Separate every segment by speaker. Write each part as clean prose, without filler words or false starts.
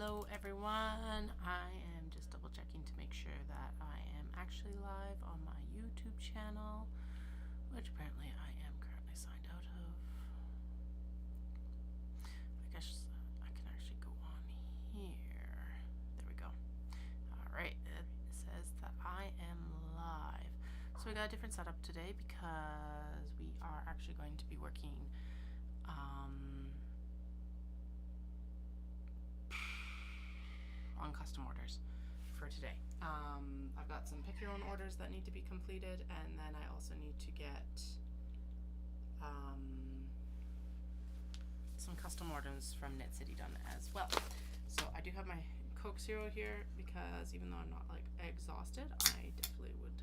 Speaker 1: Hello everyone, I am just double checking to make sure that I am actually live on my YouTube channel, which apparently I am currently signed out of. I guess I can actually go on here. There we go. Alright, it says that I am live. So we got a different setup today because we are actually going to be working on custom orders for today. I've got some pick your own orders that need to be completed, and then I also need to get some custom orders from Knit City done as well. So I do have my Coke Zero here because even though I'm not like exhausted, I definitely would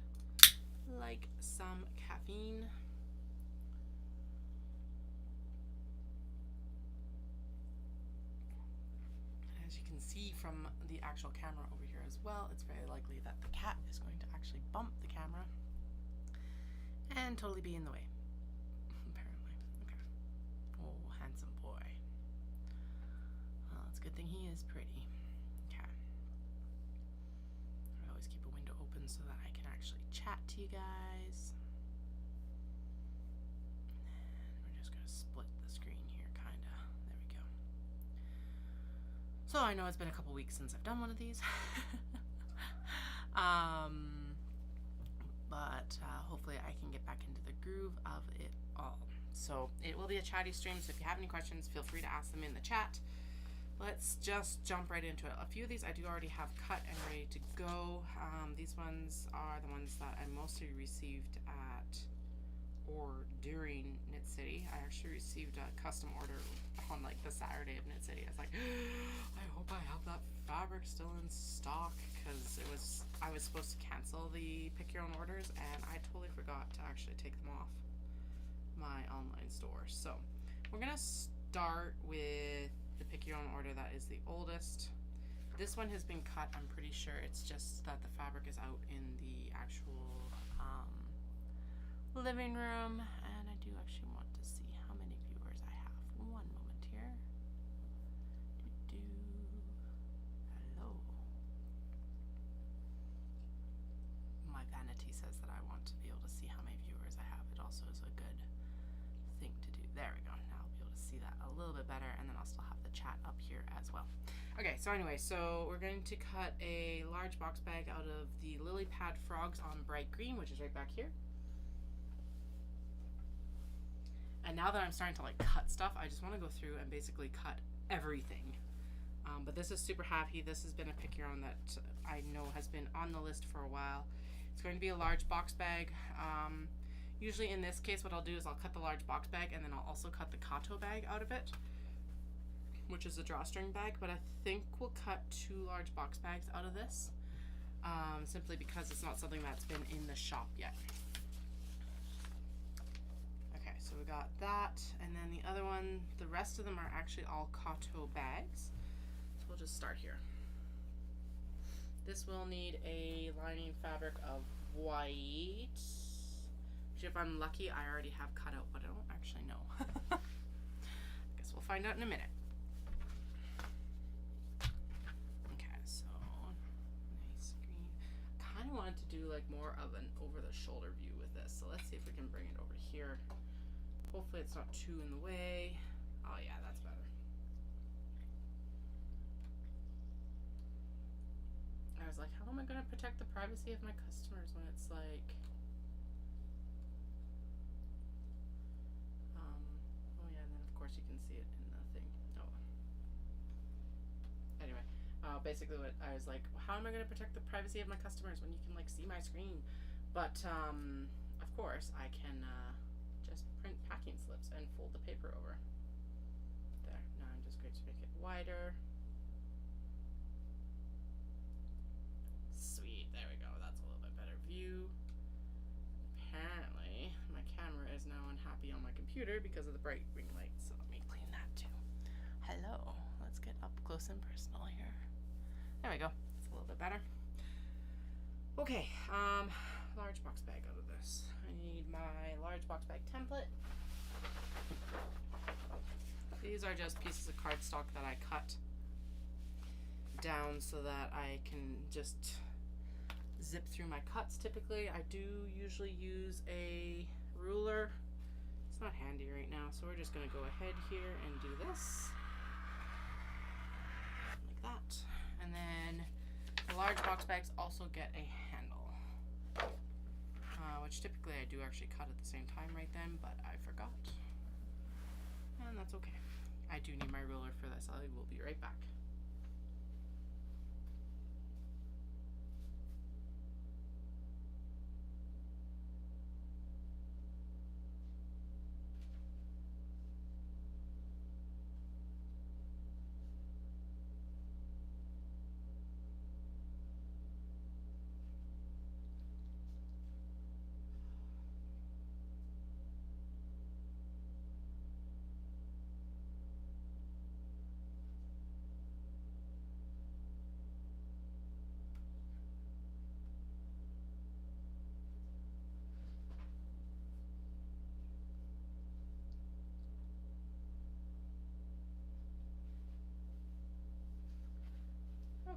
Speaker 1: like some caffeine. As you can see from the actual camera over here as well, it's very likely that the cat is going to actually bump the camera and totally be in the way. Apparently. Okay. Oh, handsome boy. Well, it's a good thing he is pretty. Okay. I always keep a window open so that I can actually chat to you guys. And we're just going to split the screen here, kind of. There we go. So I know it's been a couple weeks since I've done one of these. But hopefully I can get back into the groove of it all. So it will be a chatty stream, so if you have any questions, feel free to ask them in the chat. Let's just jump right into it. A few of these I do already have cut and ready to go. These ones are the ones that I mostly received at or during Knit City. I actually received a custom order on like the Saturday of Knit City. I was like, I hope I have that fabric still in stock, because I was supposed to cancel the pick your own orders and I totally forgot to actually take them off my online store. So we're gonna start with the pick your own order that is the oldest. This one has been cut, I'm pretty sure. It's just that the fabric is out in the actual living room, and I do actually want to see how many viewers I have. One moment here. Hello. My vanity says that I want to be able to see how many viewers I have. It also is a good thing to do. There we go. Now I'll be able to see that a little bit better, and then I'll still have the chat up here as well. Okay, so anyway, so we're going to cut a large box bag out of the Lily Pad Frogs on Bright Green, which is right back here. And now that I'm starting to like cut stuff, I just want to go through and basically cut everything. But this is super happy. This has been a pick your own that I know has been on the list for a while. It's going to be a large box bag. Usually in this case, what I'll do is I'll cut the large box bag and then I'll also cut the Kato bag out of it, which is a drawstring bag. But I think we'll cut 2 large box bags out of this, simply because it's not something that's been in the shop yet. So we got that, and then the other one, the rest of them are actually all Kato bags. So we'll just start here. This will need a lining fabric of white, which if I'm lucky I already have cut out, but I don't actually know. I guess we'll find out in a minute. Okay, so nice green. I kind of wanted to do like more of an over the shoulder view with this, so let's see if we can bring it over here. Hopefully it's not too in the way. Oh yeah, that's better. I was like, how am I going to protect the privacy of my customers when it's like... oh yeah, and then of course you can see it in the thing. Oh. Anyway, basically what I was like, how am I going to protect the privacy of my customers when you can like see my screen? But of course I can just print packing slips and fold the paper over. There. Now I'm just going to make it wider. Sweet. There we go. That's a little bit better view. Apparently, my camera is now unhappy on my computer because of the bright ring light, so let me clean that too. Hello. Let's get up close and personal here. There we go. It's a little bit better. Okay. Large box bag out of this. I need my large box bag template. These are just pieces of cardstock that I cut down so that I can just zip through my cuts. Typically I do usually use a ruler. It's not handy right now, so we're just going to go ahead here and do this like that. And then the large box bags also get a handle, which typically I do actually cut at the same time right then, but I forgot, and that's okay. I do need my ruler for this. I will be right back.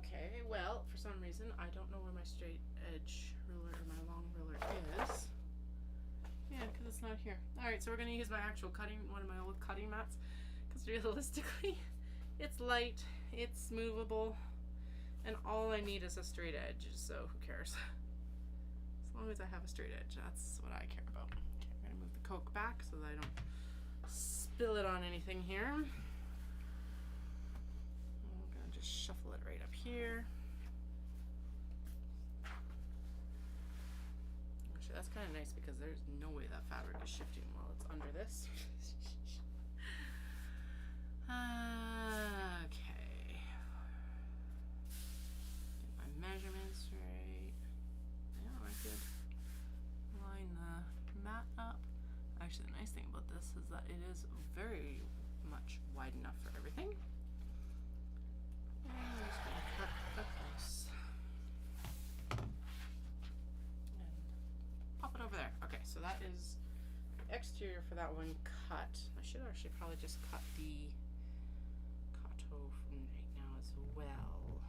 Speaker 1: Okay, well, for some reason, I don't know where my straight edge ruler or my long ruler is. Yeah, because it's not here. Alright, so we're going to use my actual one of my old cutting mats, because realistically, it's light, it's movable, and all I need is a straight edge, so who cares? As long as I have a straight edge, that's what I care about. Okay, I'm going to move the Coke back so that I don't spill it on anything here. Shuffle it right up here. Actually, that's kind of nice because there's no way that fabric is shifting while it's under this. Okay. Get my measurements right. Yeah, right, good. Line the mat up. Actually, the nice thing about this is that it is very much wide enough for everything. And I'm just going to cut across and pop it over there. Okay, so that is the exterior for that one cut. I should actually probably just cut the kato from right now as well.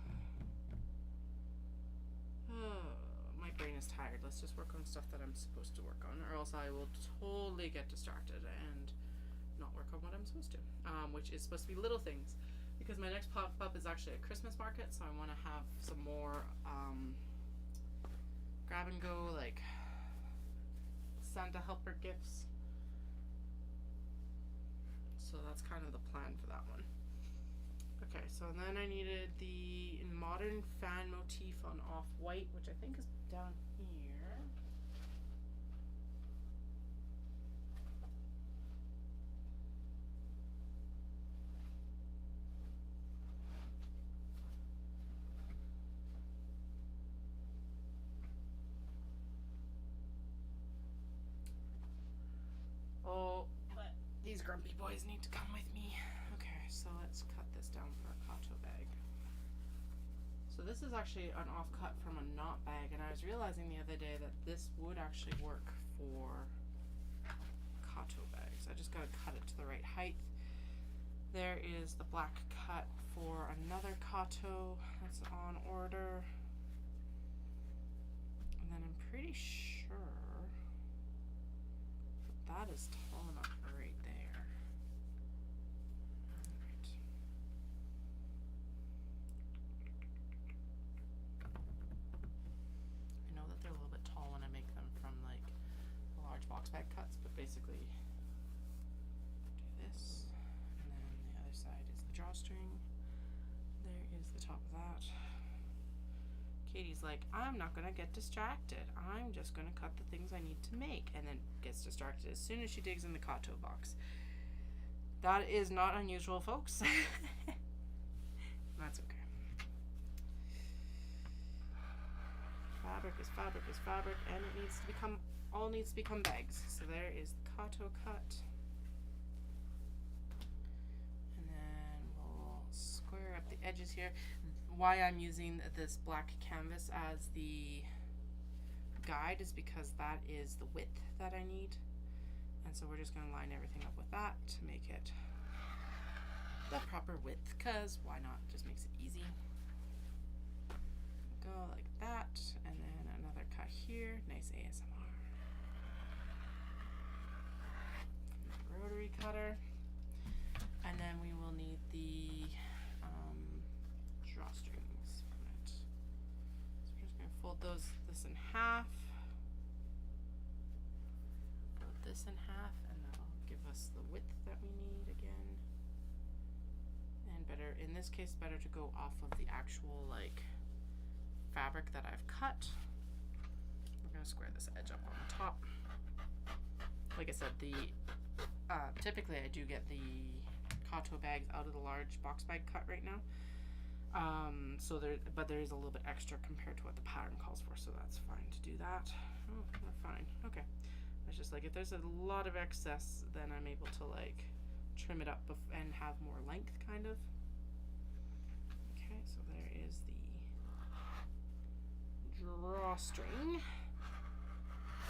Speaker 1: Oh, my brain is tired. Let's just work on stuff that I'm supposed to work on, or else I will totally get distracted and not work on what I'm supposed to, which is supposed to be little things. Because my next pop-up is actually a Christmas market, so I want to have some more grab and go, like Santa helper gifts. So that's kind of the plan for that one. Okay, so then I needed the modern fan motif on off-white, which I think is down here. Oh, but these grumpy boys need to come with me. Okay, so let's cut this down for a kato bag. So this is actually an offcut from a knot bag, and I was realizing the other day that this would actually work for kato bags. I just gotta cut it to the right height. There is the black cut for another kato that's on order. And then I'm pretty sure that is tall enough right there. Alright. I know that they're a little bit tall when I make them from like the large box bag cuts, but basically do this, and then the other side is the drawstring. There is the top of that. Katie's like, I'm not gonna get distracted. I'm just gonna cut the things I need to make, and then gets distracted as soon as she digs in the kato box. That is not unusual, folks. That's okay. Fabric is fabric is fabric, and it needs to become, all needs to become bags. So there is the kato cut. And then we'll square up the edges here. Why I'm using this black canvas as the guide is because that is the width that I need, and so we're just going to line everything up with that to make it the proper width, because why not? It just makes it easy. go like that, and then another cut here. Nice ASMR. Rotary cutter. And then we will need the drawstrings from it. So we're just going to fold this in half. Fold this in half, and that'll give us the width that we need again. And better, in this case, better to go off of the actual like fabric that I've cut. We're going to square this edge up on top. Like I said, typically I do get the Kato bags out of the large box bag cut right now. But there is a little bit extra compared to what the pattern calls for, so that's fine to do that. Oh, we're fine. Okay. It's just like if there's a lot of excess, then I'm able to like trim it up and have more length, kind of. Okay, so there is the drawstring.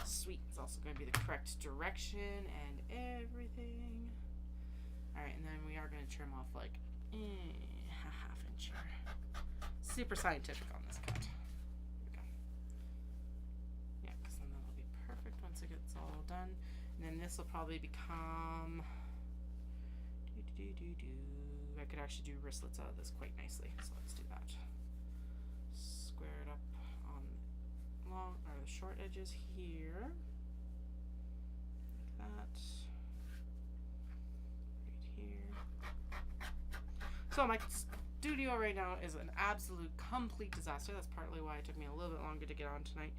Speaker 1: Sweet. It's also going to be the correct direction and everything. Alright, and then we are going to trim off like a half inch here. Super scientific on this cut. Here we go. Yeah, because then that'll be perfect once it gets all done. And then this will probably become... I could actually do wristlets out of this quite nicely, so let's do that. Square it up on the short edges here. Like that. So my studio right now is an absolute complete disaster. That's partly why it took me a little bit longer to get on tonight,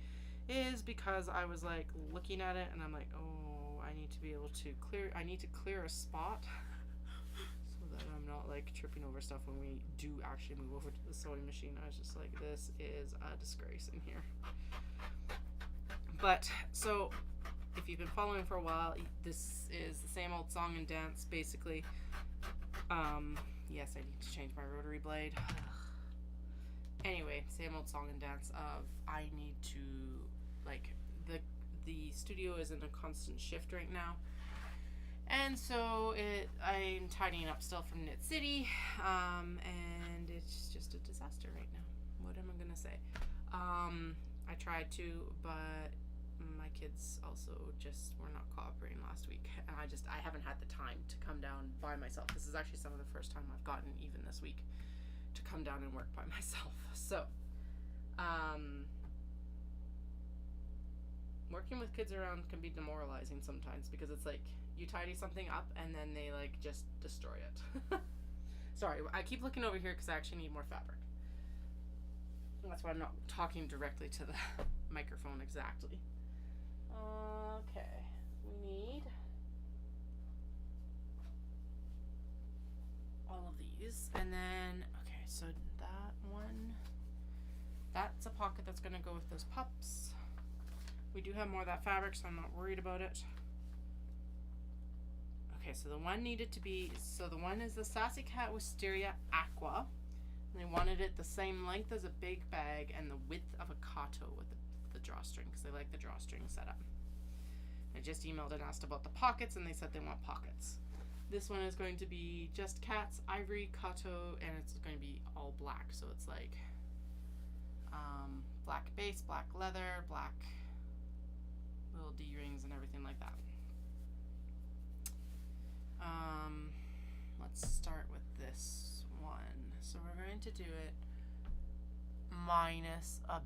Speaker 1: is because I was like looking at it and I'm like, oh, I need to be able to clear a spot so that I'm not like tripping over stuff when we do actually move over to the sewing machine. I was just like, this is a disgrace in here. But so if you've been following for a while, this is the same old song and dance basically. Yes, I need to change my rotary blade. Anyway, same old song and dance of I need to, like, the studio is in a constant shift right now. And so I'm tidying up still from Knit City, and it's just a disaster right now. What am I gonna say? I tried to, but my kids also just were not cooperating last week, and I haven't had the time to come down by myself. This is actually some of the first time I've gotten, even this week, to come down and work by myself. So working with kids around can be demoralizing sometimes, because it's like you tidy something up and then they like just destroy it. Sorry, I keep looking over here because I actually need more fabric. That's why I'm not talking directly to the microphone exactly. Okay, we need all of these, and then, okay, so that one, that's a pocket that's going to go with those pups. We do have more of that fabric, so I'm not worried about it. Okay, so the one needed to be, so the one is the Sassy Cat Wisteria Aqua. And they wanted it the same length as a big bag and the width of a Kato with the drawstring, because they like the drawstring setup. I just emailed and asked about the pockets, and they said they want pockets. This one is going to be just cats, ivory, Kato, and it's going to be all black. So it's like black base, black leather, black little D-rings and everything like that. Let's start with this one. So we're going to do it minus a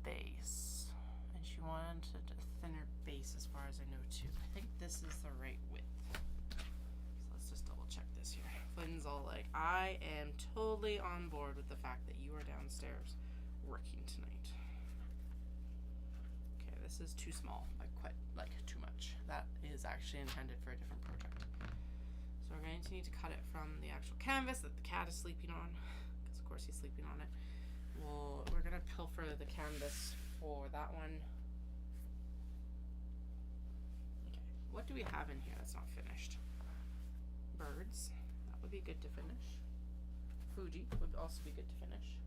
Speaker 1: base. And she wanted a thinner base as far as I know too. I think this is the right width. So let's just double check this here. Flynn's all like, I am totally on board with the fact that you are downstairs working tonight. Okay, this is too small, quite like too much. That is actually intended for a different project. So we're going to need to cut it from the actual canvas that the cat is sleeping on, because of course he's sleeping on it. We're going to pilfer the canvas for that one. Okay, what do we have in here that's not finished? Birds, that would be good to finish. Fuji would also be good to finish.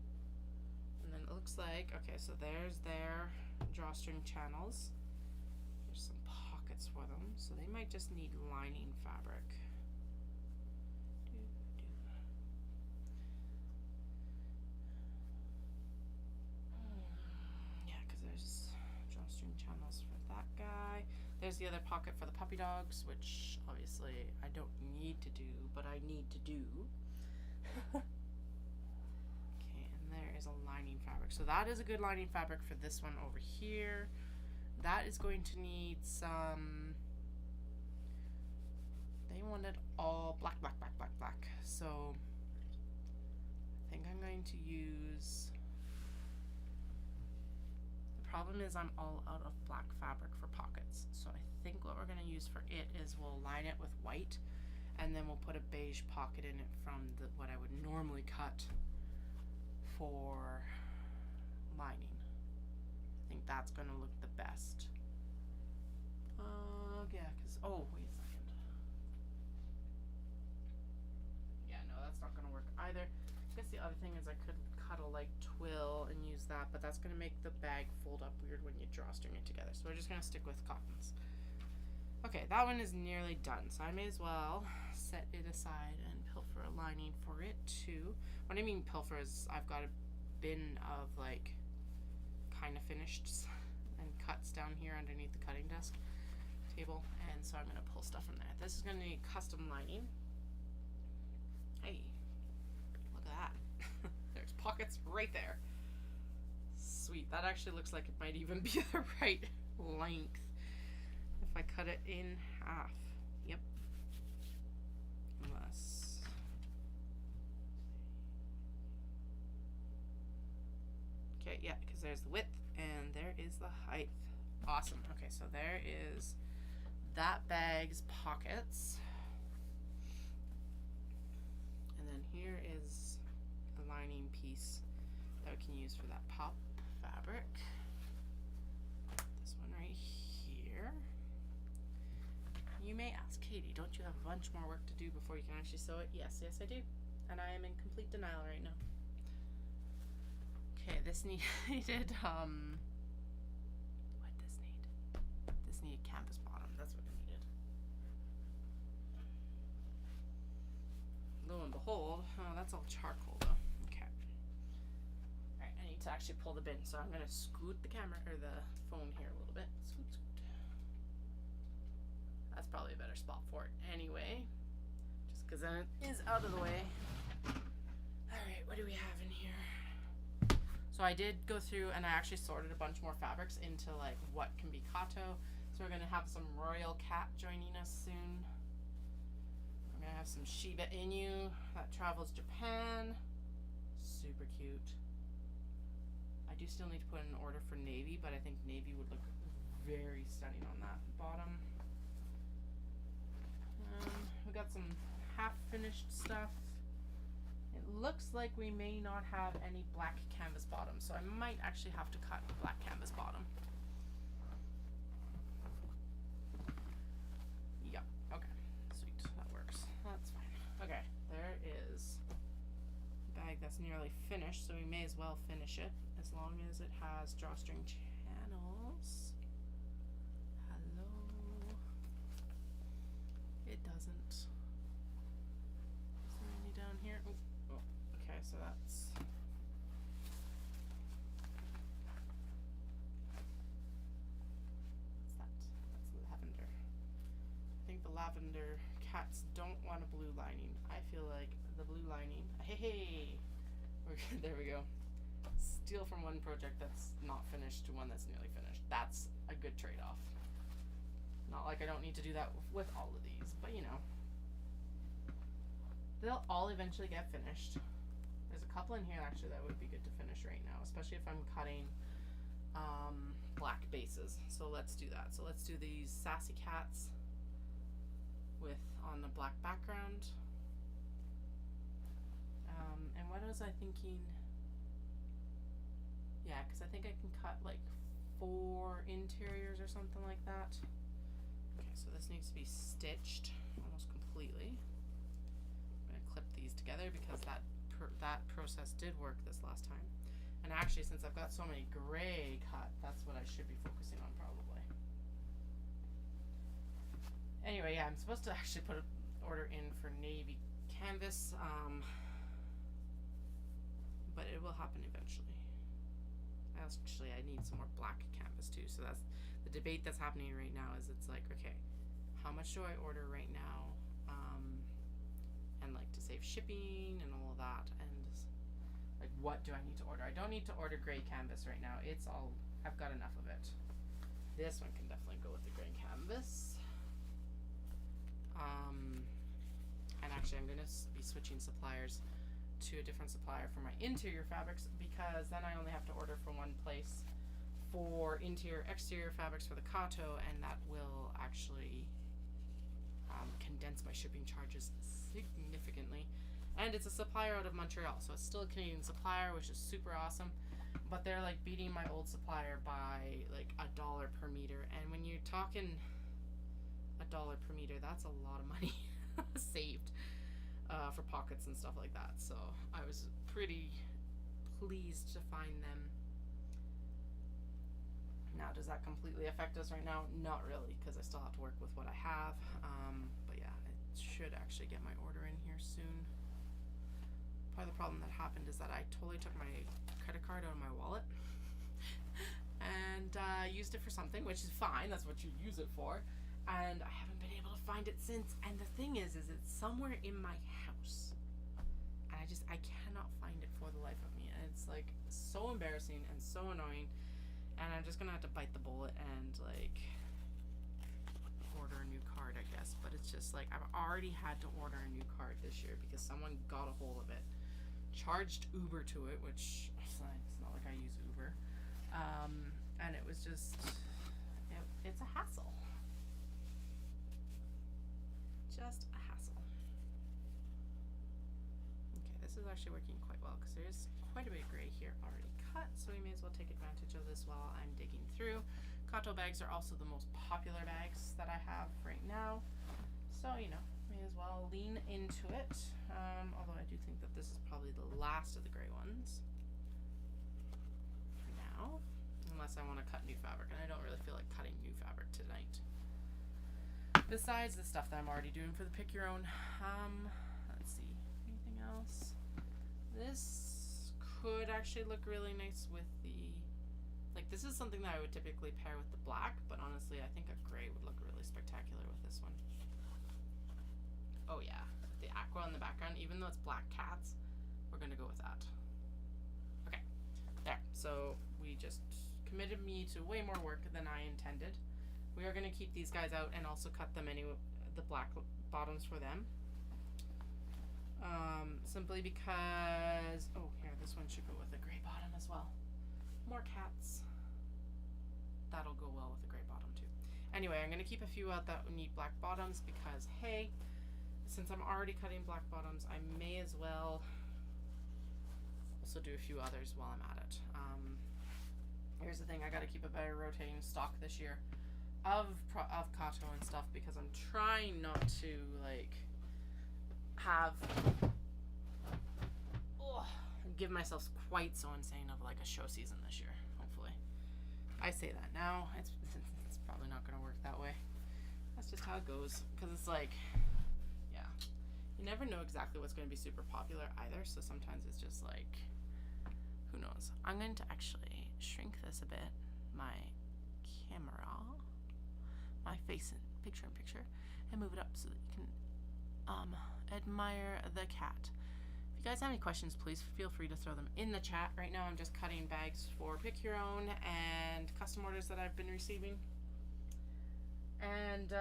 Speaker 1: And then it looks like, okay, so there's their drawstring channels. There's some pockets for them, so they might just need lining fabric. another pocket for the puppy dogs, which obviously I don't need to do, but I need to do. Okay, and there is a lining fabric. So that is a good lining fabric for this one over here. That is going to need some, they wanted all black, black, black, black, black. So I think I'm going to use, the problem is I'm all out of black fabric for pockets. So I think what we're going to use for it is we'll line it with white, and then we'll put a beige pocket in it from what I would normally cut for lining. I think that's going to look the best. Yeah, because, oh, wait a second. Yeah, no, that's not going to work either. I guess the other thing is I could cut a like twill and use that, but that's going to make the bag fold up weird when you drawstring it together. So we're just going to stick with cottons. Okay, that one is nearly done, so I may as well set it aside and pilfer a lining for it too. What I mean pilfer is I've got a bin of like kind of finished and cuts down here underneath the cutting desk table, and so I'm going to pull stuff from there. This is going to need custom lining. Hey, look at that. There's pockets right there. Sweet. That actually looks like it might even be the right length if I cut it in half. Yep. Unless, okay, yeah, because there's the width and there is the height. Awesome. Okay, so there is that bag's pockets. And then here is the lining piece that we can use for that pop fabric. This one right here. You may ask, Katie, don't you have a bunch more work to do before you can actually sew it? Yes, yes I do. And I am in complete denial right now. Okay, this needed, what does need? This needed canvas bottom, that's what it needed. Lo and behold, oh, that's all charcoal though. Okay. Alright, I need to actually pull the bin, so I'm gonna scoot the camera, or the phone here a little bit. Scoot, scoot. That's probably a better spot for it anyway, just because then it is out of the way. Alright, what do we have in here? So I did go through and I actually sorted a bunch more fabrics into like what can be Kato. So we're gonna have some Royal Cat joining us soon. We're gonna have some Shiba Inu that travels Japan. Super cute. I do still need to put in an order for navy, but I think navy would look very stunning on that bottom. We got some half-finished stuff. It looks like we may not have any black canvas bottom, so I might actually have to cut black canvas bottom. Yep, okay, sweet, that works. That's fine. Okay, there is a bag that's nearly finished, so we may as well finish it as long as it has drawstring channels. Hello. It doesn't. Is there any down here? Ooh. Oh, okay, so that's what's that? That's lavender. I think the lavender cats don't want a blue lining. I feel like the blue lining. Hey, there we go. Steal from one project that's not finished to one that's nearly finished. That's a good trade-off. Not like I don't need to do that with all of these, but you know. They'll all eventually get finished. There's a couple in here actually that would be good to finish right now, especially if I'm cutting black bases. So let's do that. So let's do these sassy cats with on the black background. And what was I thinking? Yeah, because I think I can cut like 4 interiors or something like that. Okay, so this needs to be stitched almost completely. I'm gonna clip these together because that process did work this last time. And actually, since I've got so many gray cut, that's what I should be focusing on probably. Anyway, yeah, I'm supposed to actually put an order in for navy canvas, but it will happen eventually. Actually, I need some more black canvas too. So that's the debate that's happening right now. Is it's like, okay, how much do I order right now? And like to save shipping and all of that, and like what do I need to order? I don't need to order gray canvas right now. It's all, I've got enough of it. This one can definitely go with the gray canvas. And actually I'm going to be switching suppliers to a different supplier for my interior fabrics, because then I only have to order from one place for interior exterior fabrics for the Kato, and that will actually condense my shipping charges significantly. And it's a supplier out of Montreal, so it's still a Canadian supplier, which is super awesome, but they're like beating my old supplier by like $1 per meter, and when you're talking $1 per meter, that's a lot of money saved for pockets and stuff like that. So I was pretty pleased to find them. Now, does that completely affect us right now? Not really, because I still have to work with what I have. But yeah, I should actually get my order in here soon. Part of the problem that happened is that I totally took my credit card out of my wallet and used it for something, which is fine. That's what you use it for. And I haven't been able to find it since. And the thing is it's somewhere in my house. And I cannot find it for the life of me. And it's like so embarrassing and so annoying. And I'm just gonna have to bite the bullet and like order a new card, I guess. But it's just like I've already had to order a new card this year because someone got a hold of it, charged Uber to it, which it's not like I use Uber, and it was just it's a hassle, just a hassle. Okay, this is actually working quite well because there's quite a bit of gray here already cut, so we may as well take advantage of this while I'm digging through. Kato bags are also the most popular bags that I have right now, so you know, may as well lean into it. Although I do think that this is probably the last of the gray ones for now, unless I want to cut new fabric, and I don't really feel like cutting new fabric tonight. Besides the stuff that I'm already doing for the pick your own. Let's see, anything else? This could actually look really nice with the, like this is something that I would typically pair with the black, but honestly I think a gray would look really spectacular with this one. Oh yeah, the aqua in the background, even though it's black cats, we're gonna go with that. Okay, there. So we just committed me to way more work than I intended. We are gonna keep these guys out and also cut them anyway, the black bottoms for them. Simply because, oh here, this one should go with a gray bottom as well. More cats. That'll go well with the gray bottom too. Anyway, I'm gonna keep a few out that need black bottoms because hey, since I'm already cutting black bottoms, I may as well also do a few others while I'm at it. Here's the thing, I gotta keep a better rotating stock this year of Kato and stuff because I'm trying not to like have give myself quite so insane of like a show season this year. Hopefully, I say that now. It's probably not gonna work that way. That's just how it goes because it's like, yeah, you never know exactly what's going to be super popular either. So sometimes it's just like, who knows? I'm going to actually shrink this a bit. My camera, my face in picture, and move it up so that you can admire the cat. If you guys have any questions, please feel free to throw them in the chat. Right now I'm just cutting bags for pick your own and custom orders that I've been receiving. And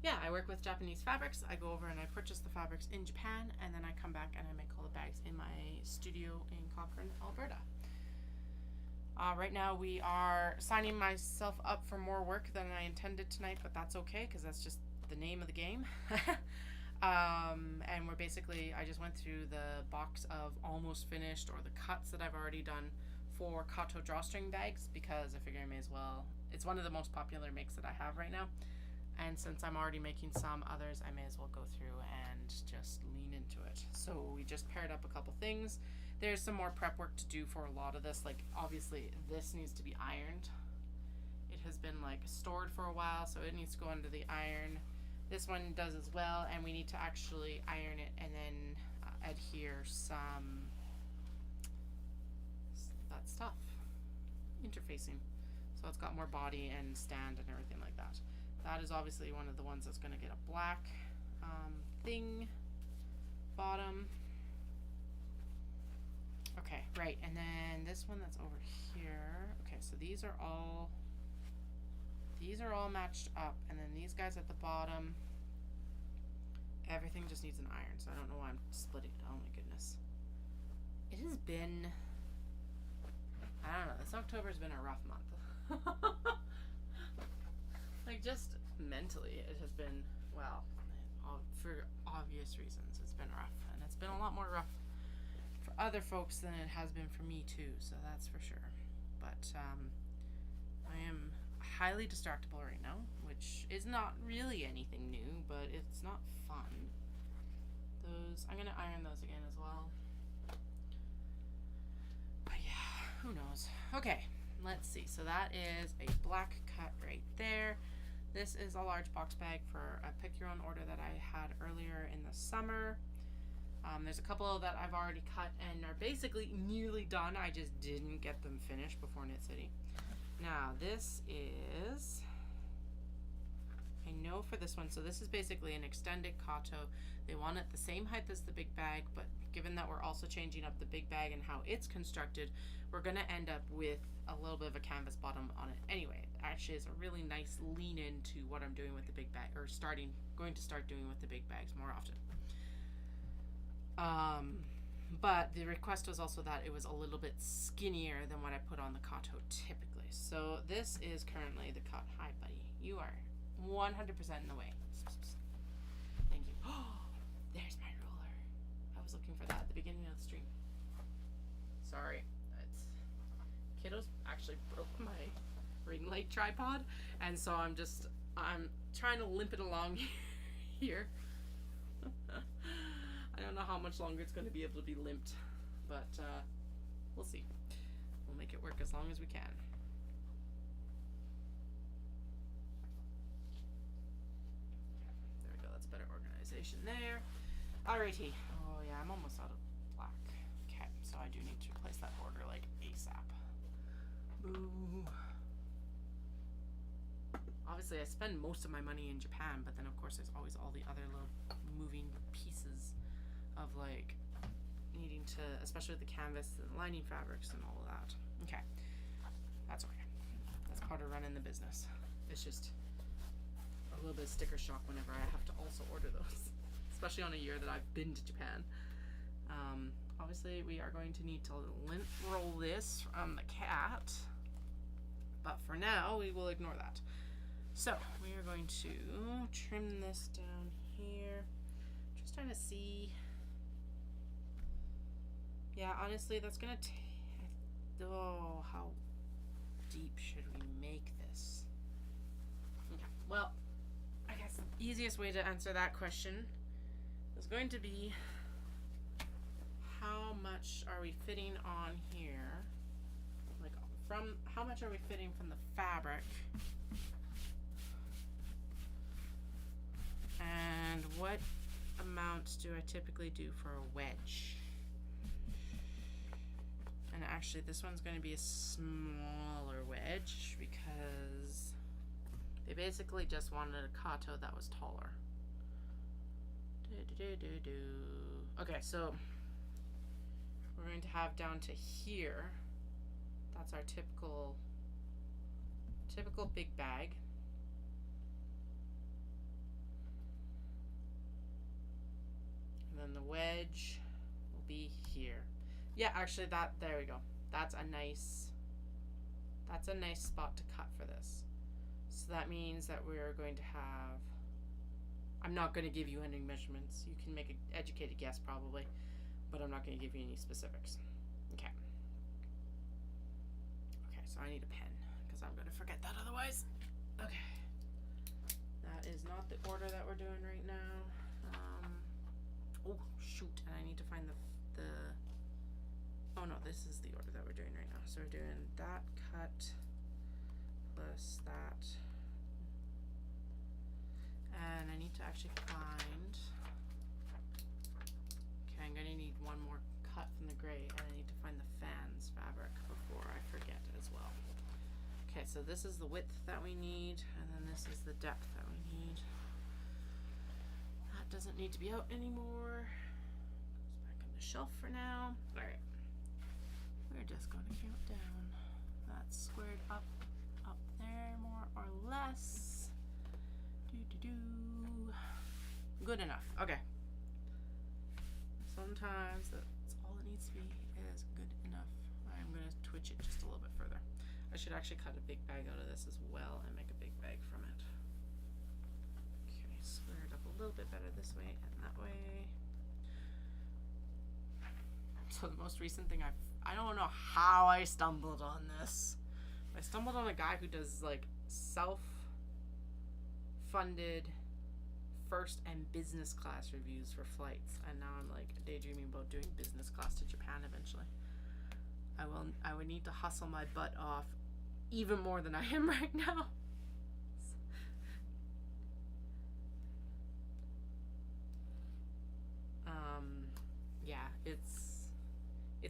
Speaker 1: yeah, I work with Japanese fabrics. I go over and I purchase the fabrics in Japan, and then I come back and I make all the bags in my studio in Cochrane, Alberta. Right now we are signing myself up for more work than I intended tonight, but that's okay because that's just the name of the game. And we're basically, I just went through the box of almost finished or the cuts that I've already done for Kato drawstring bags because I figure I may as well, it's one of the most popular makes that I have right now, and since I'm already making some others, I may as well go through and just lean into it. So we just paired up a couple things. There's some more prep work to do for a lot of this, like obviously this needs to be ironed. It has been like stored for a while, so it needs to go under the iron. This one does as well, and we need to actually iron it and then adhere some that's tough. Interfacing. So it's got more body and stand and everything like that. That is obviously one of the ones that's going to get a black thing bottom. Okay, right, and then this one that's over here. Okay, so these are all matched up, and then these guys at the bottom, everything just needs an iron, so I don't know why I'm splitting it. Oh my goodness. It has been, I don't know, this October's been a rough month. Like, just mentally, it has been, well, for obvious reasons, it's been rough, and it's been a lot more rough for other folks than it has been for me too, so that's for sure. But I am highly distractible right now, which is not really anything new, but it's not fun. Those, I'm gonna iron those again as well. But yeah, who knows? Okay, let's see. So that is a black cut right there. This is a large box bag for a pick your own order that I had earlier in the summer. There's a couple that I've already cut and are basically nearly done. I just didn't get them finished before Knit City. Now this is, I know for this one, so this is basically an extended kato. They want it the same height as the big bag, but given that we're also changing up the big bag and how it's constructed, we're going to end up with a little bit of a canvas bottom on it anyway. It actually is a really nice lean into what I'm doing with the big bag, or going to start doing with the big bags more often. But the request was also that it was a little bit skinnier than what I put on the kato typically. So this is currently the cut. Hi buddy, you are 100% in the way. Thank you. Oh, there's my ruler. I was looking for that at the beginning of the stream. Sorry, kiddos actually broke my ring light tripod, and so I'm trying to limp it along here. I don't know how much longer it's going to be able to be limped, but we'll see. We'll make it work as long as we can. There we go. That's better organization there. Alrighty. Oh yeah, I'm almost out of black. Okay, so I do need to replace that border like ASAP. Boo. Obviously, I spend most of my money in Japan, but then of course there's always all the other little moving pieces of like needing to, especially with the canvas and lining fabrics and all of that. Okay, that's okay. That's part of running the business. It's just a little bit of sticker shock whenever I have to also order those, especially on a year that I've been to Japan. Obviously, we are going to need to lint roll this from the cat, but for now, we will ignore that. So we are going to trim this down here. Just trying to see. Yeah, honestly, that's gonna take. Oh, how deep should we make this? Okay, well, I guess the easiest way to answer that question is going to be how much are we fitting on here? Like, from how much are we fitting from the fabric? And what amount do I typically do for a wedge? And actually this one's going to be a smaller wedge because they basically just wanted a kato that was taller. Okay, so we're going to have down to here. That's our typical big bag. And then the wedge will be here. Yeah, actually there we go. That's a nice spot to cut for this. So that means that we're going to have, I'm not going to give you any measurements. You can make an educated guess probably, but I'm not going to give you any specifics. Okay. Okay, so I need a pen because I'm going to forget that otherwise. Okay. That is not the order that we're doing right now. Oh shoot, and I need to find the oh no, this is the order that we're doing right now. So we're doing that cut plus that, and I need to actually find, okay, I'm gonna need one more cut from the gray, and I need to find the fans fabric before I forget as well. Okay, so this is the width that we need, and then this is the depth that we need. That doesn't need to be out anymore. Goes back on the shelf for now. All right, we're just going to count down. That's squared up there, more or less. Good enough. Okay. Sometimes that's all it needs to be, is good enough. I'm going to twitch it just a little bit further. I should actually cut a big bag out of this as well and make a big bag from it. Okay, square it up a little bit better this way and that way. So the most recent thing I don't know how I stumbled on this. I stumbled on a guy who does like self-funded first and business class reviews for flights, and now I'm like daydreaming about doing business class to Japan eventually. I would need to hustle my butt off even more than I am right now. Yeah, it's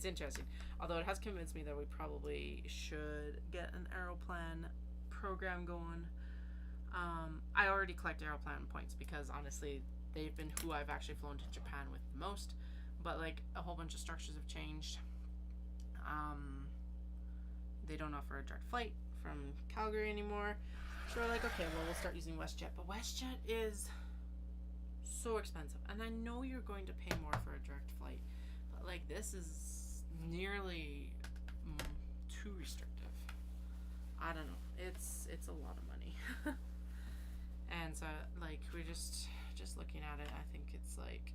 Speaker 1: interesting. Although it has convinced me that we probably should get an Aeroplan program going. I already collect Aeroplan points because honestly, they've been who I've actually flown to Japan with the most. But like a whole bunch of structures have changed. They don't offer a direct flight from Calgary anymore. So we're like, okay, well, we'll start using WestJet. But WestJet is so expensive. And I know you're going to pay more for a direct flight. But like this is nearly too restrictive. I don't know. It's a lot of money. And so like we're just looking at it, I think it's like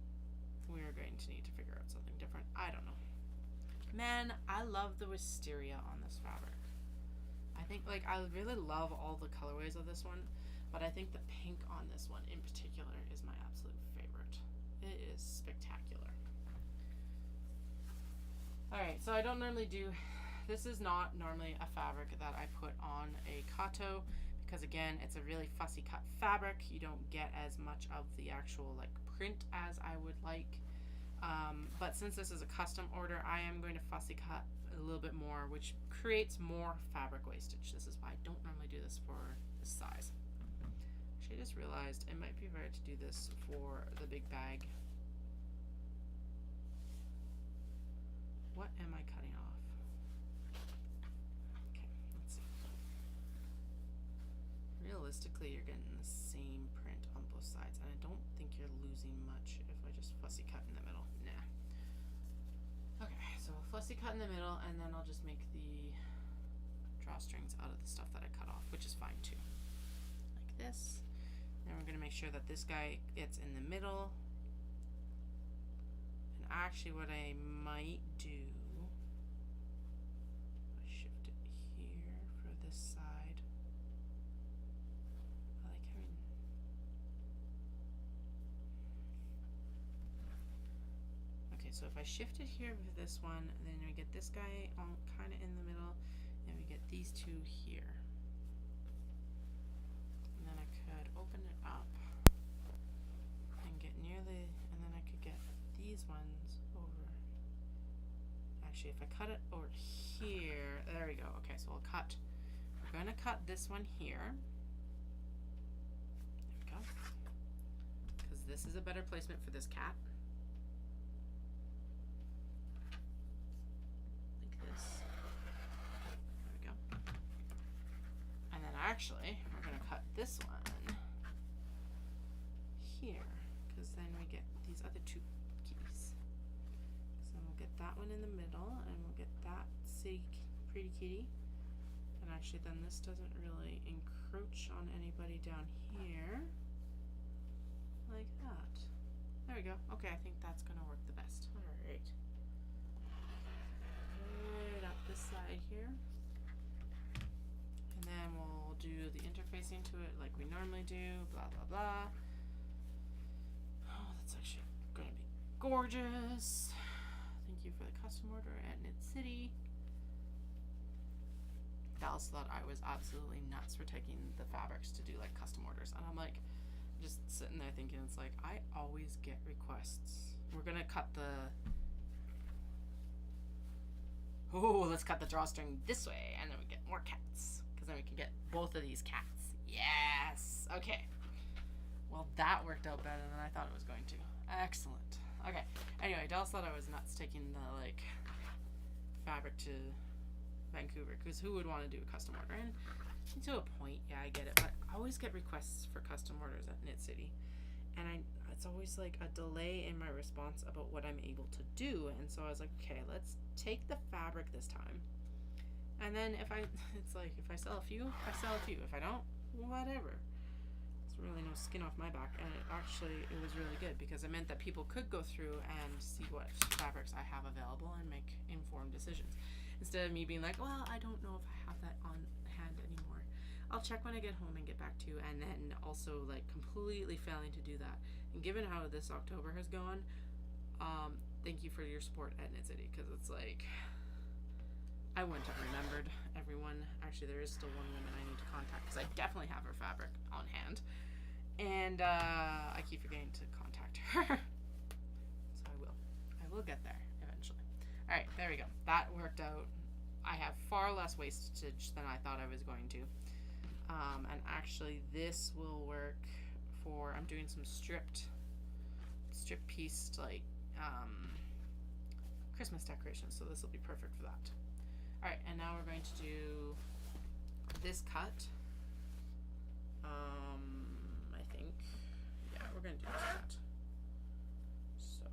Speaker 1: we're going to need to figure out something different. I don't know. Man, I love the wisteria on this fabric. I think like I really love all the colorways of this one, but I think the pink on this one in particular is my absolute favorite. It is spectacular. Alright, so I don't normally do, this is not normally a fabric that I put on a kato because again, it's a really fussy cut fabric. You don't get as much of the actual like print as I would like. But since this is a custom order, I am going to fussy cut a little bit more, which creates more fabric wastage. This is why I don't normally do this for this size. Actually, I just realized it might be better to do this for the big bag. What am I cutting off? Okay, let's see. Realistically, you're getting the same print on both sides, and I don't think you're losing much if I just fussy cut in the middle. Nah. Okay, so I'll fussy cut in the middle, and then I'll just make the drawstrings out of the stuff that I cut off, which is fine too. Like this. Then we're gonna make sure that this guy gets in the middle. And actually what I might do, I shift it here for this side. I like having, okay, so if I shift it here with this one, then we get this guy on kind of in the middle, and we get these two here. And then I could open it up and get nearly, and then I could get these ones over. Actually, if I cut it over here, there we go. Okay, so we'll cut, we're going to cut this one here. There we go. Because this is a better placement for this cat. Like this. There we go. And then actually, we're going to cut this one here, because then we get these other two kitties. So we'll get that one in the middle, and we'll get that pretty kitty. And actually then this doesn't really encroach on anybody down here. Like that. There we go. Okay, I think that's gonna work the best. Alright. Right up this side here. And then we'll do the interfacing to it like we normally do. Blah, blah, blah. Oh, that's actually gonna be gorgeous. Thank you for the custom order at Knit City. Dallas thought I was absolutely nuts for taking the fabrics to do like custom orders, and I'm like just sitting there thinking, it's like I always get requests. We're gonna cut the Oh, let's cut the drawstring this way, and then we get more cats, because then we can get both of these cats. Yes. Okay. Well, that worked out better than I thought it was going to. Excellent. Okay. Anyway, Dallas thought I was nuts taking the fabric to Vancouver, because who would want to do a custom order? And to a point, yeah, I get it, but I always get requests for custom orders at Knit City, and it's always like a delay in my response about what I'm able to do. And so I was like, okay, let's take the fabric this time, and then if I sell a few, I sell a few. If I don't, whatever. It's really no skin off my back, and it was really good, because it meant that people could go through and see what fabrics I have available and make informed decisions, instead of me being like, well, I don't know if I have that on hand anymore. I'll check when I get home and get back to you, and then also like completely failing to do that. And given how this October has gone, thank you for your support at Knit City, because it's like I wouldn't have remembered everyone. Actually, there is still one woman I need to contact, because I definitely have her fabric on hand, and I keep forgetting to contact her. So I will get there eventually. All right, there we go. That worked out. I have far less wastage than I thought I was going to. And actually this will work for, I'm doing some strip pieced like Christmas decorations, so this will be perfect for that. Alright, and now we're going to do this cut. I think, yeah, we're going to do this cut. So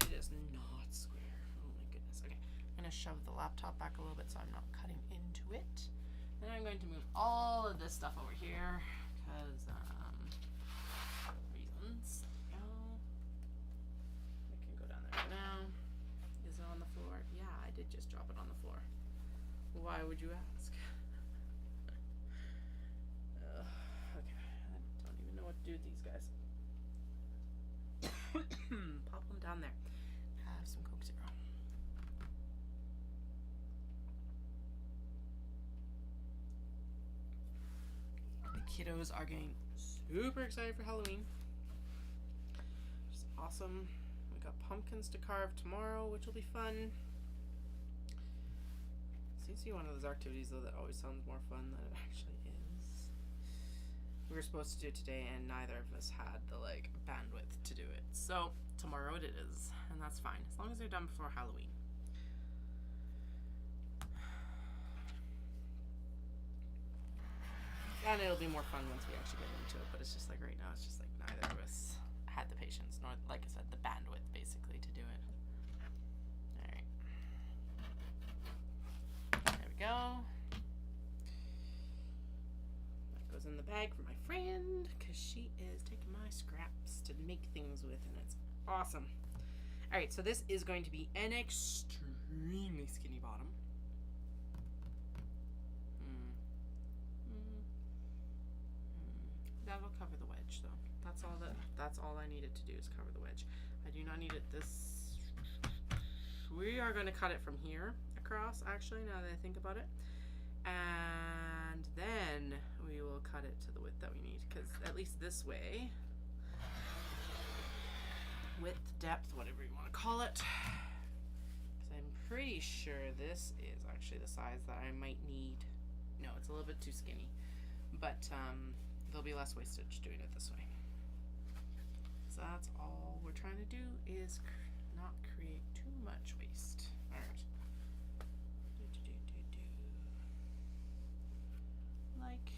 Speaker 1: it is not square. Oh my goodness. Okay, I'm going to shove the laptop back a little bit so I'm not cutting into it. Then I'm going to move all of this stuff over here, because reasons. There we go. I can go down there now. Is it on the floor? Yeah, I did just drop it on the floor. Why would you ask? Okay, I don't even know what to do with these guys. Pop them down there. Have some Coke Zero. Kiddos are getting super excited for Halloween. It's awesome. We got pumpkins to carve tomorrow, which will be fun. Seems to be one of those activities though that always sounds more fun than it actually is. We were supposed to do it today, and neither of us had the bandwidth to do it. So tomorrow it is, and that's fine as long as they're done before Halloween. And it'll be more fun once we actually get into it, but it's just like right now, it's just like neither of us had the patience, nor, like I said, the bandwidth basically to do it. Alright. There we go. That goes in the bag for my friend, because she is taking my scraps to make things with, and it's awesome. Alright, so this is going to be an extremely skinny bottom. That'll cover the wedge though. That's all I needed to do is cover the wedge. I do not need it this. We are going to cut it from here across, actually, now that I think about it. And then we will cut it to the width that we need, because at least this way, width, depth, whatever you want to call it, because I'm pretty sure this is actually the size that I might need. No, it's a little bit too skinny, but there'll be less wastage doing it this way. So that's all we're trying to do, is not create too much waste. All right. Like.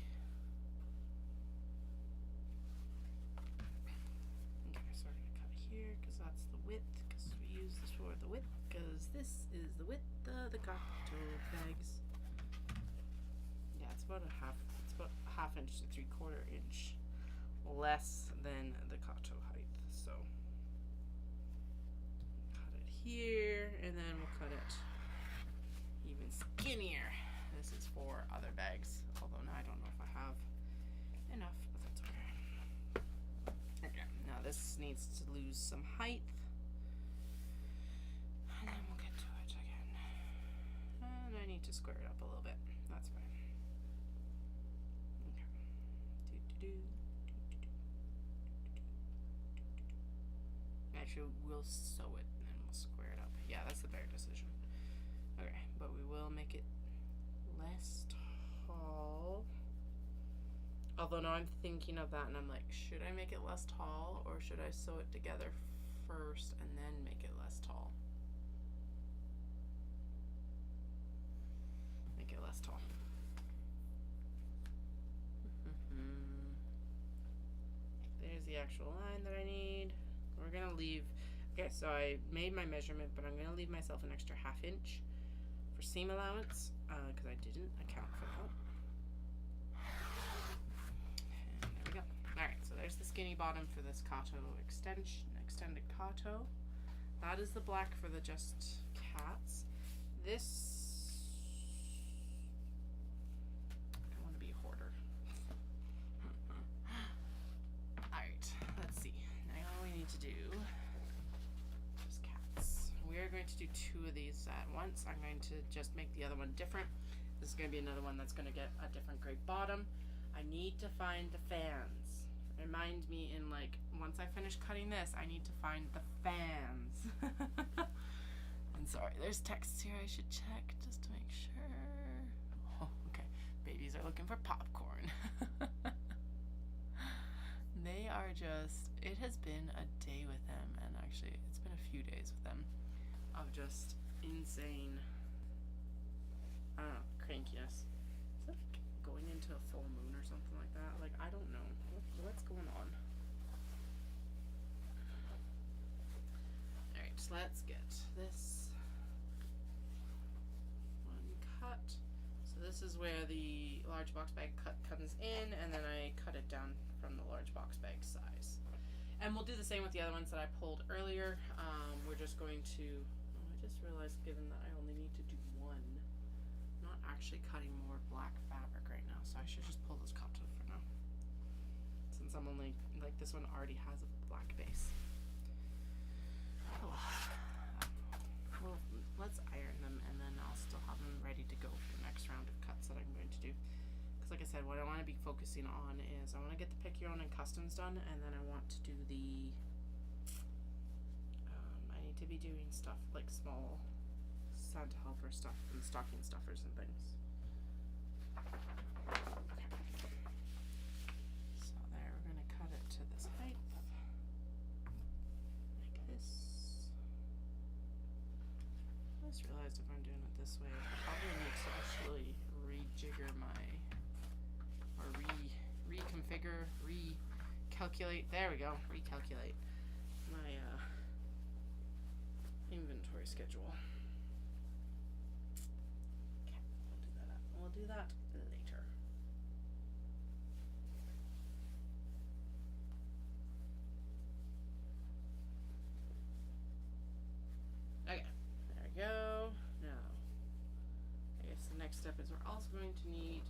Speaker 1: Okay, so we're gonna cut here because that's the width. Because we use this for the width. Because this is the width of the Kato bags. Yeah, it's about a half inch to 3/4 inch less than the Kato height. So cut it here, and then we'll cut it even skinnier. This is for other bags, although now I don't know if I have enough, but that's okay. Okay, now this needs to lose some height, and then we'll get to it again. And I need to square it up a little bit. That's fine. Actually, we'll sew it and then we'll square it up. Yeah, that's the better decision. Okay, but we will make it less tall. Although now I'm thinking of that and I'm like, should I make it less tall or should I sew it together first and then make it less tall? Make it less tall. There's the actual line that I need. We're gonna leave, okay, so I made my measurement, but I'm gonna leave myself an extra 1/2 inch for seam allowance, because I didn't account for that. And there we go. Alright, so there's the skinny bottom for this Kato extended Kato. That is the black for the Just Cats. This, I don't want to be a hoarder. Alright, let's see. Now all we need to do, Just Cats. We're going to do 2 of these at once. I'm going to just make the other one different. This is going to be another one that's going to get a different gray bottom. I need to find the fans. Remind me in like, once I finish cutting this, I need to find the fans. And sorry, there's texts here I should check just to make sure. Oh, okay. Babies are looking for popcorn. They are just, it has been a day with them, and actually it's been a few days with them of just insane, I don't know, crankiness. Is that like going into a full moon or something like that? Like, I don't know. What's going on? Alright, so let's get this one cut. So this is where the large box bag cut comes in, and then I cut it down from the large box bag size. And we'll do the same with the other ones that I pulled earlier. We're just going to, I just realized given that I only need to do one, I'm not actually cutting more black fabric right now, so I should just pull this Kato for now. Since I'm only, like, this one already has a black base. Oh, well, let's iron them and then I'll still have them ready to go for the next round of cuts that I'm going to do. Because like I said, what I want to be focusing on is I want to get the pick your own and customs done, and then I want to do the, I need to be doing stuff like small Santa helper stuff and stocking stuffers and things. I just realized if I'm doing it this way, I probably need to actually rejigger my, or reconfigure, recalculate, there we go, recalculate my inventory schedule. Okay, we'll do that later. Okay. Go. Now, I guess the next step is we're also going to need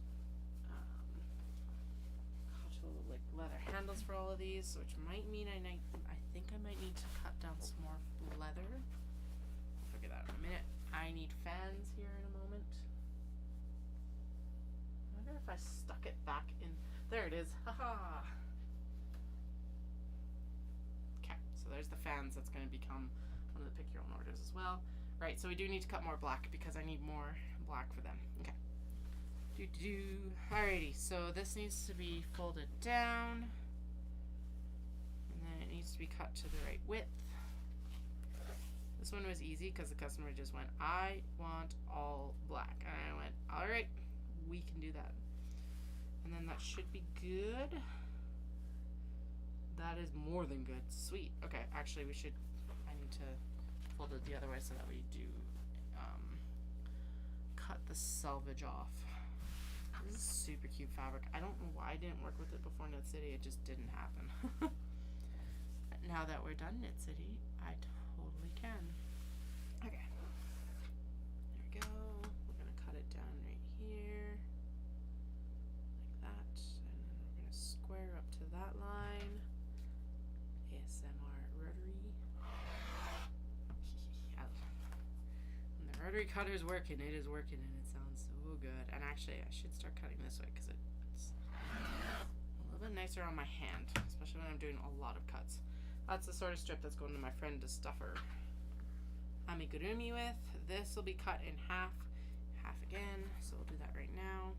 Speaker 1: like leather handles for all of these, which might mean I think I might need to cut down some more leather. I'll figure that out in a minute. I need fans here in a moment. I wonder if I stuck it back in. There it is. Haha. Okay, so there's the fans. That's going to become one of the pick your own orders as well. Right, so we do need to cut more black because I need more black for them. Okay. Alrighty, so this needs to be folded down. And then it needs to be cut to the right width. This one was easy because the customer just went, I want all black. And I went, alright, we can do that. And then that should be good. That is more than good. Sweet. Okay, actually I need to fold it the other way so that we do cut the selvage off. This is super cute fabric. I don't know why I didn't work with it before Knit City. It just didn't happen. Now that we're done Knit City, I totally can. Okay. There we go. We're going to cut it down right here. Like that. And then we're going to square up to that line. ASMR rotary. When the rotary cutter is working, it is working, and it sounds so good. And actually, I should start cutting this way because it's a little bit nicer on my hand, especially when I'm doing a lot of cuts. That's the sort of strip that's going to my friend to stuff her amigurumi with. This will be cut in half half again, so we'll do that right now.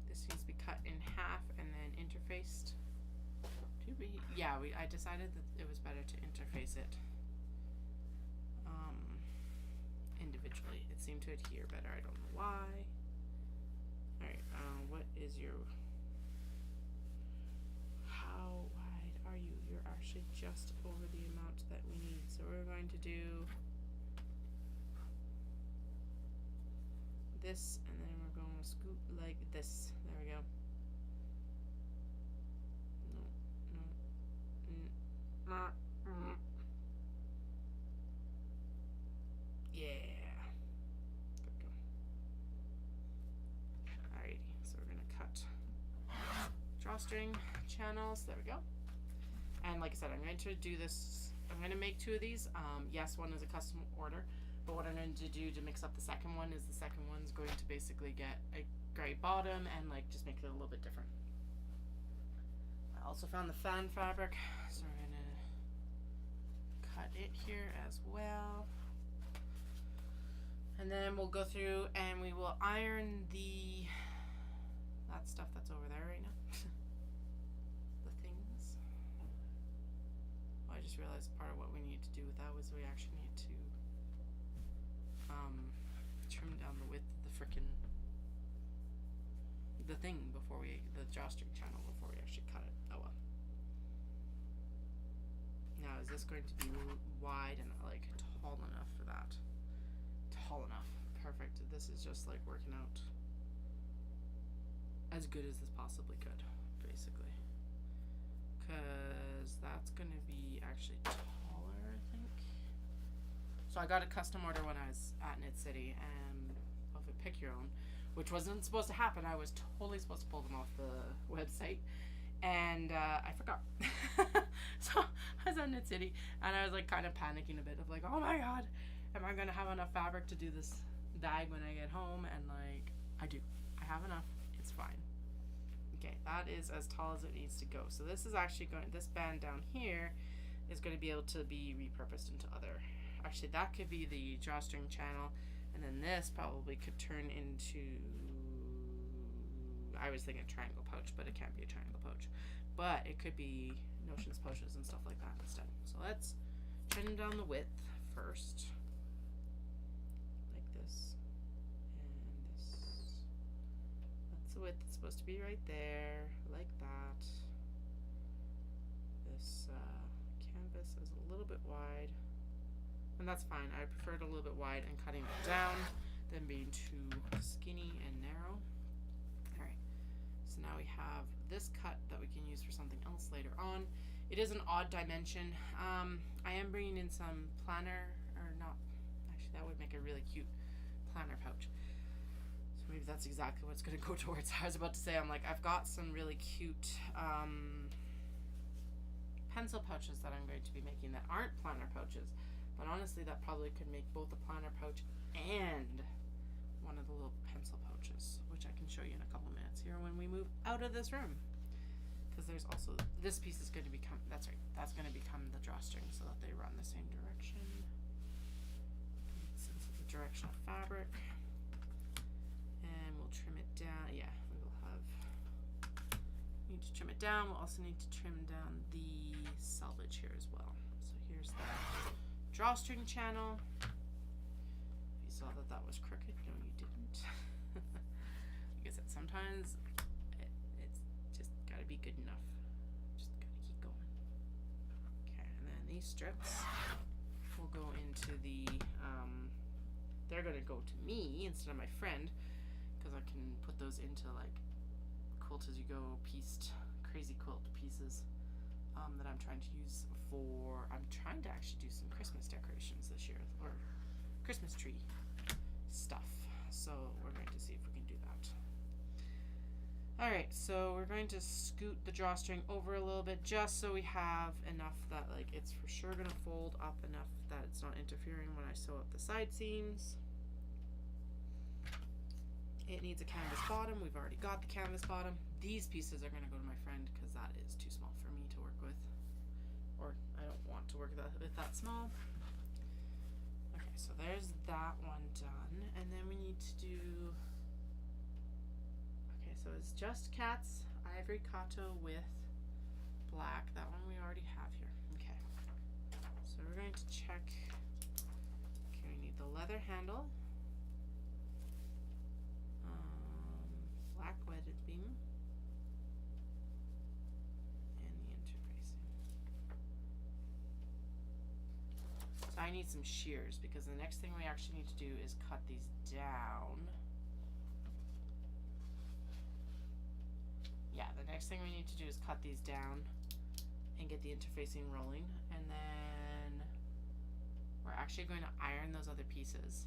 Speaker 1: This needs to be cut in half and then interfaced. Yeah, I decided that it was better to interface it individually. It seemed to adhere better. I don't know why. Alright, what is your... How wide are you? You're actually just over the amount that we need. So we're going to do this, and then we're going to scoot like this. There we go. Yeah. There we go. Alrighty, so we're gonna cut drawstring channels. There we go. And like I said, I'm going to do this. I'm going to make 2 of these. Yes, one is a custom order, but what I'm going to do to mix up the second one is the second one's going to basically get a gray bottom and like just make it a little bit different. I also found the fan fabric, so we're going to cut it here as well. And then we'll go through and we will iron that stuff that's over there right now. The things. Well, I just realized part of what we need to do with that was we actually need to trim down the width of the thing before the drawstring channel before we actually cut it. Oh well. Now is this going to be wide and like tall enough for that? Tall enough. Perfect. This is just like working out as good as this possibly could, basically. Because that's going to be actually taller, I think. So I got a custom order when I was at Knit City and of a pick your own, which wasn't supposed to happen. I was totally supposed to pull them off the website. And I forgot. So I was at Knit City and I was like kind of panicking a bit of like, oh my god, am I gonna have enough fabric to do this bag when I get home? And like, I do. I have enough. It's fine. Okay, that is as tall as it needs to go. So this is actually going, this band down here is going to be able to be repurposed into other, actually that could be the drawstring channel, and then this probably could turn into, I was thinking triangle pouch, but it can't be a triangle pouch. But it could be notions pouches and stuff like that instead. So let's trim down the width first. Like this. And this. That's the width. It's supposed to be right there. Like that. This canvas is a little bit wide. And that's fine. I prefer it a little bit wide and cutting it down than being too skinny and narrow. So now we have this cut that we can use for something else later on. It is an odd dimension. I am bringing in some planner, or not, actually that would make a really cute planner pouch. So maybe that's exactly what it's going to go towards. I was about to say, I'm like, I've got some really cute pencil pouches that I'm going to be making that aren't planner pouches. But honestly, that probably could make both a planner pouch and one of the little pencil pouches, which I can show you in a couple minutes here when we move out of this room. Because there's also, this piece is going to become, that's right, that's going to become the drawstring so that they run the same direction. Since it's the direction of fabric. And we'll trim it down. Yeah, we will have, need to trim it down. We'll also need to trim down the selvage here as well. So here's the drawstring channel. Saw that was crooked. No, you didn't. Like I said, sometimes it's just gotta be good enough. Just gotta keep going. Okay, and then these strips will go into the, they're gonna go to me instead of my friend, because I can put those into like quilt as you go pieced, crazy quilt pieces that I'm trying to use for, I'm trying to actually do some Christmas decorations this year, or Christmas tree stuff. So we're going to see if we can do that. Alright, so we're going to scoot the drawstring over a little bit just so we have enough that like it's for sure going to fold up enough that it's not interfering when I sew up the side seams. It needs a canvas bottom. We've already got the canvas bottom. These pieces are going to go to my friend because that is too small for me to work with, or I don't want to work with that small. Okay, so so there's that one done. And then we need to do, okay, so it's just Cat's Ivory Cotto with black. That one we already have here. Okay. So we're going to check, okay, we need the leather handle, black wedded beam, and the interfacing. So I need some shears because the next thing we actually need to do is cut these down. Yeah, the next thing we need to do is cut these down and get the interfacing rolling, and then we're actually going to iron those other pieces,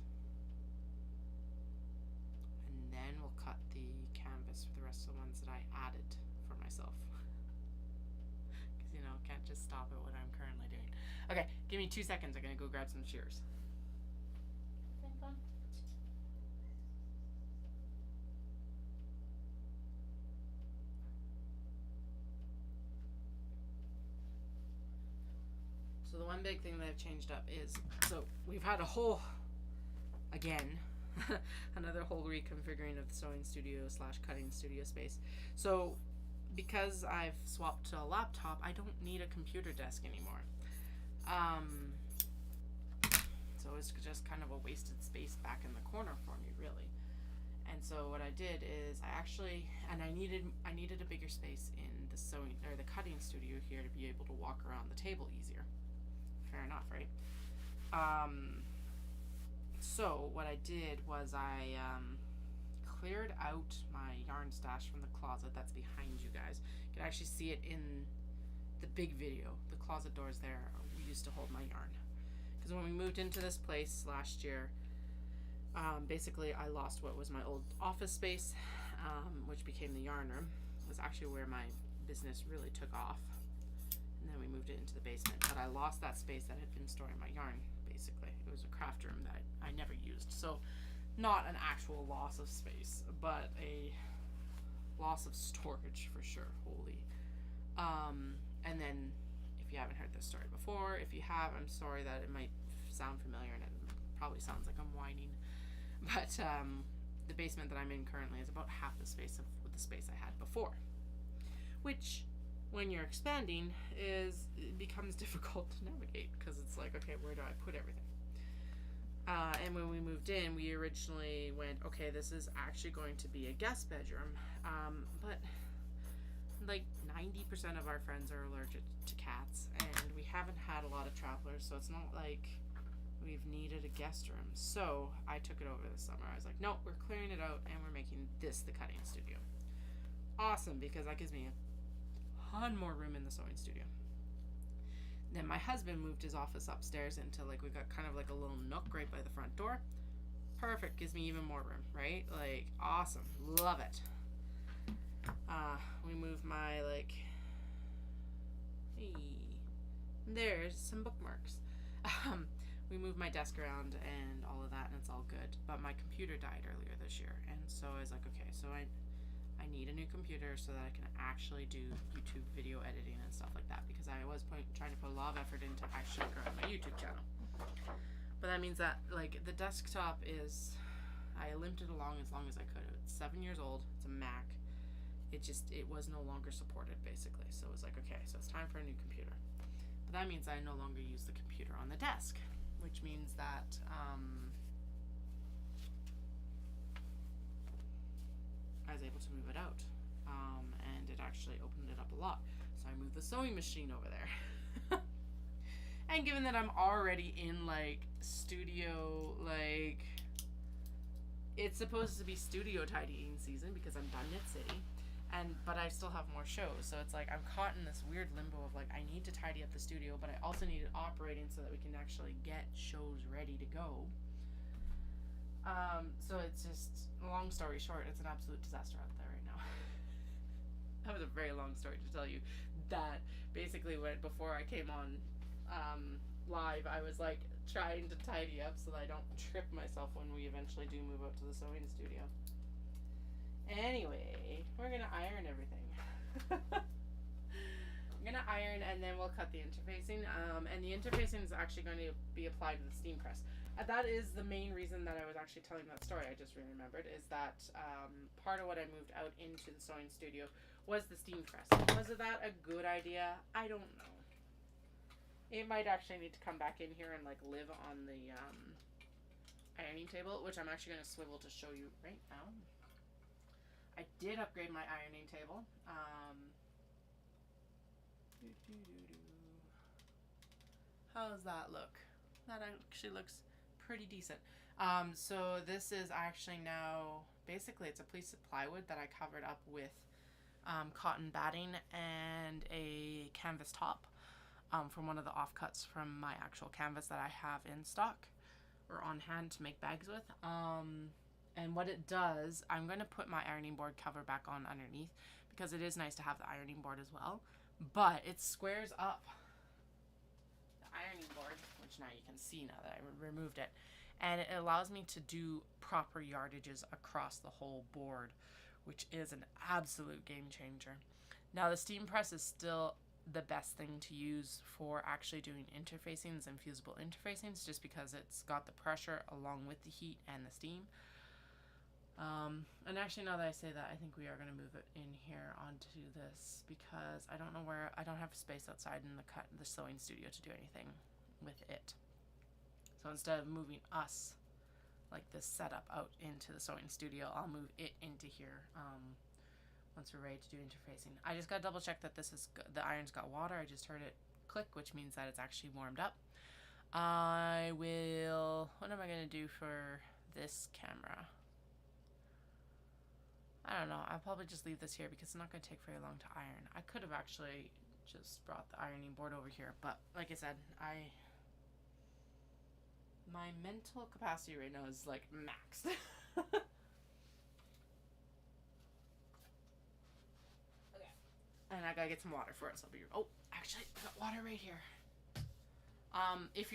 Speaker 1: and then we'll cut the canvas for the rest of the ones that I added for myself, because you know, can't just stop at what I'm currently doing. Okay, give me 2 seconds. I'm gonna go grab some shears. So the one big thing that I've changed up is, so we've had a whole, again, another whole reconfiguring of the sewing studio / cutting studio space. So because I've swapped to a laptop, I don't need a computer desk anymore. So it's just kind of a wasted space back in the corner for me, really. And so what I did is I actually, and I needed a bigger space in the sewing or the cutting studio here to be able to walk around the table easier. Fair enough, right? So what I did was I cleared out my yarn stash from the closet that's behind you guys. You can actually see it in the big video. The closet doors there we used to hold my yarn. Because when we moved into this place last year, basically I lost what was my old office space, which became the yarn room. It was actually where my business really took off. And then we moved it into the basement, but I lost that space that had been storing my yarn, basically. It was a craft room that I never used. So not an actual loss of space, but a loss of storage for sure. Holy. And then if you haven't heard this story before, if you have, I'm sorry that it might sound familiar and it probably sounds like I'm whining, but the basement that I'm in currently is about half the space of the space I had before, which when you're expanding it becomes difficult to navigate, because it's like, okay, where do I put everything? And when we moved in, we originally went, okay, this is actually going to be a guest bedroom, but like 90% of our friends are allergic to cats, and we haven't had a lot of travelers, so it's not like we've needed a guest room. So I took it over this summer. I was like, no, we're clearing it out and we're making this the cutting studio. Awesome, because that gives me a ton more room in the sewing studio. Then my husband moved his office upstairs into, like, we got kind of like a little nook right by the front door. Perfect, gives me even more room, right? Like, awesome, love it. We moved my, like, hey, there's some bookmarks. We moved my desk around and all of that, and it's all good. But my computer died earlier this year, and so I was like, okay, so I need a new computer so that I can actually do YouTube video editing and stuff like that, because I was trying to put a lot of effort into actually growing my YouTube channel. But that means that, like, the desktop is, I limped it along as I could. It's 7 years old. It's a Mac. It was no longer supported, basically. So it was like, okay, so it's time for a new computer. But that means I no longer use the computer on the desk, which means that I was able to move it out, and it actually opened it up a lot. So I moved the sewing machine over there. And given that I'm already in, like, studio, like, it's supposed to be studio tidying season because I'm done Knit City, but I still have more shows, so it's like I'm caught in this weird limbo of, like, I need to tidy up the studio, but I also need it operating so that we can actually get shows ready to go. So it's just, long story short, it's an absolute disaster out there right now. That was a very long story to tell you that basically before I came on live, I was like trying to tidy up so that I don't trip myself when we eventually do move out to the sewing studio. Anyway, we're gonna iron everything. I'm gonna iron and then we'll cut the interfacing, and the interfacing is actually going to be applied to the steam press. that is the main reason that I was actually telling that story. I just remembered is that part of what I moved out into the sewing studio was the steam press. Was that a good idea? I don't know. It might actually need to come back in here and like live on the ironing table, which I'm actually going to swivel to show you right now. I did upgrade my ironing table. How does that look? That actually looks pretty decent. So this is actually now, basically it's a piece of plywood that I covered up with cotton batting and a canvas top from one of the offcuts from my actual canvas that I have in stock or on hand to make bags with. And what it does, I'm going to put my ironing board cover back on underneath because it is nice to have the ironing board as well. But it squares up the ironing board, which now you can see now that I removed it. And it allows me to do proper yardages across the whole board, which is an absolute game changer. Now the steam press is still the best thing to use for actually doing interfacings and fusible interfacings, just because it's got the pressure along with the heat and the steam. And actually, now that I say that, I think we are going to move it in here onto this because I don't know where, I don't have space outside in the sewing studio to do anything with it. So instead of moving us like this setup out into the sewing studio, I'll move it into here once we're ready to do interfacing. I just got to double check that this is the iron's got water. I just heard it click, which means that it's actually warmed up. I will, what am I going to do for this camera? I don't know. I'll probably just leave this here because it's not going to take very long to iron. I could have actually just brought the ironing board over here, but like I said, my mental capacity right now is like maxed. Okay. And I gotta get some water for it, so I'll be, oh, actually, I got water right here. If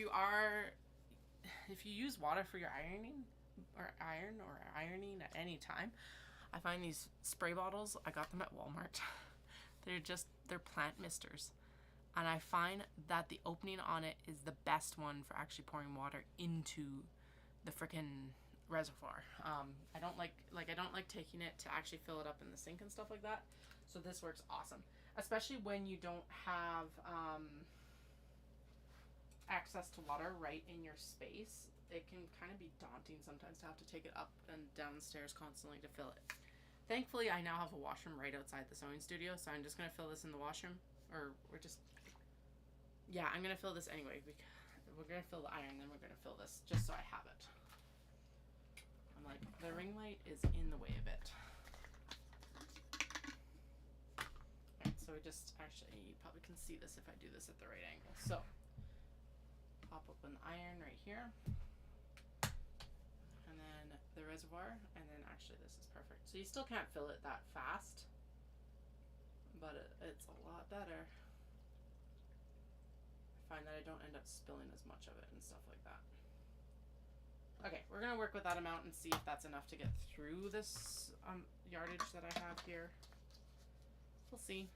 Speaker 1: you use water for your ironing or ironing at any time, I find these spray bottles, I got them at Walmart. They're plant misters. And I find that the opening on it is the best one for actually pouring water into the frickin' reservoir. I don't like taking it to actually fill it up in the sink and stuff like that. So this works awesome, especially when you don't have access to water right in your space. It can kind of be daunting sometimes to have to take it up and downstairs constantly to fill it. Thankfully, I now have a washroom right outside the sewing studio, so I'm just going to fill this in the washroom. Yeah, I'm going to fill this anyway. We're going to fill the iron, then we're going to fill this, just so I have it. I'm like, the ring light is in the way of it. Alright, so we just, actually, you probably can see this if I do this at the right angle. So, pop open the iron right here. And then the reservoir, and then actually this is perfect. So you still can't fill it that fast, but it's a lot better. I find that I don't end up spilling as much of it and stuff like that. Okay, we're gonna work with that amount and see if that's enough to get through this yardage that I have here. We'll see.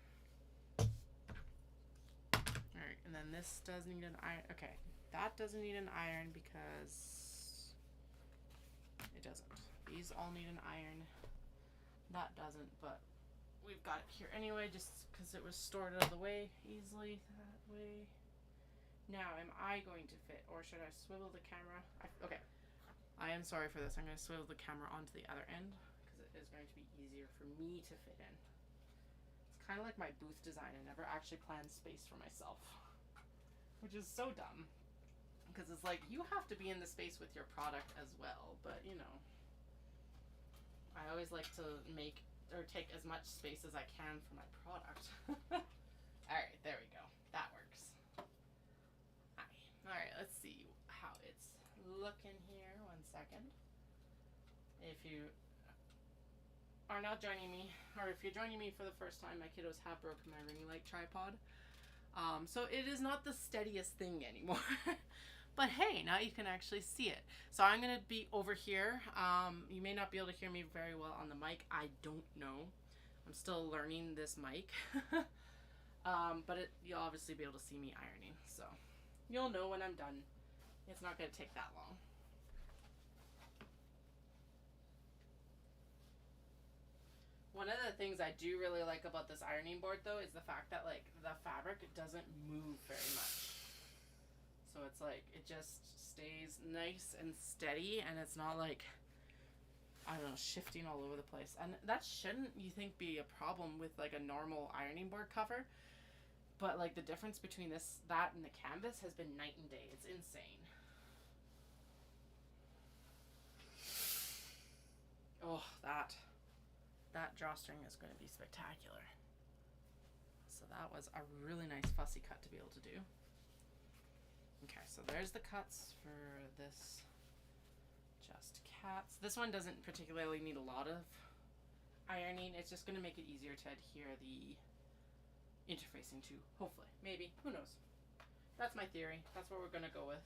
Speaker 1: Alright, and then this does need an iron. Okay, that doesn't need an iron because it doesn't. These all need an iron. That doesn't, but we've got it here anyway, just because it was stored out of the way easily that way. Now, am I going to fit, or should I swivel the camera? Okay, I am sorry for this. I'm going to swivel the camera onto the other end because it is going to be easier for me to fit in. It's kind of like my booth design. I never actually planned space for myself, which is so dumb. Because it's like, you have to be in the space with your product as well, but you know, I always like to make or take as much space as I can for my product. Alright, there we go. That works. Alright, let's see how it's looking here. 1 second. If you are not joining me, or if you're joining me for the first time, my kiddos have broken my ring light tripod. So it is not the steadiest thing anymore. But hey, now you can actually see it. So I'm going to be over here. You may not be able to hear me very well on the mic. I don't know. I'm still learning this mic. But you'll obviously be able to see me ironing. So you'll know when I'm done. It's not going to take that long. One of the things I do really like about this ironing board, though, is the fact that, like, the fabric doesn't move very much. So it's like, it just stays nice and steady, and it's not like, I don't know, shifting all over the place. And that shouldn't, you think, be a problem with, like, a normal ironing board cover. But, like, the difference between that and the canvas has been night and day. It's insane. Oh, that drawstring is going to be spectacular. So that was a really nice fussy cut to be able to do. Okay, so there's the cuts for this Just Cats. This one doesn't particularly need a lot of ironing. It's just going to make it easier to adhere the interfacing to, hopefully. Maybe. Who knows? That's my theory. That's what we're going to go with.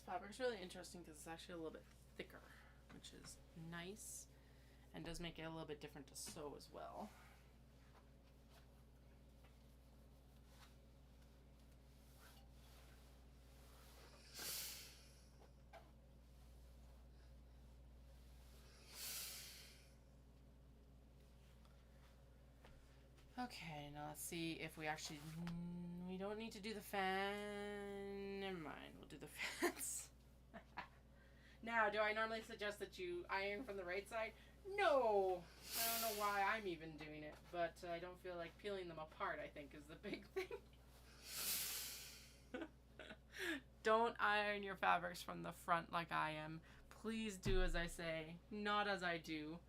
Speaker 1: Fabric's really interesting because it's actually a little bit thicker, which is nice and does make it a little bit different to sew as well. Okay, now let's see if we actually, we don't need to do the fan, never mind, we'll do the fence. Now, do I normally suggest that you iron from the right side? No! I don't know why I'm even doing it, but I don't feel like peeling them apart, I think, is the big thing. Don't iron your fabrics from the front like I am. Please do as I say, not as I do.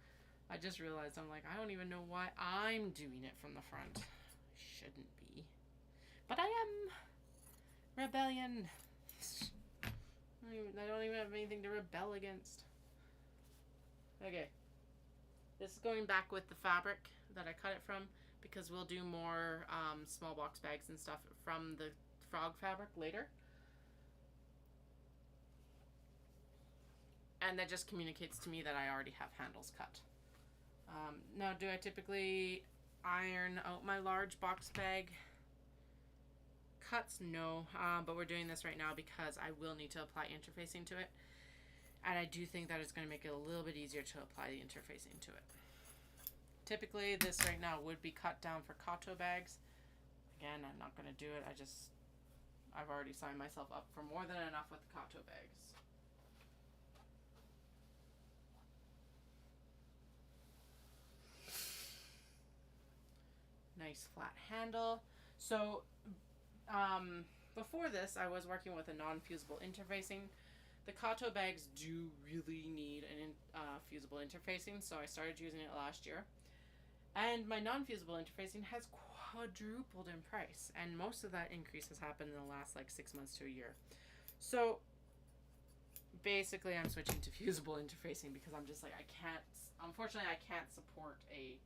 Speaker 1: I just realized, I'm like, I don't even know why I'm doing it from the front. I shouldn't be. But I am. Rebellion. I don't even have anything to rebel against. Okay. This is going back with the fabric that I cut it from, because we'll do more small box bags and stuff from the frog fabric later. And that just communicates to me that I already have handles cut. Now, do I typically iron out my large box bag cuts? No, but we're doing this right now because I will need to apply interfacing to it. And I do think that it's going to make it a little bit easier to apply the interfacing to it. Typically, this right now would be cut down for Kato bags. Again, I'm not going to do it. I've already signed myself up for more than enough with the Kato bags. Nice flat handle. So before this, I was working with a non-fusible interfacing. The Kato bags do really need an fusible interfacing, so I started using it last year. And my non-fusible interfacing has quadrupled in price, and most of that increase has happened in the last like 6 months to a year. So basically, I'm switching to fusible interfacing because I'm just like, unfortunately, I can't support a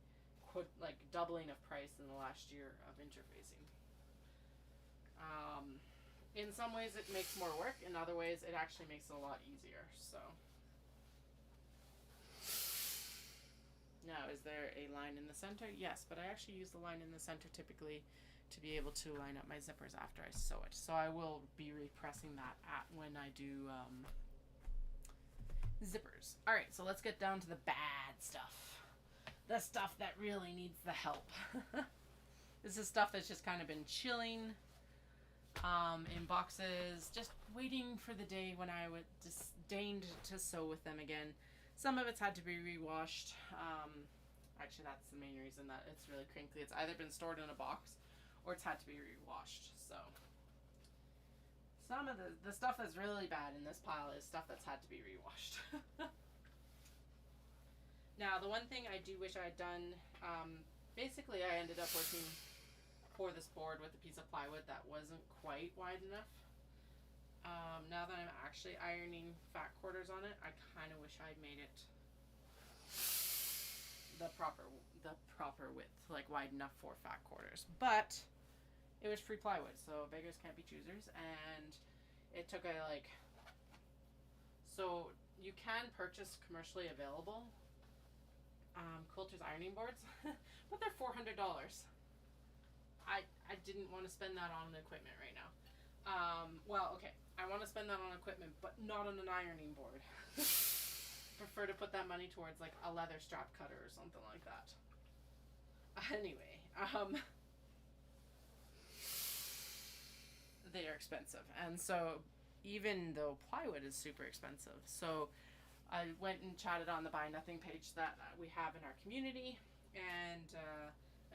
Speaker 1: doubling of price in the last year of interfacing. In some ways it makes more work, in other ways it actually makes it a lot easier. So now, is there a line in the center? Yes, but I actually use the line in the center typically to be able to line up my zippers after I sew it. So I will be repressing that when I do zippers. Alright, so let's get down to the bad stuff. The stuff that really needs the help. This is stuff that's just kind of been chilling in boxes, just waiting for the day when I would disdained to sew with them again. Some of it's had to be rewashed. Actually, that's the main reason that it's really crinkly. It's either been stored in a box or it's had to be rewashed. So some of the stuff that's really bad in this pile is stuff that's had to be rewashed. Now, the one thing I do wish I had done, basically I ended up working for this board with a piece of plywood that wasn't quite wide enough. Now that I'm actually ironing fat quarters on it, I kind of wish I'd made it the proper width, like wide enough for fat quarters. But it was free plywood, so beggars can't be choosers. And it took a like, so you can purchase commercially available quilters ironing boards, but they're $400. I didn't want to spend that on equipment right now. Well, okay, I want to spend that on equipment, but not on an ironing board. Prefer to put that money towards like a leather strap cutter or something like that. Anyway, they are expensive, and so even though plywood is super expensive, so I went and chatted on the Buy Nothing page that we have in our community, and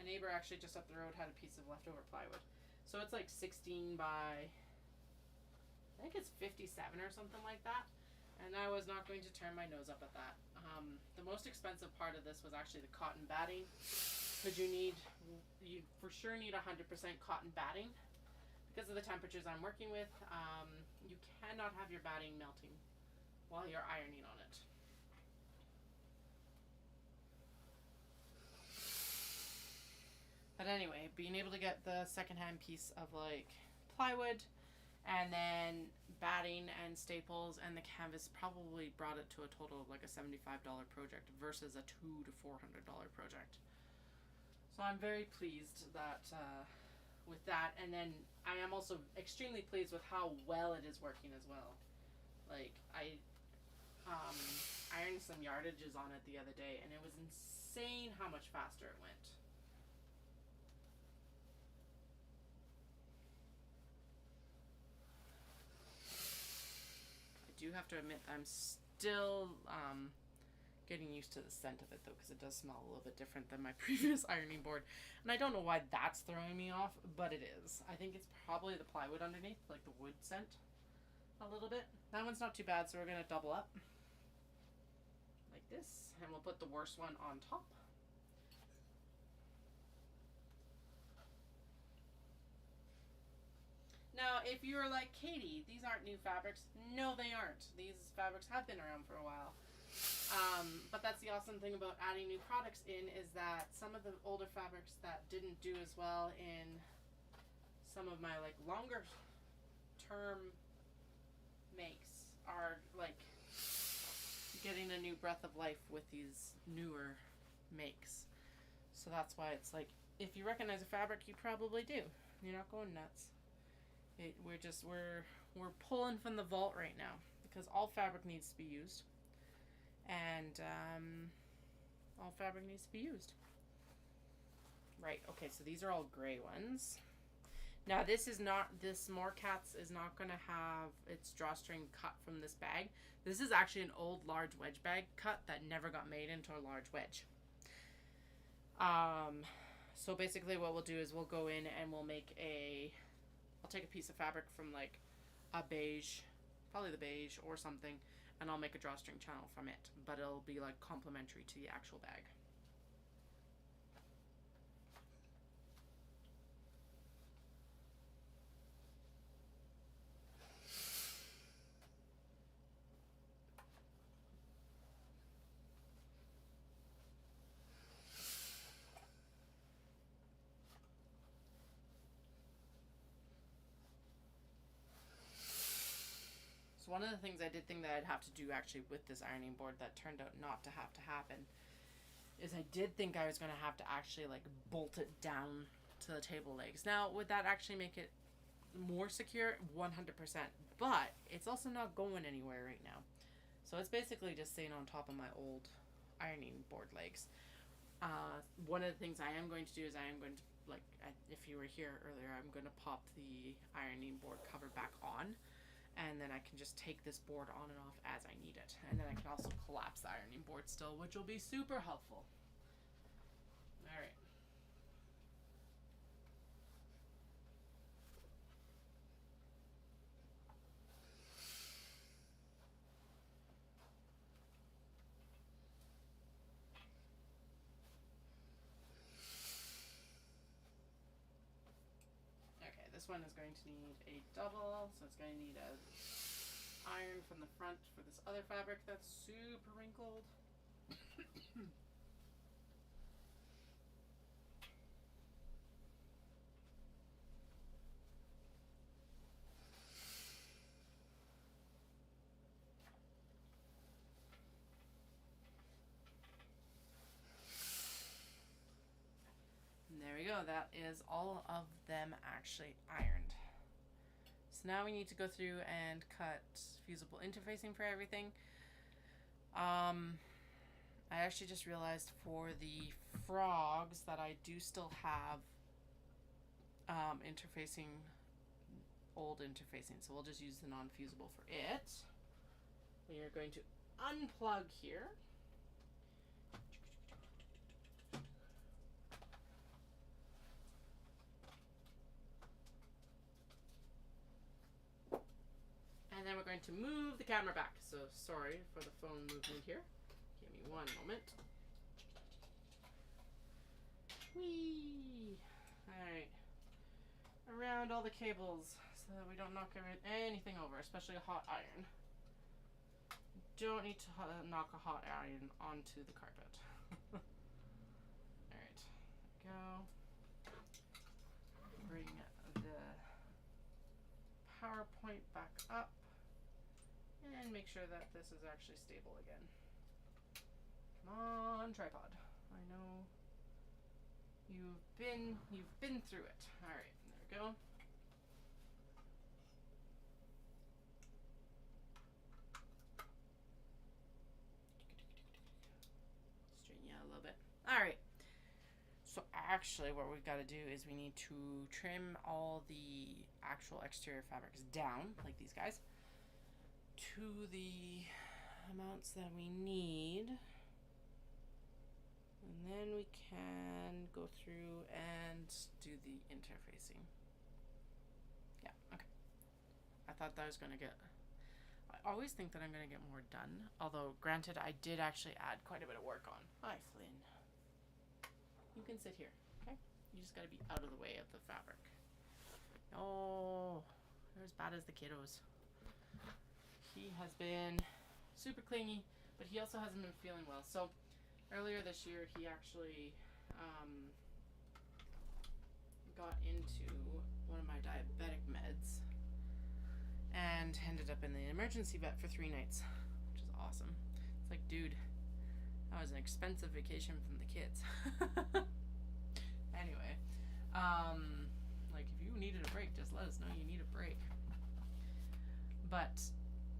Speaker 1: a neighbor actually just up the road had a piece of leftover plywood. So it's like 16 by, I think it's 57 or something like that. And I was not going to turn my nose up at that. The most expensive part of this was actually the cotton batting, because you for sure need 100% cotton batting because of the temperatures I'm working with. You cannot have your batting melting while you're ironing on it. But anyway, being able to get the secondhand piece of like plywood and then batting and staples and the canvas probably brought it to a total of like a $75 project versus a $200 to $400 project. So I'm very pleased that with that, and then I am also extremely pleased with how well it is working as well. Like I ironed some yardages on it the other day, and it was insane how much faster it went. I do have to admit I'm still getting used to the scent of it though, because it does smell a little bit different than my previous ironing board, and I don't know why that's throwing me off, but it is. I think it's probably the plywood underneath, like the wood scent a little bit. That one's not too bad, so we're gonna double up like this, and we'll put the worst one on top. Now, if you're like Katie, these aren't new fabrics. No, they aren't. These fabrics have been around for a while. But that's the awesome thing about adding new products in, is that some of the older fabrics that didn't do as well in some of my like longer term makes are like getting a new breath of life with these newer makes. So that's why it's like, if you recognize a fabric, you probably do. You're not going nuts. We're pulling from the vault right now, because all fabric needs to be used, and all fabric needs to be used. Right. Okay. So these are all gray ones. Now this More Cats is not going to have its drawstring cut from this bag. This is actually an old large wedge bag cut that never got made into a large wedge. So basically what we'll do is we'll go in and we'll make I'll take a piece of fabric from like a beige, probably the beige or something, and I'll make a drawstring channel from it, but it'll be like complementary to the actual bag. One of the things I did think that I'd have to do actually with this ironing board that turned out not to have to happen is I did think I was going to have to actually like bolt it down to the table legs. Now, would that actually make it more secure? 100%. But it's also not going anywhere right now. So it's basically just staying on top of my old ironing board legs. One of the things I am going to do is I am going to, like, if you were here earlier, I'm going to pop the ironing board cover back on. And then I can just take this board on and off as I need it. And then I can also collapse the ironing board still, which will be super helpful. All right. Okay, this one is going to need a double, so it's going to need a iron from the front for this other fabric that's super wrinkled. go. That is all of them actually ironed. So now we need to go through and cut fusible interfacing for everything. I actually just realized for the frogs that I do still have interfacing, old interfacing. So we'll just use the non-fusible for it. We are going to unplug here. And then we're going to move the camera back. So sorry for the phone movement here. Give me one moment. Whee! Alright. Around all the cables so that we don't knock anything over, especially a hot iron. Don't need to knock a hot iron onto the carpet. Alright. Go. Bring the PowerPoint back up. And make sure that this is actually stable again. Come on, tripod. I know you've been through it. All right, there we go. Straighten you out a little bit. All right. So actually, what we've got to do is we need to trim all the actual exterior fabrics down, like these guys, to the amounts that we need, and then we can go through and do the interfacing. Yeah, okay. I thought that I was going to get, I always think that I'm going to get more done, although granted I did actually add quite a bit of work on. Hi, Flynn. You can sit here, okay? You just got to be out of the way of the fabric. Oh, they're as bad as the kiddos. He has been super clingy, but he also hasn't been feeling well. So earlier this year, he actually got into one of my diabetic meds and ended up in the emergency vet for 3 nights, which is awesome. It's like, dude, that was an expensive vacation from the kids. Anyway, like if you needed a break, just let us know you need a break. But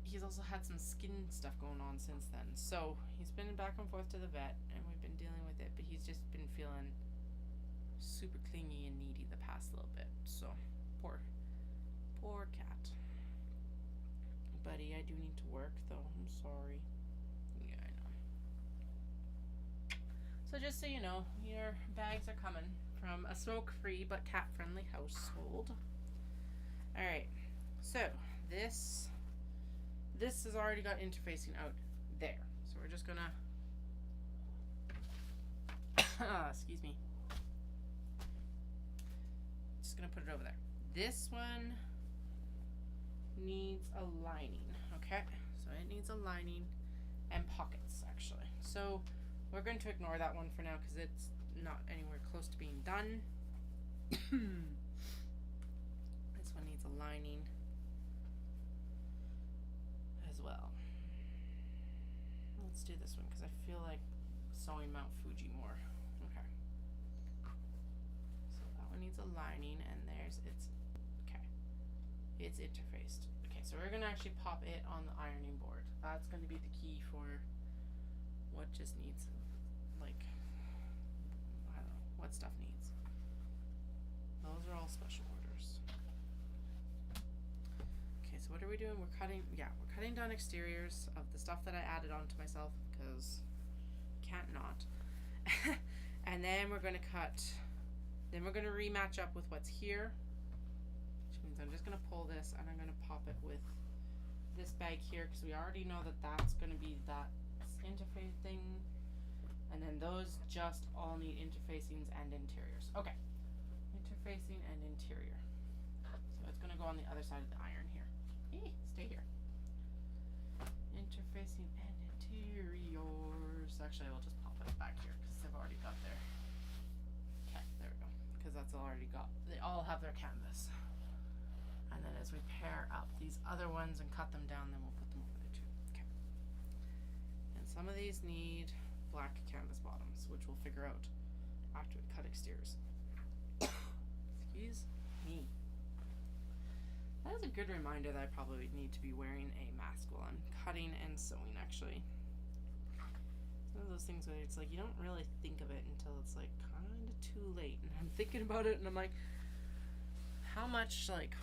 Speaker 1: he's also had some skin stuff going on since then. So he's been back and forth to the vet and we've been dealing with it, but he's just been feeling super clingy and needy the past little bit. So poor cat. Buddy, I do need to work though. I'm sorry. Yeah, I know. So just so you know, your bags are coming from a smoke-free but cat-friendly household. Alright, so this has already got interfacing out there. So we're just gonna excuse me. Just gonna put it over there. This one needs a lining, okay? So it needs a lining and pockets actually. So we're going to ignore that one for now because it's not anywhere close to being done. This one needs a lining as well. Let's do this one because I feel like sewing Mount Fuji more. Okay. So that one needs a lining and there's its, okay. It's interfaced. Okay, so we're gonna actually pop it on the ironing board. That's gonna be the key for what just needs, like, I don't know, what stuff needs. Those are all special orders. Okay, so what are we doing? We're cutting down exteriors of the stuff that I added on to myself because can't not. And then we're gonna rematch up with what's here, which means I'm just gonna pull this and I'm gonna pop it with this bag here because we already know that that's gonna be that interface thing, and then those just all need interfacings and interiors. Okay, interfacing and interior. So it's gonna go on the other side of the iron here. Stay here. Interfacing and interiors. Actually, I will just pop it back here because they've already got their. Okay, there we go. Because that's already got. They all have their canvas. And then as we pair up these other ones and cut them down, then we'll put them over there too. Okay. And some of these need black canvas bottoms, which we'll figure out after we cut exteriors. Excuse me. That is a good reminder that I probably need to be wearing a mask while I'm cutting and sewing, actually. It's one of those things where it's like you don't really think of it until it's like kind of too late. And I'm thinking about it and I'm like, how much like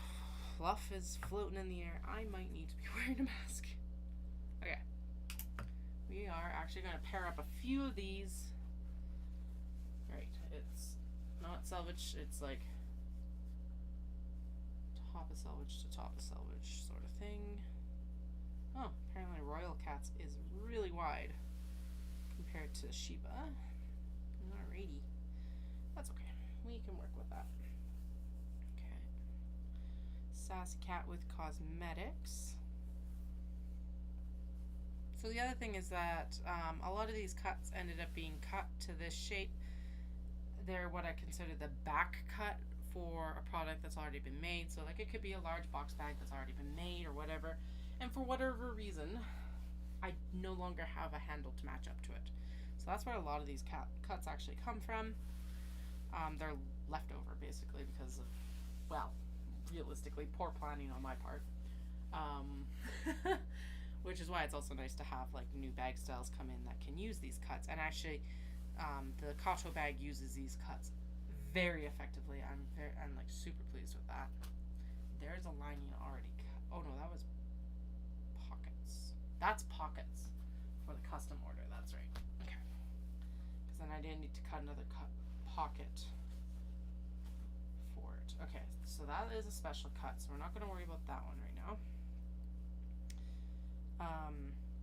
Speaker 1: fluff is floating in the air? I might need to be wearing a mask. Okay. We are actually going to pair up a few of these. Right. It's not selvage. It's like top of selvage to top of selvage sort of thing. Oh, apparently Royal Cats is really wide compared to Sheba. Alrighty. That's okay. We can work with that. Okay. Sassy Cat with cosmetics. So the other thing is that a lot of these cuts ended up being cut to this shape. They're what I consider the back cut for a product that's already been made. So like it could be a large box bag that's already been made or whatever. And for whatever reason, I no longer have a handle to match up to it. So that's where a lot of these cuts actually come from. They're leftover basically because of, well, realistically, poor planning on my part. Which is why it's also nice to have like new bag styles come in that can use these cuts. And actually, the Kato bag uses these cuts very effectively. I'm like super pleased with that. There's a lining already cut. Oh no, that was pockets. That's pockets for the custom order. That's right. Okay. Because then I didn't need to cut another pocket for it. Okay, so that is a special cut. So we're not going to worry about that one right now.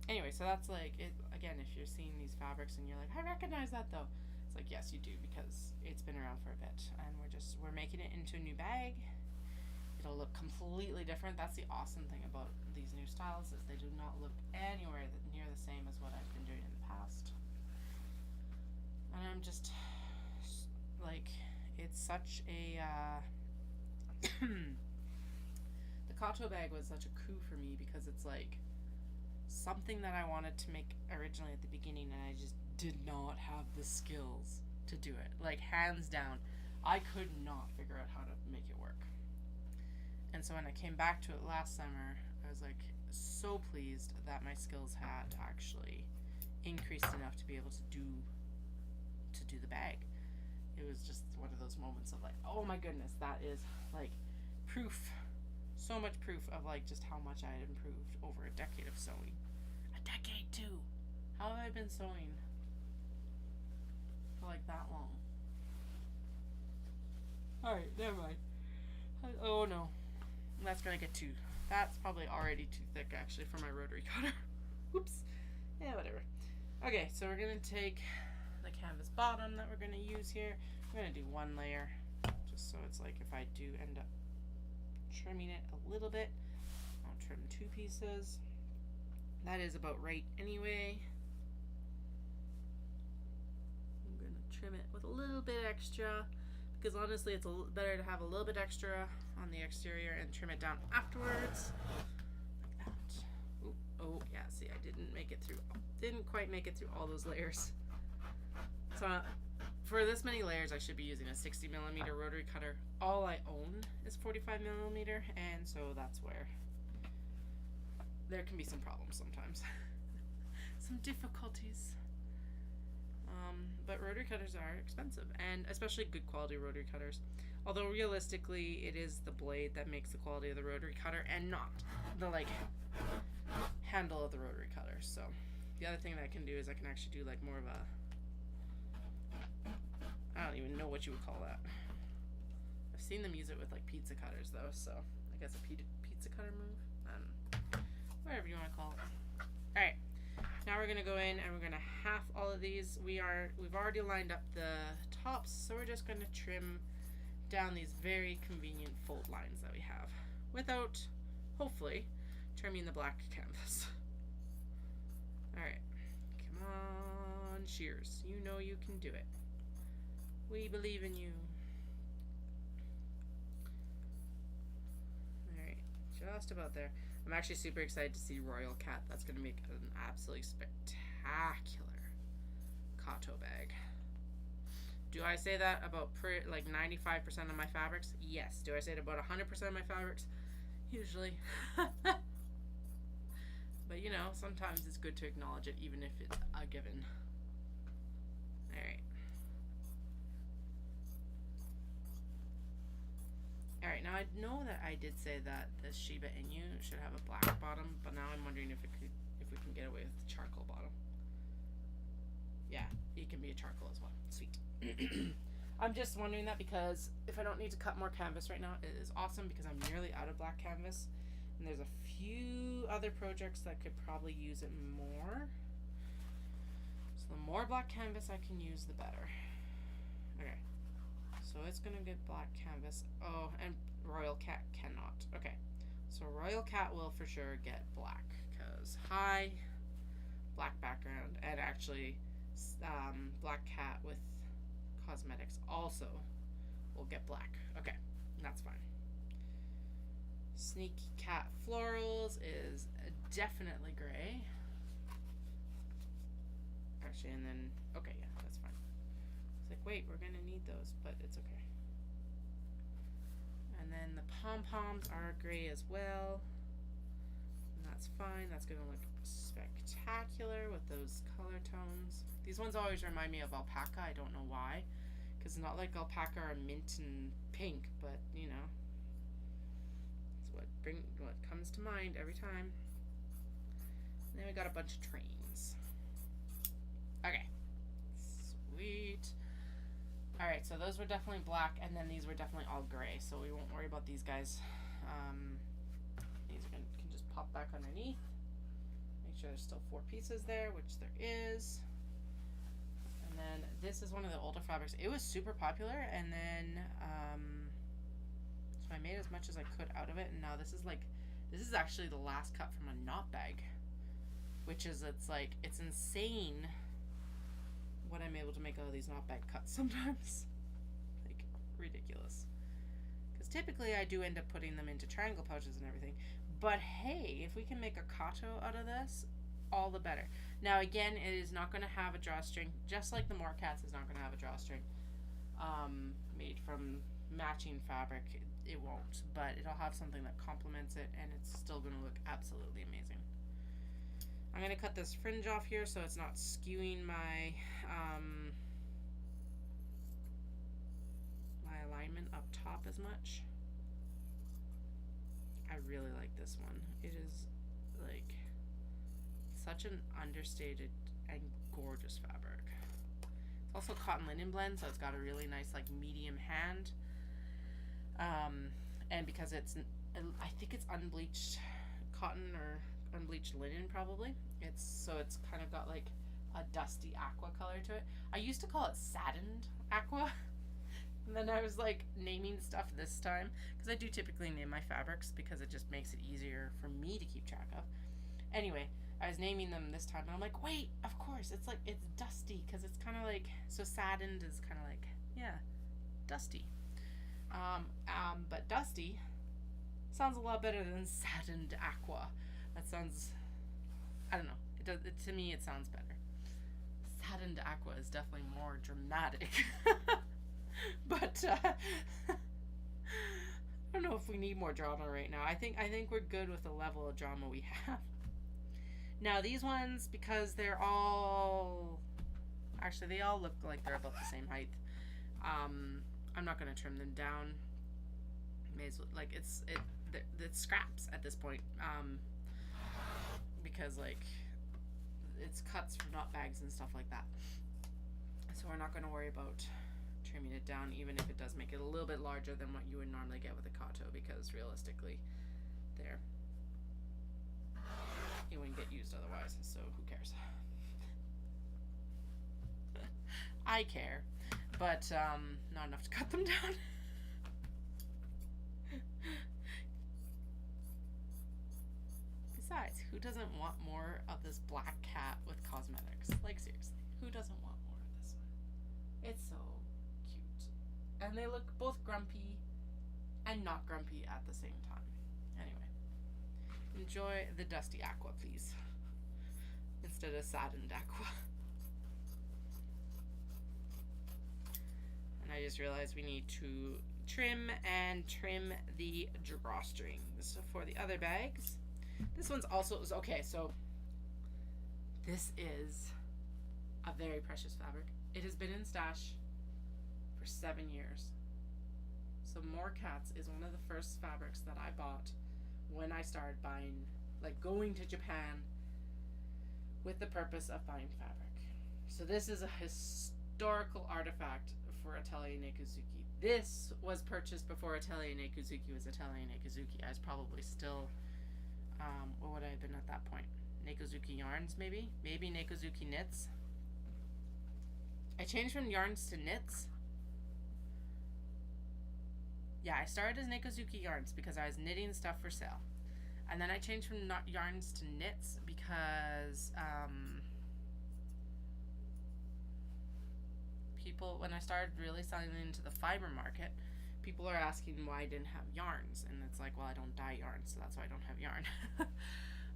Speaker 1: Anyway, so that's like it again. If you're seeing these fabrics and you're like, I recognize that though, it's like yes, you do because it's been around for a bit, and we're making it into a new bag. It'll look completely different. That's the awesome thing about these new styles is they do not look anywhere near the same as what I've been doing in the past. And I'm just like, it's such a the Kato bag was such a coup for me because it's like something that I wanted to make originally at the beginning, and I just did not have the skills to do it. Like hands down, I could not figure out how to make it work. And so when I came back to it last summer, I was like so pleased that my skills had actually increased enough to be able to do the bag. It was just one of those moments of like, oh my goodness, that is like proof, so much proof of like just how much I had improved over a decade of sewing. A decade too. How have I been sewing for like that long? Alright, never mind. Oh no. That's gonna get too, that's probably already too thick actually for my rotary cutter. Whoops. Yeah, whatever. Okay, so we're gonna take the canvas bottom that we're gonna use here. We're gonna do one layer just so it's like if I do end up trimming it a little bit, I'll trim 2 pieces. That is about right anyway. I'm gonna trim it with a little bit extra because honestly it's better to have a little bit extra on the exterior and trim it down afterwards like that. Ooh, oh yeah, see I didn't quite make it through all those layers. So for this many layers I should be using a 60mm rotary cutter. All I own is 45mm, and so that's where there can be some problems sometimes. Some difficulties. But rotary cutters are expensive, and especially good quality rotary cutters. Although realistically, it is the blade that makes the quality of the rotary cutter, and not the like handle of the rotary cutter. So the other thing that I can do is I can actually do like more of a, I don't even know what you would call that. I've seen them use it with like pizza cutters though, so I guess a pizza cutter move. Whatever you want to call it. All right. Now we're gonna go in and we're gonna half all of these. We've already lined up the tops, so we're just gonna trim down these very convenient fold lines that we have without, hopefully, trimming the black canvas. All right, come on, shears. You know you can do it. We believe in you. All right, just about there. I'm actually super excited to see Royal Cat. That's going to make an absolutely spectacular Kato bag. Do I say that about like 95% of my fabrics? Yes. Do I say it about 100% of my fabrics? Usually. But you know, sometimes it's good to acknowledge it even if it's a given. Alright. Alright, now I know that I did say that the Shiba Inu should have a black bottom, but now I'm wondering if we can get away with the charcoal bottom. Yeah, it can be a charcoal as well. Sweet. I'm just wondering that because if I don't need to cut more canvas right now, it is awesome because I'm nearly out of black canvas. And there's a few other projects that could probably use it more. So the more black canvas I can use, the better. Okay. So it's gonna get black canvas. Oh, and Royal Cat cannot. Okay. So Royal Cat will for sure get black because high, black background, and actually Black Cat with cosmetics also will get black. Okay, that's fine. Sneaky Cat Florals is definitely gray. Actually, and then, okay, yeah, that's fine. It's like, wait, we're gonna need those, but it's okay. And then the pom-poms are gray as well. And that's fine. That's gonna look spectacular with those color tones. These ones always remind me of alpaca. I don't know why. Because it's not like alpaca are mint and pink, but you know. What comes to mind every time. And then we got a bunch of trains. Okay. Sweet. Alright, so those were definitely black, and then these were definitely all gray, so we won't worry about these guys. These can just pop back underneath. Make sure there's still 4 pieces there, which there is. And then this is one of the older fabrics. It was super popular, and then so I made as much as I could out of it, and now this is actually the last cut from a knot bag, which is it's insane what I'm able to make out of these knot bag cuts sometimes. Like ridiculous. Because typically I do end up putting them into triangle pouches and everything. But hey, if we can make a kato out of this, all the better. Now again, it is not going to have a drawstring, just like the More Cats is not going to have a drawstring made from matching fabric. It won't, but it'll have something that complements it, and it's still going to look absolutely amazing. I'm going to cut this fringe off here so it's not skewing my my alignment up top as much. I really like this one. It is like such an understated and gorgeous fabric. It's also cotton linen blend, so it's got a really nice like medium hand. And because it's, I think it's unbleached cotton or unbleached linen probably. It's kind of got like a dusty aqua color to it. I used to call it saddened aqua. And then I was like naming stuff this time because I do typically name my fabrics because it just makes it easier for me to keep track of. Anyway, I was naming them this time and I'm like, wait, of course, it's dusty because it's kind of like, so saddened is kind of like, yeah, dusty. But dusty sounds a lot better than saddened aqua. That sounds, I don't know. To me, it sounds better. Saddened aqua is definitely more dramatic. But I don't know if we need more drama right now. I think we're good with the level of drama we have. Now these ones, because they're all, actually they all look like they're about the same height. I'm not gonna trim them down. May as well, like it's scraps at this point. Because like it's cuts from knot bags and stuff like that. So we're not gonna worry about trimming it down, even if it does make it a little bit larger than what you would normally get with a kato, because realistically, there, it wouldn't get used otherwise. So who cares? I care, but not enough to cut them down. Besides, who doesn't want more of this black cat with cosmetics? Like seriously, who doesn't want more of this one? It's so cute. And they look both grumpy and not grumpy at the same time. Anyway, enjoy the dusty aqua, please, instead of saddened aqua. just realized we need to trim the drawstrings for the other bags. This one's also, okay, so this is a very precious fabric. It has been in stash for 7 years. So More Cats is one of the first fabrics that I bought when I started buying, like going to Japan with the purpose of buying fabric. So this is a historical artifact for Atelier Nekuzuki. This was purchased before Atelier Nekuzuki was Atelier Nekuzuki. I was probably still, what would I have been at that point? Nekuzuki Yarns, maybe? Maybe Nekuzuki Knits. I changed from yarns to knits. Yeah, I started as Nekuzuki Yarns because I was knitting stuff for sale. And then I changed from yarns to knits because people, when I started really selling into the fiber market, people are asking why I didn't have yarns. And it's like, well, I don't dye yarns, so that's why I don't have yarn.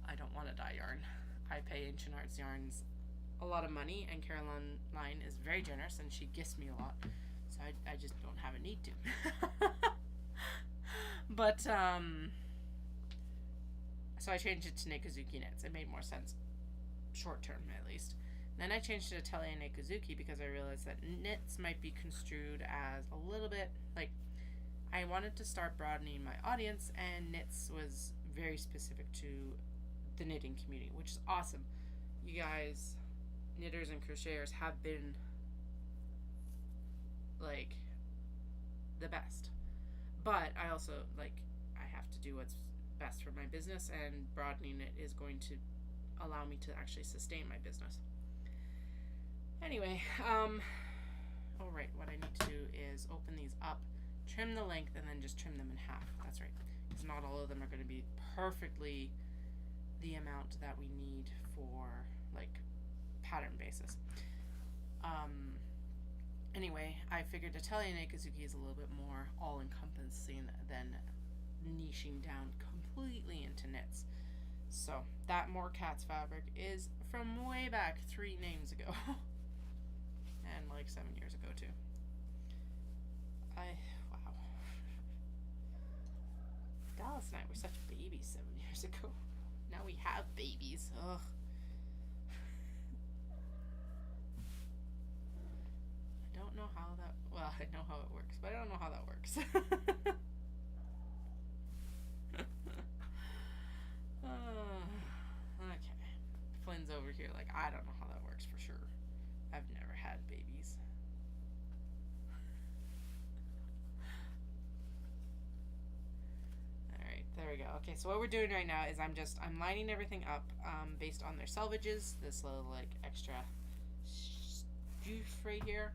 Speaker 1: I don't want to dye yarn. I pay Ancient Arts Yarns a lot of money, and Caroline is very generous, and she gifts me a lot. So I just don't have a need to. But, so I changed it to Nekuzuki Knits. It made more sense, short term at least. Then I changed it to Atelier Nekuzuki because I realized that knits might be construed as a little bit, like, I wanted to start broadening my audience, and knits was very specific to the knitting community, which is awesome. You guys, knitters and crocheters, have been, like, the best. But I also, like, I have to do what's best for my business, and broadening it is going to allow me to actually sustain my business. Anyway, oh right, what I need to do is open these up, trim the length, and then just trim them in half. That's right, because not all of them are going to be perfectly the amount that we need for, like, pattern basis. Anyway, I figured Atelier Nekuzuki is a little bit more all-encompassing than niching down completely into knits. So that More Cats fabric is from way back 3 names ago. And like 7 years ago too. Wow. Dallas and I were such babies 7 years ago. Now we have babies. Ugh. I don't know how that, well, I know how it works, but I don't know how that works. Okay. Flynn's over here like, I don't know how that works for sure. I've never had babies. Alright, there we go. Okay, so what we're doing right now is I'm lining everything up based on their selvages. This little, like, extra juice right here.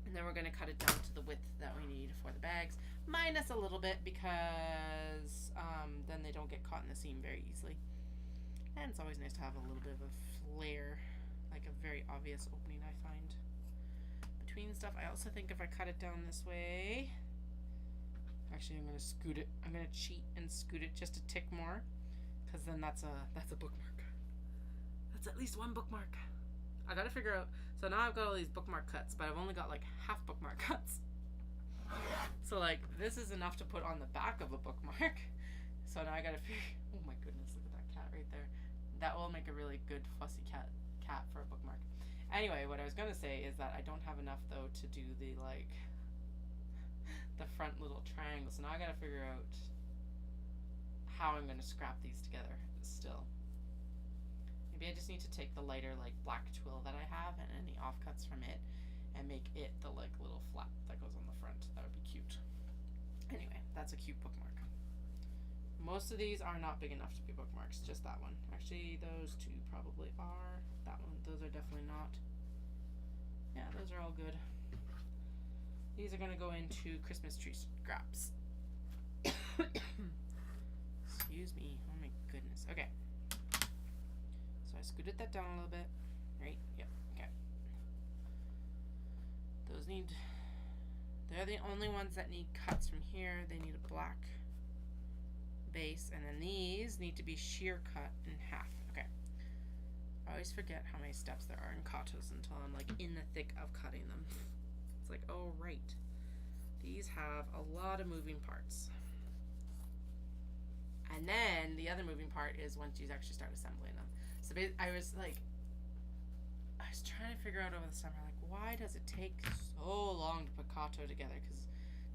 Speaker 1: And then we're going to cut it down to the width that we need for the bags. Minus a little bit because then they don't get caught in the seam very easily. And it's always nice to have a little bit of a flare, like a very obvious opening I find between stuff. I also think if I cut it down this way, actually I'm going to scoot it. I'm going to cheat and scoot it just a tick more, because then that's a bookmark. That's at least one bookmark. I got to figure out, so now I've got all these bookmark cuts, but I've only got like half bookmark cuts. So like this is enough to put on the back of a bookmark. So now I gotta figure, oh my goodness, look at that cat right there. That will make a really good fussy cat for a bookmark. Anyway, what I was gonna say is that I don't have enough though to do the, like, the front little triangle. So now I gotta figure out how I'm gonna scrap these together still. Maybe I just need to take the lighter, like, black twill that I have and any offcuts from it and make it the, like, little flap that goes on the front. That would be cute. Anyway, that's a cute bookmark. Most of these are not big enough to be bookmarks, just that one. Actually, those two probably are. That one, those are definitely not. Yeah, those are all good. These are gonna go into Christmas tree scraps. Excuse me. Oh my goodness. Okay. So I scooted that down a little bit. Right? Yep. Okay. Those need, they're the only ones that need cuts from here. They need a black base, and then these need to be shear cut in half. Okay. I always forget how many steps there are in katas until I'm, like, in the thick of cutting them. It's like, oh, right. These have a lot of moving parts. And then the other moving part is once you actually start assembling them. So I was trying to figure out over the summer, like, why does it take so long to put Kato together? Because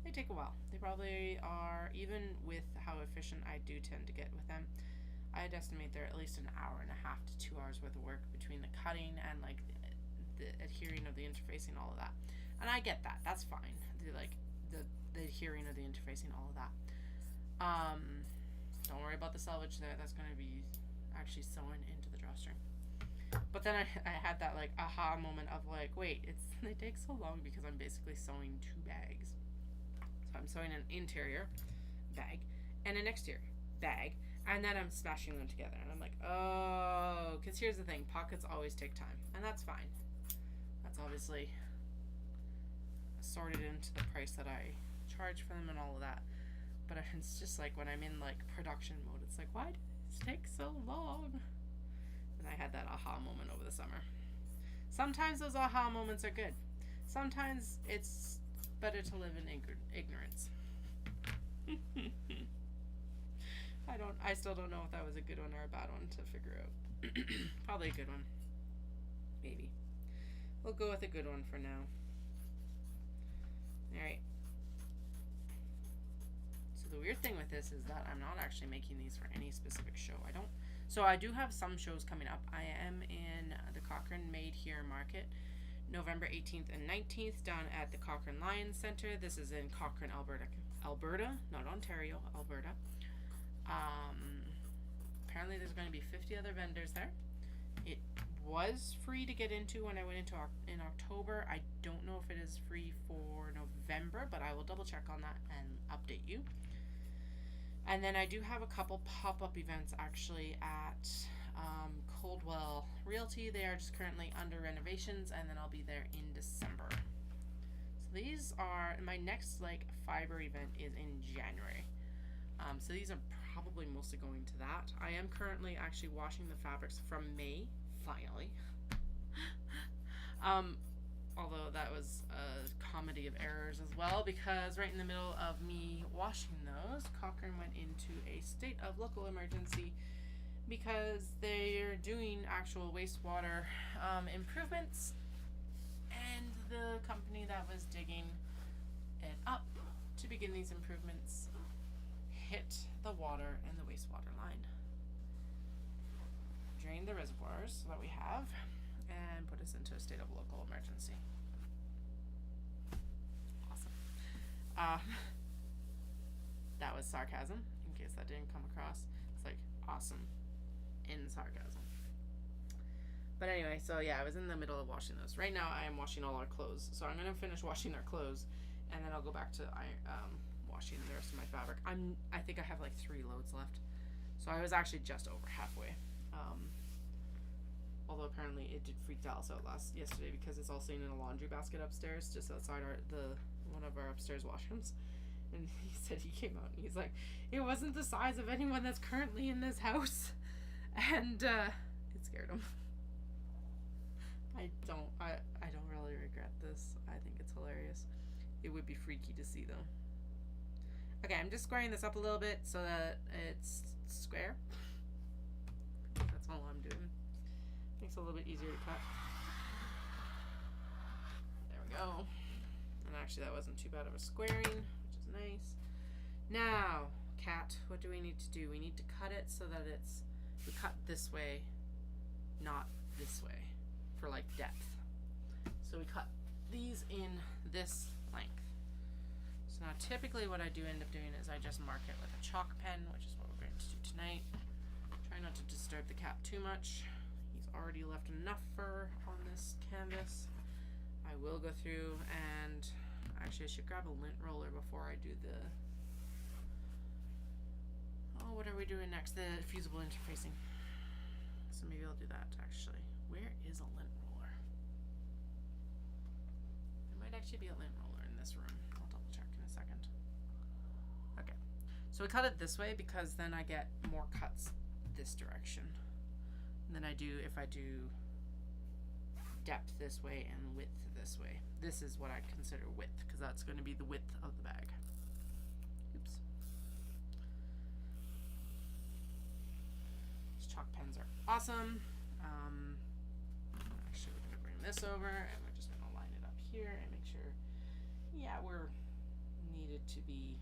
Speaker 1: they take a while. They probably are, even with how efficient I do tend to get with them, I'd estimate they're at least an hour and a half to 2 hours worth of work between the cutting and like the adhering of the interfacing, all of that. And I get that. That's fine. The adhering of the interfacing, all of that. Don't worry about the selvage there. That's going to be actually sewn into the drawstring. But then I had that like aha moment of like, wait, they take so long because I'm basically sewing 2 bags. So I'm sewing an interior bag and an exterior bag, and then I'm smashing them together. And I'm like, oh, because here's the thing, pockets always take time, and that's fine. That's obviously sorted into the price that I charge for them and all of that. But it's just like when I'm in like production mode, it's like, why does this take so long? And I had that aha moment over the summer. Sometimes those aha moments are good. Sometimes it's better to live in ignorance. I still don't know if that was a good one or a bad one to figure out. Probably a good one. Maybe. We'll go with a good one for now. Alright. So the weird thing with this is that I'm not actually making these for any specific show. So I do have some shows coming up. I am in the Cochrane Made Here Market, November 18th and 19th, down at the Cochrane Lions Center. This is in Cochrane, Alberta, not Ontario, Alberta. Apparently there's going to be 50 other vendors there. It was free to get into when I went into in October. I don't know if it is free for November, but I will double check on that and update you. And then I do have a couple pop-up events actually at Coldwell Realty. They are just currently under renovations, and then I'll be there in December. So these are, my next like fiber event is in January. So these are probably mostly going to that. I am currently actually washing the fabrics from May, finally. Although that was a comedy of errors as well, because right in the middle of me washing those, Cochrane went into a state of local emergency because they're doing actual wastewater improvements, and the company that was digging it up to begin these improvements hit the water and the wastewater line, drained the reservoirs that we have, and put us into a state of local emergency. Awesome. That was sarcasm, in case that didn't come across. It's like awesome in sarcasm. But anyway, so yeah, I was in the middle of washing those. Right now I am washing all our clothes. So I'm gonna finish washing our clothes, and then I'll go back to washing the rest of my fabric. I think I have like 3 loads left. So I was actually just over halfway. Although apparently it did freak Dallas out yesterday because it's all sitting in a laundry basket upstairs, just outside one of our upstairs washrooms. And he said he came out and he's like, it wasn't the size of anyone that's currently in this house. And it scared him. I don't really regret this. I think it's hilarious. It would be freaky to see though. Okay, I'm just squaring this up a little bit so that it's square. That's all I'm doing. Makes it a little bit easier to cut. There we go. And actually that wasn't too bad of a squaring, which is nice. Now, Kat, what do we need to do? We need to cut it so that we cut this way, not this way, for like depth. So we cut these in this length. So now typically what I do end up doing is I just mark it with a chalk pen, which is what we're going to do tonight. Try not to disturb the cat too much. He's already left enough fur on this canvas. I will go through and actually I should grab a lint roller before I do the, what are we doing next? The fusible interfacing. So maybe I'll do that actually. Where is a lint roller? There might actually be a lint roller in this room. I'll double check in a second. Okay, so we cut it this way because then I get more cuts this direction than I do if I do depth this way and width this way. This is what I consider width, because that's going to be the width of the bag. Oops. These chalk pens are awesome. Actually, we're going to bring this over, and we're just going to line it up here and make sure, yeah, we're needed to be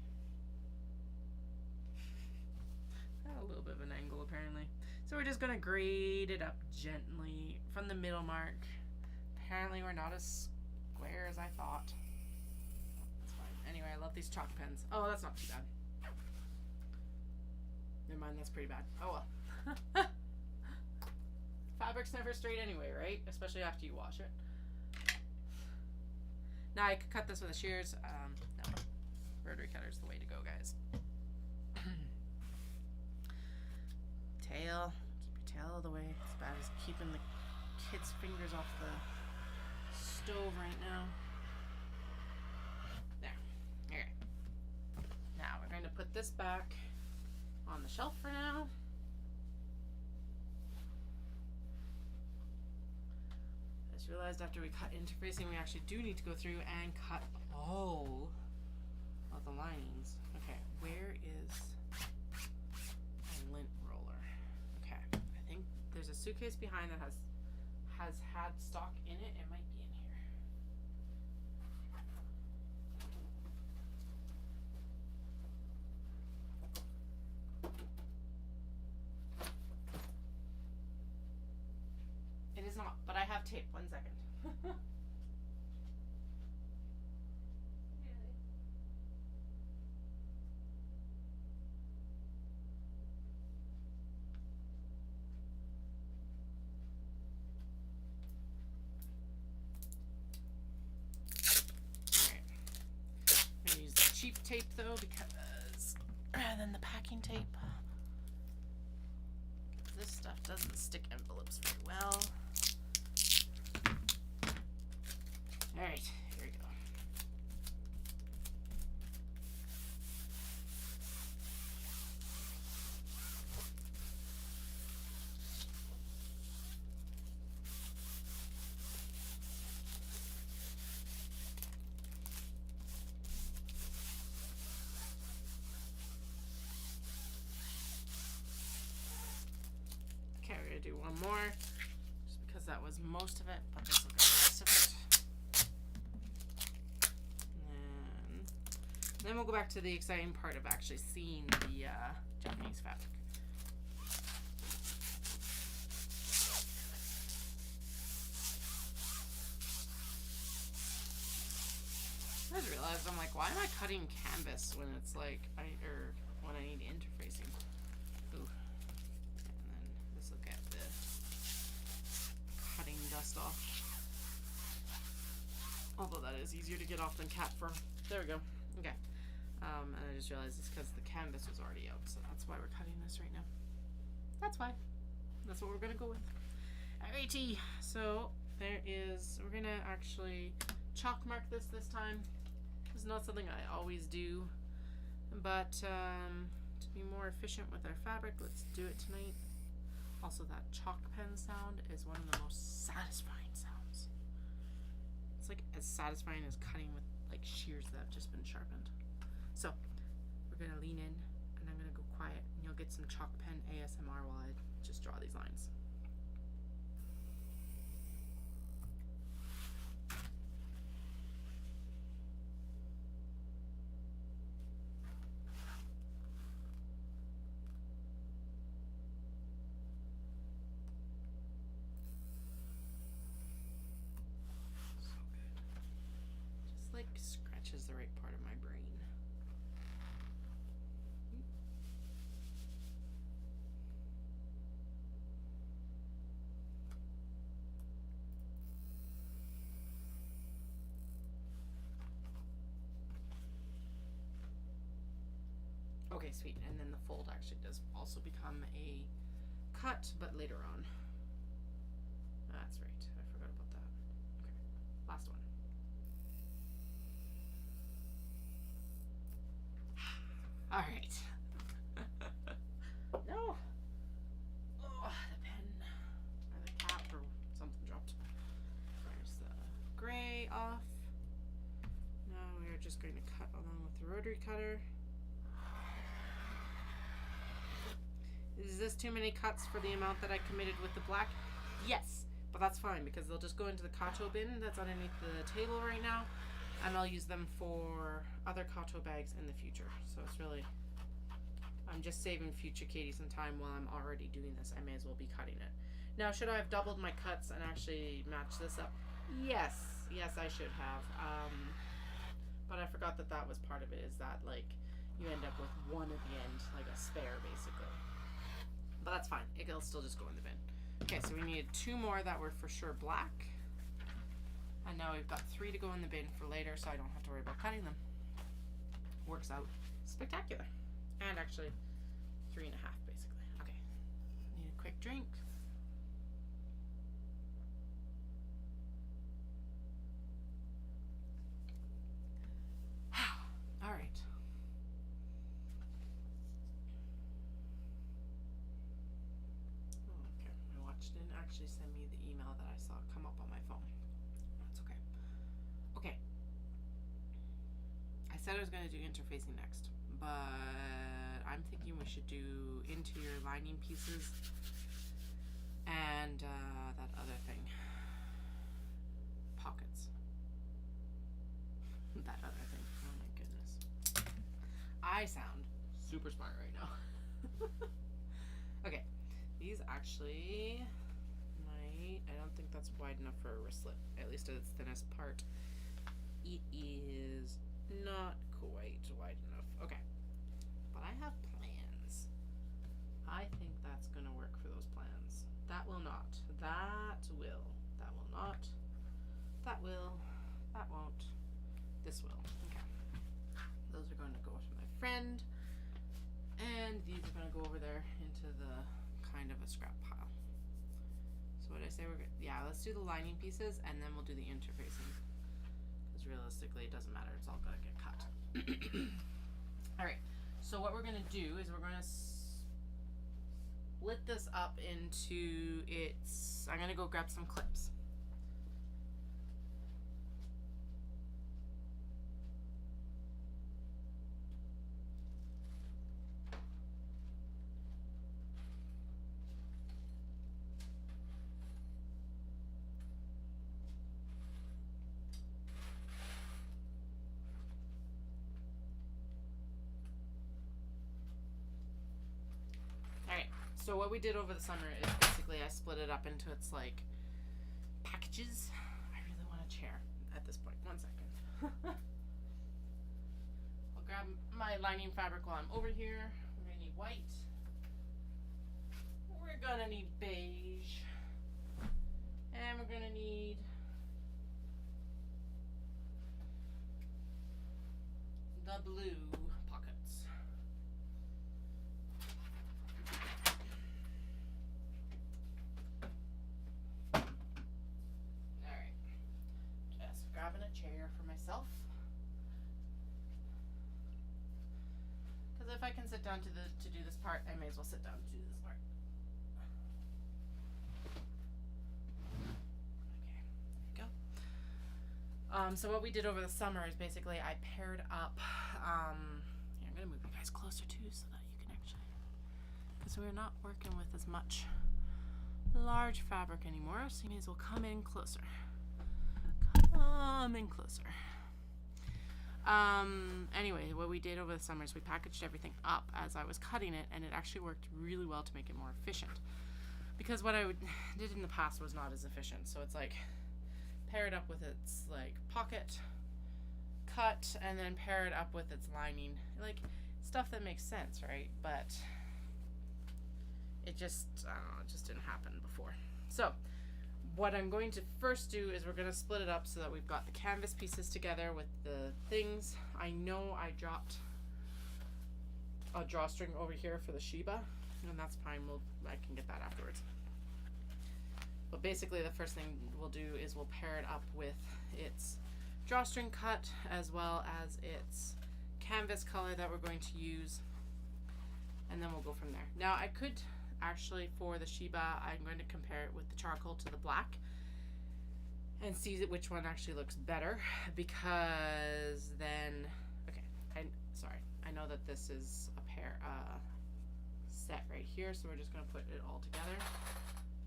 Speaker 1: at a little bit of an angle apparently. So we're just going to grade it up gently from the middle mark. Apparently we're not as square as I thought. That's fine. Anyway, I love these chalk pens. Oh, that's not too bad. Never mind, that's pretty bad. Oh well. Fabric's never straight anyway, right? Especially after you wash it. Now I could cut this with a shears. No. Rotary cutter's the way to go, guys. Tail. Keep your tail out of the way. As bad as keeping the kids' fingers off the stove right now. There. Okay. Now we're going to put this back on the shelf for now. I just realized after we cut interfacing, we actually do need to go through and cut all of the linings. Okay, where is my lint roller? Okay, I think there's a suitcase behind that has had stock in it. It might be in here. It is not, but I have tape. 1 second. Cheap tape though, because rather than the packing tape, this stuff doesn't stick envelopes very well. Alright, here we go. Okay, we're gonna do one more, just because that was most of it, but this will be the rest of it. And then we'll go back to the exciting part of actually seeing the Japanese fabric. I just realized, I'm like, why am I cutting canvas when it's like, when I need interfacing? Ooh. And then this will get the cutting dust off. Although that is easier to get off than cat fur. There we go. Okay. And I just realized it's because the canvas was already out, so that's why we're cutting this right now. That's why. That's what we're gonna go with. Alrighty. So there is. We're gonna actually chalk mark this time. It's not something I always do, but to be more efficient with our fabric, let's do it tonight. Also, that chalk pen sound is one of the most satisfying sounds. It's like as satisfying as cutting with like shears that have just been sharpened. So we're gonna lean in, and I'm gonna go quiet, and you'll get some chalk pen ASMR while I just draw these lines. Like scratches the right part of my brain. Okay, sweet. And then the fold actually does also become a cut, but later on. That's right. I forgot about that. Okay, last one. All right. No. Oh, the pen or the cap or something dropped. just going to cut along with the rotary cutter. Is this too many cuts for the amount that I committed with the black? Yes, but that's fine because they'll just go into the kato bin that's underneath the table right now, and I'll use them for other kato bags in the future. So it's really, I'm just saving future Katie some time while I'm already doing this. I may as well be cutting it. Now, should I have doubled my cuts and actually matched this up? Yes, I should have. But I forgot that that was part of it, is that like you end up with one at the end, like a spare basically. But that's fine. It'll still just go in the bin. Okay, so we needed 2 more that were for sure black. And now we've got 3 to go in the bin for later, so I don't have to worry about cutting them. Works out spectacular. And actually 3.5 basically. Okay. Need a quick drink. All right. Okay, my watch didn't actually send me the email that I saw come up on my phone. That's okay. Okay. I said I was going to do interfacing next, but I'm thinking we should do interior lining pieces and that other thing. Pockets. That other thing. Oh my goodness. I sound super smart right now. Okay, these actually might, I don't think that's wide enough for a wristlet, at least at its thinnest part. It is not quite wide enough. Okay, but I have plans. I think that's gonna work for those plans. That will not. That will. That will not. That will. That won't. This will. Okay. Those are going to go to my friend, and these are going to go over there into the kind of a scrap pile. So what did I say? Yeah, let's do the lining pieces, and then we'll do the interfacing. Because realistically, it doesn't matter. It's all going to get cut. All right. So what we're going to do is we're going to split this up into its. I'm going to go grab some clips. So what we did over the summer is basically I split it up into its like packages. I really want a chair at this point. 1 second. I'll grab my lining fabric while I'm over here. We're gonna need white. We're gonna need beige. And we're gonna need the blue pockets. Grabbing a chair for myself, because if I can sit down to do this part, I may as well sit down to do this part. Okay, there you go. So what we did over the summer is basically I paired up. Here, I'm gonna move you guys closer too, so that you can actually, because we're not working with as much large fabric anymore, so you may as well come in closer. In closer. Anyway, what we did over the summer is we packaged everything up as I was cutting it, and it actually worked really well to make it more efficient. Because what I did in the past was not as efficient. So it's like pair it up with its like pocket, cut, and then pair it up with its lining, like stuff that makes sense, right? But it just, I don't know, it just didn't happen before. So what I'm going to first do is we're going to split it up so that we've got the canvas pieces together with the things. I know I dropped a drawstring over here for the Sheba, and that's fine. I can get that afterwards. But basically the first thing we'll do is we'll pair it up with its drawstring cut as well as its canvas color that we're going to use, and then we'll go from there. Now I could actually, for the Sheba, I'm going to compare it with the charcoal to the black, and see which one actually looks better, because then, okay, I know that this is a pair set right here, so we're just going to put it all together.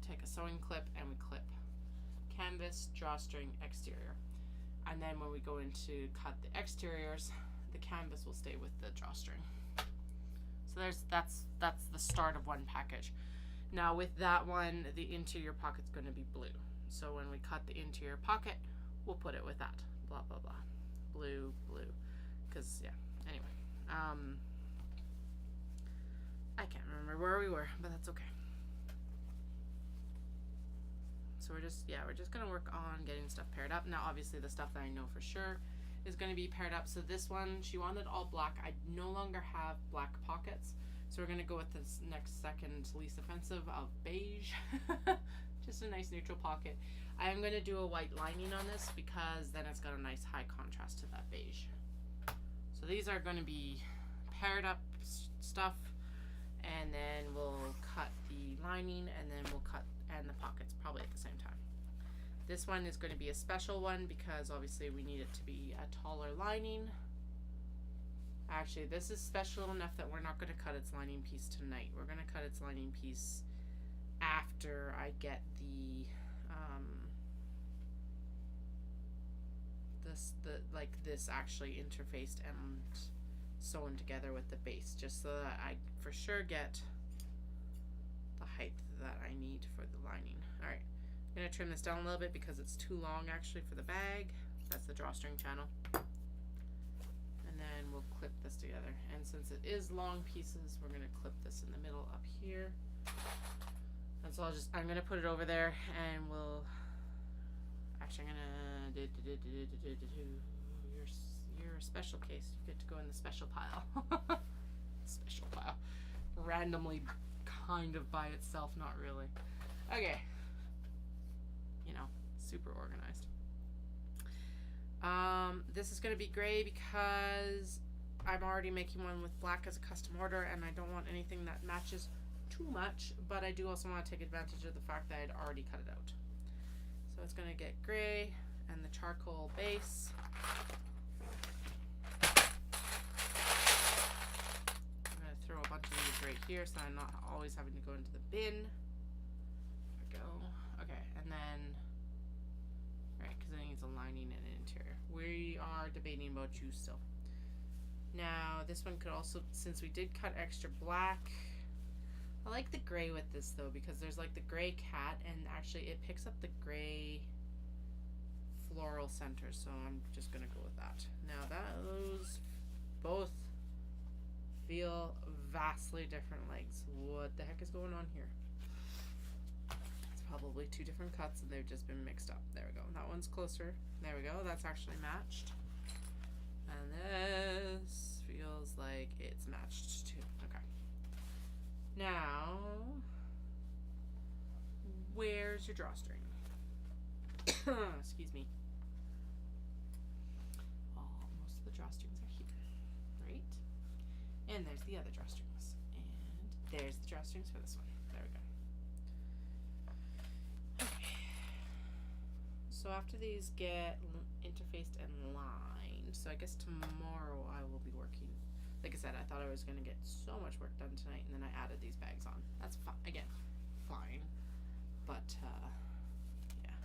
Speaker 1: Take a sewing clip and we clip canvas, drawstring, exterior, and then when we go in to cut the exteriors, the canvas will stay with the drawstring. So that's the start of one package. Now with that one, the interior pocket's going to be blue. So when we cut the interior pocket, we'll put it with that. Blah, blah, blah. Blue, blue. Because, yeah. Anyway. I can't remember where we were, but that's okay. So we're just going to work on getting stuff paired up. Now, obviously, the stuff that I know for sure is going to be paired up. So this one, she wanted all black. I no longer have black pockets. So we're going to go with this next second least offensive of beige. Just a nice neutral pocket. I am going to do a white lining on this because then it's got a nice high contrast to that beige. So these are going to be paired up stuff, and then we'll cut the lining, and then we'll cut and the pockets probably at the same time. This one is going to be a special one because obviously we need it to be a taller lining. Actually, this is special enough that we're not going to cut its lining piece tonight. We're going to cut its lining piece after I get the this actually interfaced and sewn together with the base, just so that I for sure get the height that I need for the lining. Alright, I'm going to trim this down a little bit because it's too long actually for the bag. That's the drawstring channel. And then we'll clip this together. And since it is long pieces, we're going to clip this in the middle up here. And so I'm going to put it over there, and we'll, actually I'm going to, you're a special case. You get to go in the special pile. Special pile. Randomly, kind of by itself, not really. Okay. You know, super organized. This is going to be gray because I'm already making one with black as a custom order, and I don't want anything that matches too much, but I do also want to take advantage of the fact that I'd already cut it out. So it's going to get gray and the charcoal base. I'm going to throw a bunch of these right here so I'm not always having to go into the bin. There we go. Okay, and then, right, because it needs a lining and an interior. We are debating about you still. Now, this one could also, since we did cut extra black, I like the gray with this though, because there's like the gray cat, and actually it picks up the gray floral center, so I'm just gonna go with that. Now those both feel vastly different legs. What the heck is going on here? It's probably two different cuts and they've just been mixed up. There we go. That one's closer. There we go. That's actually matched. And this feels like it's matched too. Okay. Now, where's your drawstring? Excuse me. Oh, most of the drawstrings are here, right? And there's the other drawstrings. And there's the drawstrings for this one. There we go. Okay. So after these get interfaced and lined, so I guess tomorrow I will be working. Like I said, I thought I was going to get so much work done tonight, and then I added these bags on. That's fine. Again, fine. But, yeah.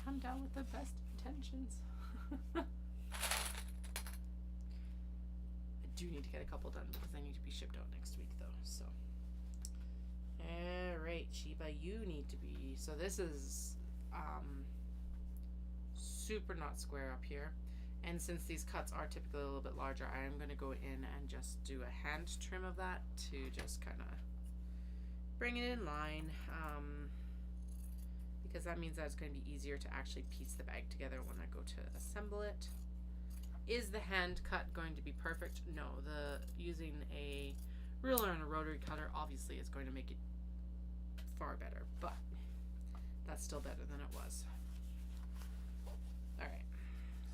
Speaker 1: Come down with the best intentions. I do need to get a couple done because I need to be shipped out next week, though. So, alright, Sheba, you need to be. So this is super not square up here. And since these cuts are typically a little bit larger, I am going to go in and just do a hand trim of that to just kind of bring it in line, because that means that it's going to be easier to actually piece the bag together when I go to assemble it. Is the hand cut going to be perfect? No, using a ruler and a rotary cutter obviously is going to make it far better, but that's still better than it was. Alright.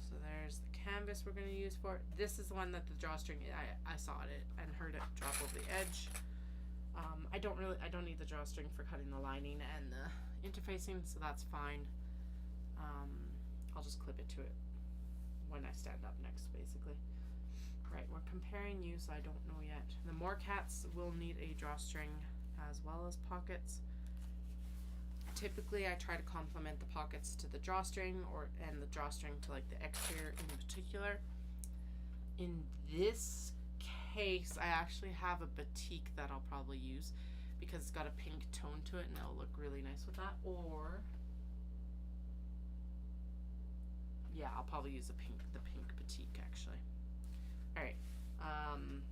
Speaker 1: So there's the canvas we're going to use for it. This is the one that the drawstring, I saw it and heard it drop over the edge. I don't need the drawstring for cutting the lining and the interfacing, so that's fine. I'll just clip it to it when I stand up next, basically. Right, we're comparing use, I don't know yet. The more cats will need a drawstring as well as pockets. Typically I try to complement the pockets to the drawstring and the drawstring to like the exterior in particular. In this case, I actually have a batik that I'll probably use because it's got a pink tone to it and it'll look really nice with that. Or yeah, I'll probably use the pink batik actually. All right,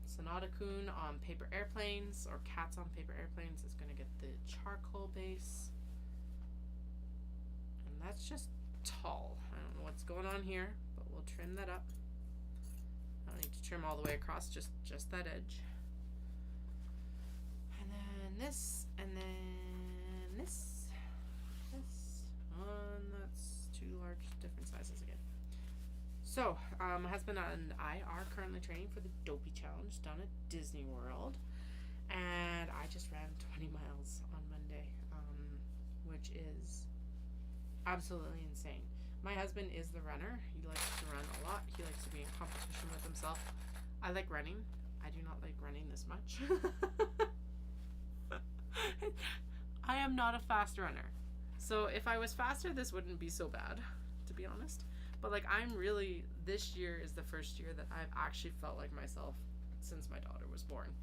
Speaker 1: Sonata Kun on paper airplanes, or Cats on paper airplanes, is going to get the charcoal base, and that's just tall. I don't know what's going on here, but we'll trim that up. I don't need to trim all the way across, just that edge. And then this, and then this, and that's two large different sizes again. So, my husband and I are currently training for the Dopey Challenge down at Disney World, and I just ran 20 miles on Monday, which is absolutely insane. My husband is the runner. He likes to run a lot. He likes to be in competition with himself. I like running. I do not like running this much. I am not a fast runner. So if I was faster, this wouldn't be so bad, to be honest. But like, I'm really, this year is the first year that I've actually felt like myself since my daughter was born.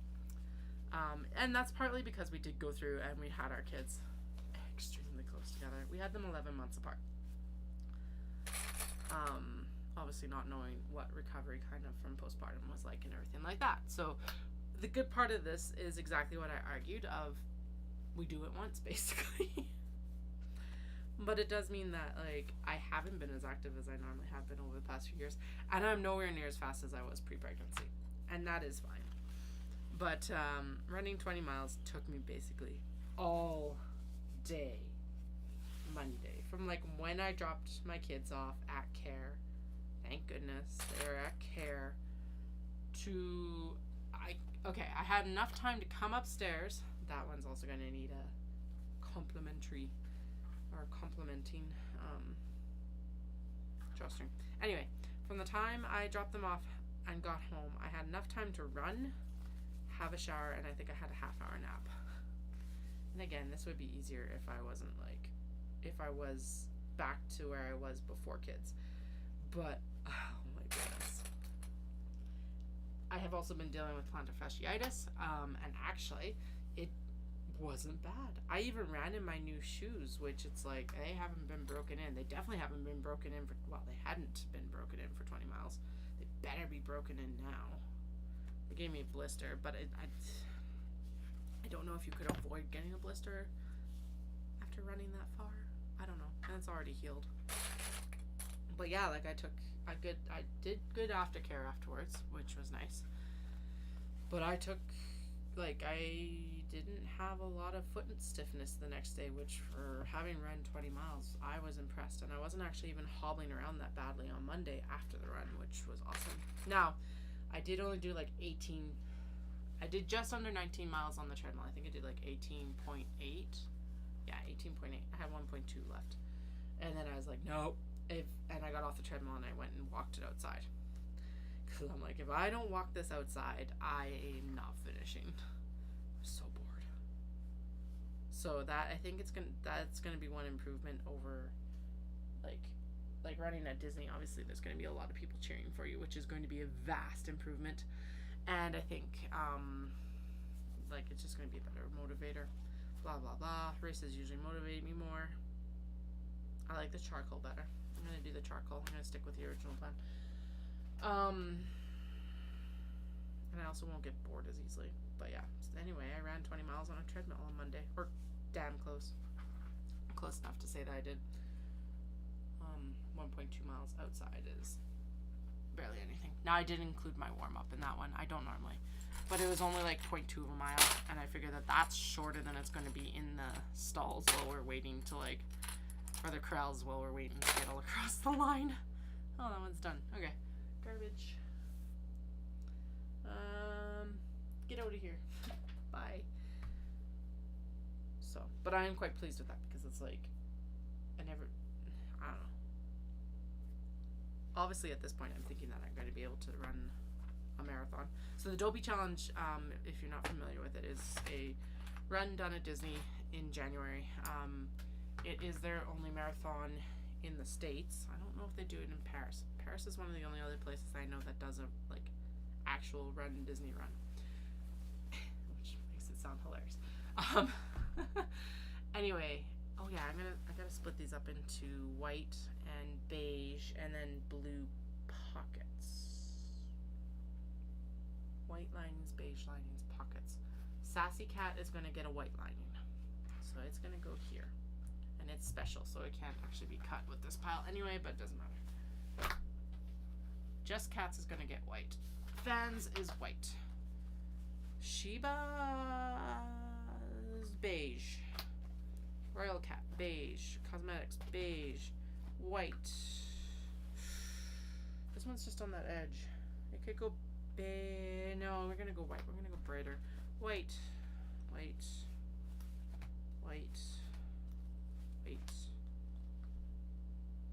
Speaker 1: And that's partly because we did go through and we had our kids extremely close together. We had them 11 months apart. Obviously not knowing what recovery kind of from postpartum was like and everything like that. So the good part of this is exactly what I argued of, we do it once basically. But it does mean that like I haven't been as active as I normally have been over the past few years, and I'm nowhere near as fast as I was pre-pregnancy, and that is fine. But running 20 miles took me basically all day Monday, from like when I dropped my kids off at care, thank goodness they were at care, to I had enough time to come upstairs. That one's also going to need a complementing drawstring. Anyway, from the time I dropped them off and got home, I had enough time to run, have a shower, and I think I had a half-hour nap. And again, this would be easier if I wasn't like, if I was back to where I was before kids. But oh my goodness, I have also been dealing with plantar fasciitis, and actually it wasn't bad. I even ran in my new shoes, which it's like, they haven't been broken in. They definitely haven't been broken in for, well, they hadn't been broken in for 20 miles. They better be broken in now. They gave me a blister, but I don't know if you could avoid getting a blister after running that far. I don't know. And it's already healed. But yeah, like I did good aftercare afterwards, which was nice. But I didn't have a lot of foot stiffness the next day, which for having run 20 miles, I was impressed. And I wasn't actually even hobbling around that badly on Monday after the run, which was awesome. Now, I did only do like I did just under 19 miles on the treadmill. I think I did like 18.8. Yeah, 18.8. I had 1.2 left. And then I was like, nope. And I got off the treadmill and I went and walked it outside. Because I'm like, if I don't walk this outside, I am not finishing. I'm so bored. So that, I think that's gonna be one improvement over like running at Disney. Obviously there's gonna be a lot of people cheering for you, which is going to be a vast improvement. And I think like it's just gonna be a better motivator. Blah blah blah. Races usually motivate me more. I like the charcoal better. I'm gonna do the charcoal. I'm gonna stick with the original plan. And I also won't get bored as easily. But yeah. So anyway, I ran 20 miles on a treadmill on Monday, or damn close. Close enough to say that I did. 1.2 miles outside is barely anything. Now I did include my warm up in that one. I don't normally, but it was only like 0.2 of a mile, and I figure that that's shorter than it's going to be in the stalls while we're waiting to like, or the corrals while we're waiting to get all across the line. Oh, that one's done. Okay, garbage. Get out of here. Bye. So, but I am quite pleased with that because it's like, I don't know. obviously at this point I'm thinking that I'm going to be able to run a marathon. So the Dopey Challenge, if you're not familiar with it, is a run done at Disney in January. It is their only marathon in the States. I don't know if they do it in Paris. Paris is one of the only other places I know that does a like actual run Disney run, which makes it sound hilarious. Anyway, oh yeah, I gotta split these up into white and beige and then blue pockets. White linings, beige linings, pockets. Sassy Cat is gonna get a white lining, so it's gonna go here, and it's special, so it can't actually be cut with this pile anyway, but it doesn't matter. Just Cats is gonna get white. Fans is white. Sheba's beige. Royal Cat beige. Cosmetics beige. White. This one's just on that edge. It could go beige. No, we're gonna go white. We're gonna go brighter. White. White. White. White.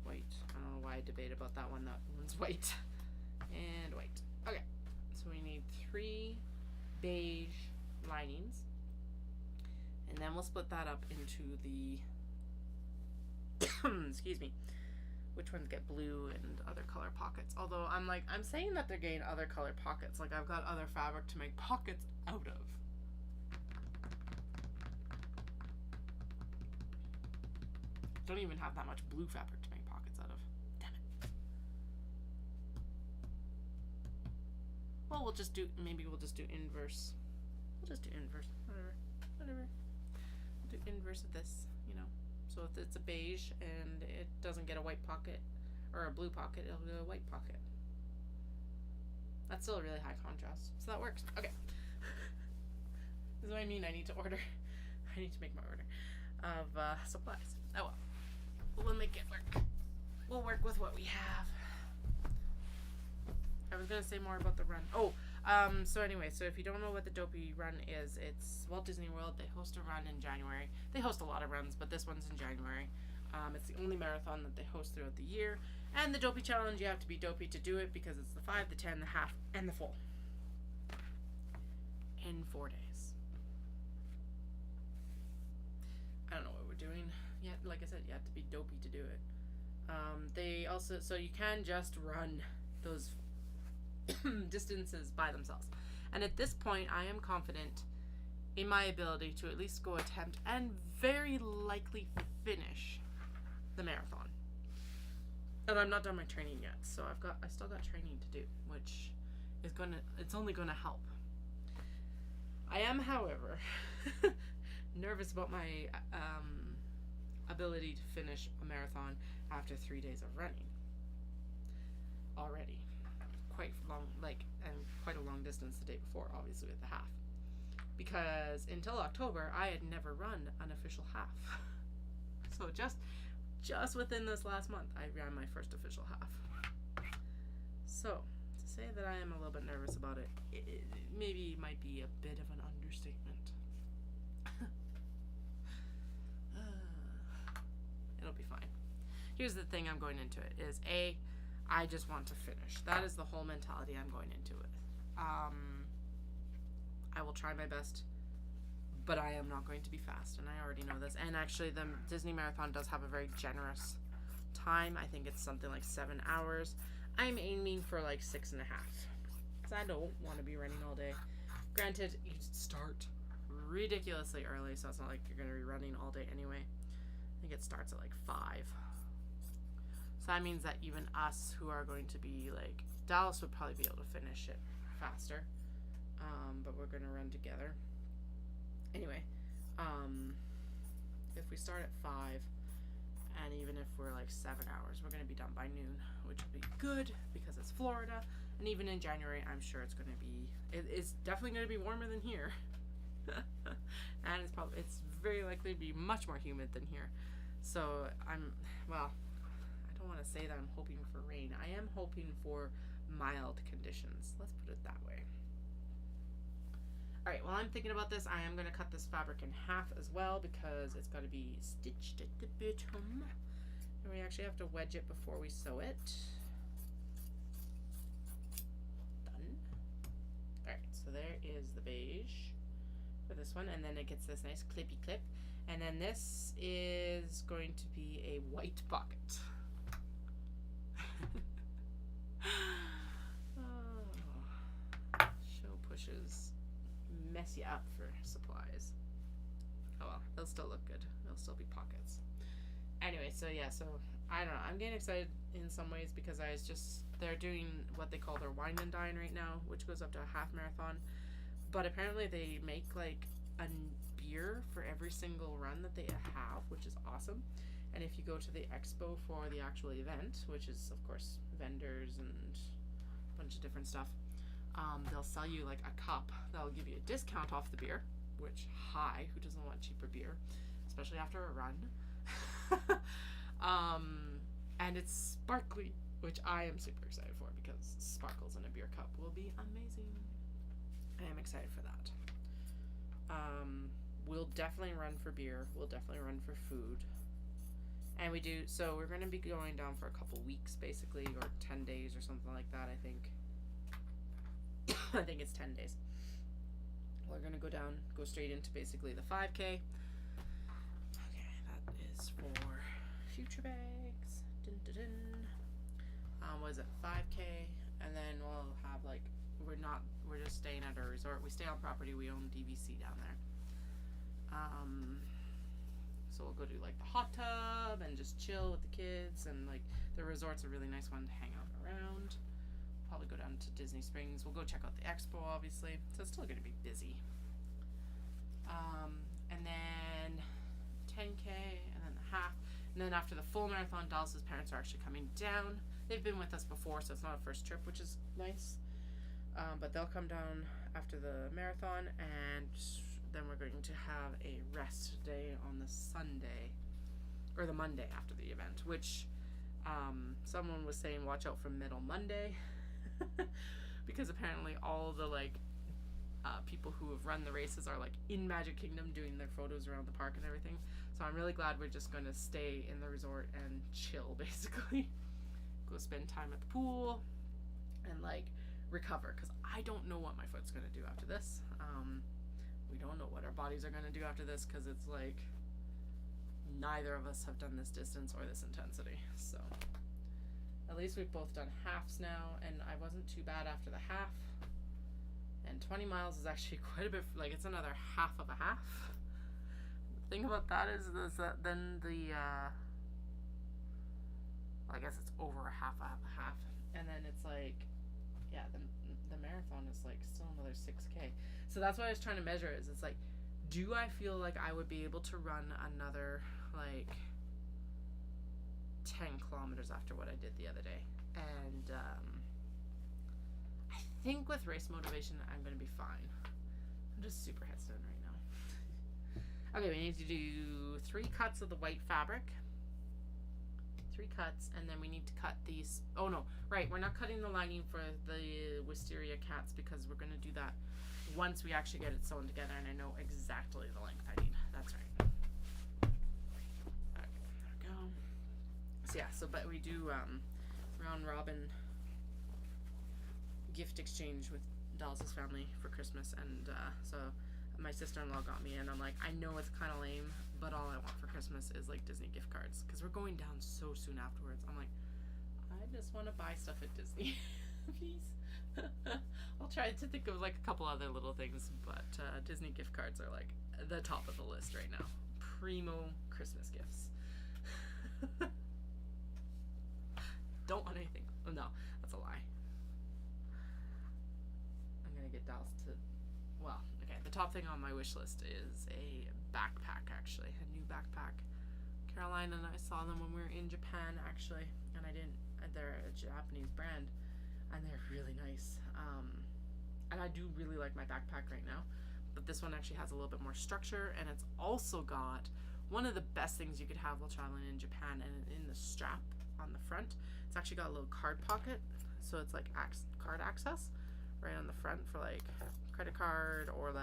Speaker 1: White. I don't know why I debate about that one. That one's white. And white. Okay. So we need 3 beige linings. And then we'll split that up into the excuse me, which ones get blue and other color pockets. Although I'm saying that they're getting other color pockets. Like I've got other fabric to make pockets out of. Don't even have that much blue fabric to make pockets out of. Damn it. Well, we'll just do inverse. We'll just do inverse. Whatever. We'll do inverse of this, you know. So if it's a beige and it doesn't get a white pocket or a blue pocket, it'll get a white pocket. That's still a really high contrast, so that works. Okay. This is what I mean. I need to make my order of supplies. Oh well. We'll make it work. We'll work with what we have. I was gonna say more about the run. So anyway, so if you don't know what the Dopey Run is, it's Walt Disney World. They host a run in January. They host a lot of runs, but this one's in January. It's the only marathon that they host throughout the year. And the Dopey Challenge, you have to be dopey to do it because it's the 5, the 10, the half, and the full. In 4 days. I don't know what we're doing. Yeah, like I said, you have to be dopey to do it. They also, so you can just run those distances by themselves. And at this point, I am confident in my ability to at least go attempt and very likely finish the marathon. And I'm not done my training yet, so I still got training to do, which is it's only gonna help. I am, however, nervous about my ability to finish a marathon after 3 days of running already. Quite long, and quite a long distance the day before, obviously with the half, because until October I had never run an official half. So just within this last month I ran my first official half. So to say that I am a little bit nervous about it, maybe might be a bit of an understatement. It'll be fine. Here's the thing I'm going into it is I just want to finish. That is the whole mentality I'm going into it. I will try my best, but I am not going to be fast, and I already know this. And actually, the Disney Marathon does have a very generous time. I think it's something like 7 hours. I'm aiming for like 6.5, because I don't want to be running all day. Granted, you start ridiculously early, so it's not like you're going to be running all day anyway. I think it starts at like 5. So that means that even us who are going to be like, Dallas would probably be able to finish it faster, but we're going to run together. Anyway, if we start at 5, and even if we're like 7 hours, we're going to be done by noon, which will be good because it's Florida. And even in January, I'm sure it's going to be, it's definitely going to be warmer than here. And it's very likely to be much more humid than here. So I don't want to say that I'm hoping for rain. I am hoping for mild conditions. Let's put it that way. Alright, while I'm thinking about this, I am going to cut this fabric in half as well because it's got to be stitched at the bottom. And we actually have to wedge it before we sew it. beige for this one, and then it gets this nice clippy clip, and then this is going to be a white pocket. Show pushes mess you up for supplies. Oh well, they'll still look good. They'll still be pockets. Anyway, so yeah, so I don't know. I'm getting excited in some ways because they're doing what they call their wine and dine right now, which goes up to a half marathon. But apparently they make like a beer for every single run that they have, which is awesome. And if you go to the expo for the actual event, which is of course vendors and a bunch of different stuff, they'll sell you like a cup that'll give you a discount off the beer, which who doesn't want cheaper beer, especially after a run. And it's sparkly, which I am super excited for because sparkles in a beer cup will be amazing. I am excited for that. We'll definitely run for beer. We'll definitely run for food. And so we're going to be going down for a couple weeks basically, or 10 days or something like that, I think. I think it's 10 days. We're going to go straight into basically the 5K. Okay, that is for future bags. Dun, dun, dun. What is it, 5K? And then we'll have we're just staying at a resort. We stay on property. We own DVC down there. So we'll go do like the hot tub and just chill with the kids, and like the resort's a really nice one to hang out around. Probably go down to Disney Springs. We'll go check out the expo, obviously. So it's still going to be busy. And then 10K, and then the half. And then after the full marathon, Dallas's parents are actually coming down. They've been with us before, so it's not a first trip, which is nice. But they'll come down after the marathon, and then we're going to have a rest day on the Sunday, or the Monday after the event, which someone was saying watch out for Middle Monday. Because apparently all the people who have run the races are like in Magic Kingdom doing their photos around the park and everything. So I'm really glad we're just going to stay in the resort and chill, basically. Go spend time at the pool and recover, because I don't know what my foot's going to do after this. We don't know what our bodies are going to do after this, because it's like neither of us have done this distance or this intensity. So at least we've both done halves now, and I wasn't too bad after the half. And 20 miles is actually quite a bit, it's another half of a half. The thing about that is that then I guess it's over a half of a half. And then it's the marathon is still another 6K. So that's what I was trying to measure is it's do I feel like I would be able to run another 10 kilometers after what I did the other day? And I think with race motivation I'm going to be fine. I'm just super hesitant right now. Okay, we need to do 3 cuts of the white fabric. 3 cuts, and then we need to cut these. Oh no, right, we're not cutting the lining for the wisteria cats because we're going to do that once we actually get it sewn together and I know exactly the length I need. That's right. Okay, there we go. So yeah, but we do round robin gift exchange with Dallas's family for Christmas, and so my sister-in-law got me, and I'm like, I know it's kind of lame, but all I want for Christmas is Disney gift cards, because we're going down so soon afterwards. I'm like, I just want to buy stuff at Disney. Please. I'll try to think of a couple other little things, but Disney gift cards are the top of the list right now. Primo Christmas gifts. Don't want anything. Oh, no, that's a lie. I'm gonna get Dallas to, well, okay, the top thing on my wish list is a backpack, actually, a new backpack. Caroline and I saw them when we were in Japan, actually, and they're a Japanese brand, and they're really nice. And I do really like my backpack right now, but this one actually has a little bit more structure, and it's also got one of the best things you could have while traveling in Japan, and in the strap on the front, it's actually got a little card pocket, so it's card access right on the front for credit card or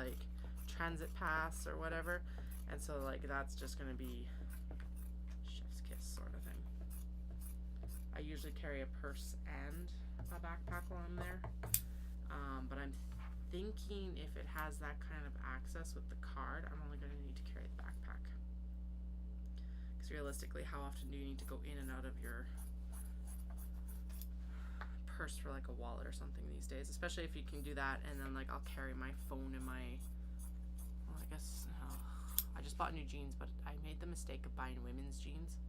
Speaker 1: transit pass or whatever. And so that's just gonna be chef's kiss sort of thing. I usually carry a purse and a backpack while I'm there, but I'm thinking if it has that kind of access with the card, I'm only going to need to carry the backpack. Because realistically, how often do you need to go in and out of your purse for like a wallet or something these days? Especially if you can do that, and then like I'll carry my phone in my, well, I guess, I just bought new jeans, but I made the mistake of buying women's jeans.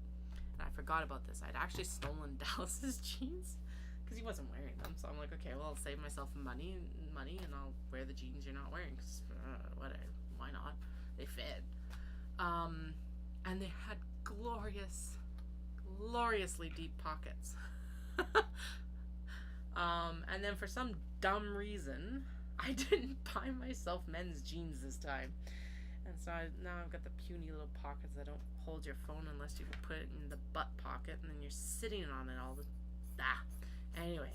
Speaker 1: And I forgot about this. I'd actually stolen Dallas's jeans because he wasn't wearing them. So I'm like, okay, well, I'll save myself money, and I'll wear the jeans you're not wearing. Cause, whatever, why not? They fit. And they had gloriously deep pockets. And then for some dumb reason, I didn't buy myself men's jeans this time. And so now I've got the puny little pockets that don't hold your phone unless you can put it in the butt pocket, and then you're sitting on it all the... Anyway.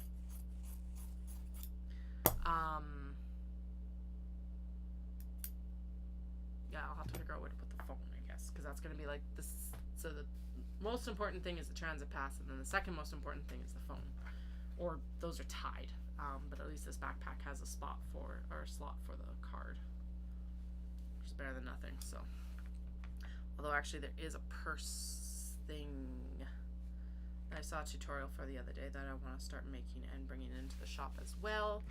Speaker 1: Yeah, I'll have to figure out where to put the phone, I guess, because that's going to be like this. So the most important thing is the transit pass, and then the second most important thing is the phone. Or those are tied. But at least this backpack has a slot for the card, which is better than nothing. So, although actually there is a purse thing that I saw a tutorial for the other day that I want to start making and bringing into the shop as well.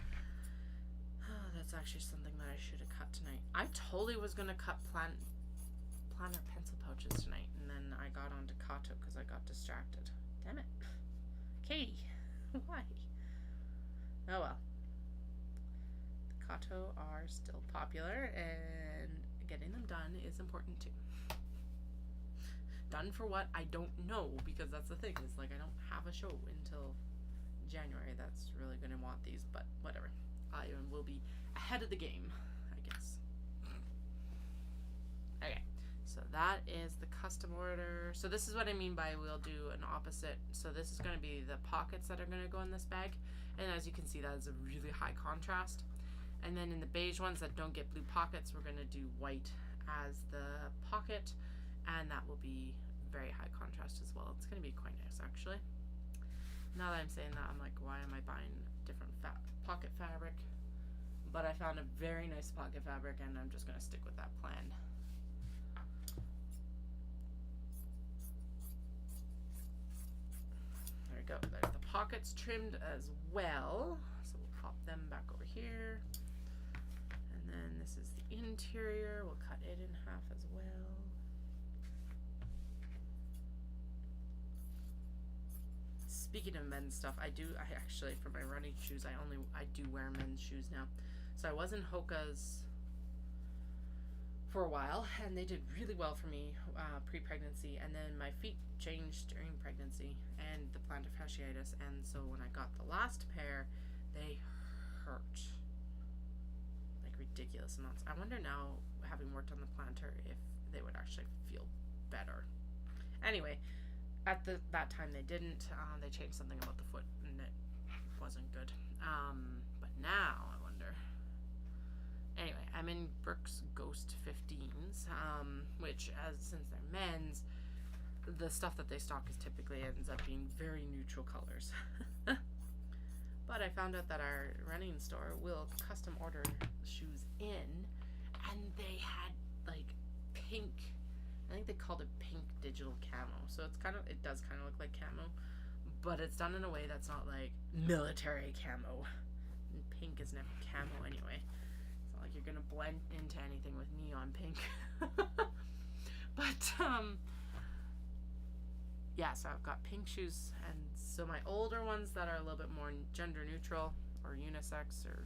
Speaker 1: That's actually something that I should have cut tonight. I totally was going to cut planner pencil pouches tonight, and then I got onto Kato because I got distracted. Damn it. Katie, why? Oh well. The Kato are still popular, and getting them done is important too. Done for what? I don't know, because that's the thing. It's like I don't have a show until January that's really going to want these, but whatever. I will be ahead of the game, I guess. Okay, so that is the custom order. So this is what I mean by we'll do an opposite. So this is going to be the pockets that are going to go in this bag. And as you can see, that is a really high contrast. And then in the beige ones that don't get blue pockets, we're going to do white as the pocket. And that will be very high contrast as well. It's going to be quite nice, actually. Now that I'm saying that, I'm like, why am I buying different pocket fabric? But I found a very nice pocket fabric, and I'm just going to stick with that plan. There we go. There's the pockets trimmed as well. So we'll pop them back over here. And then this is the interior. We'll cut it in half as well. Speaking of men's stuff, I actually, for my running shoes, I do wear men's shoes now. So I was in Hoka's for a while, and they did really well for me pre-pregnancy, and then my feet changed during pregnancy and the plantar fasciitis, and so when I got the last pair, they hurt like ridiculous amounts. I wonder now, having worked on the plantar, if they would actually feel better. Anyway, at that time they didn't. They changed something about the foot, and it wasn't good. But now I wonder. Anyway, I'm in Brooks Ghost 15s, which, since they're men's, the stuff that they stock is typically ends up being very neutral colors. But I found out that our running store will custom order shoes in, and they had like pink. I think they called it pink digital camo. So it does kind of look like camo, but it's done in a way that's not like military camo. And pink is never camo anyway. It's not like you're gonna blend into anything with neon pink. But yeah, so I've got pink shoes, and so my older ones that are a little bit more gender neutral or unisex or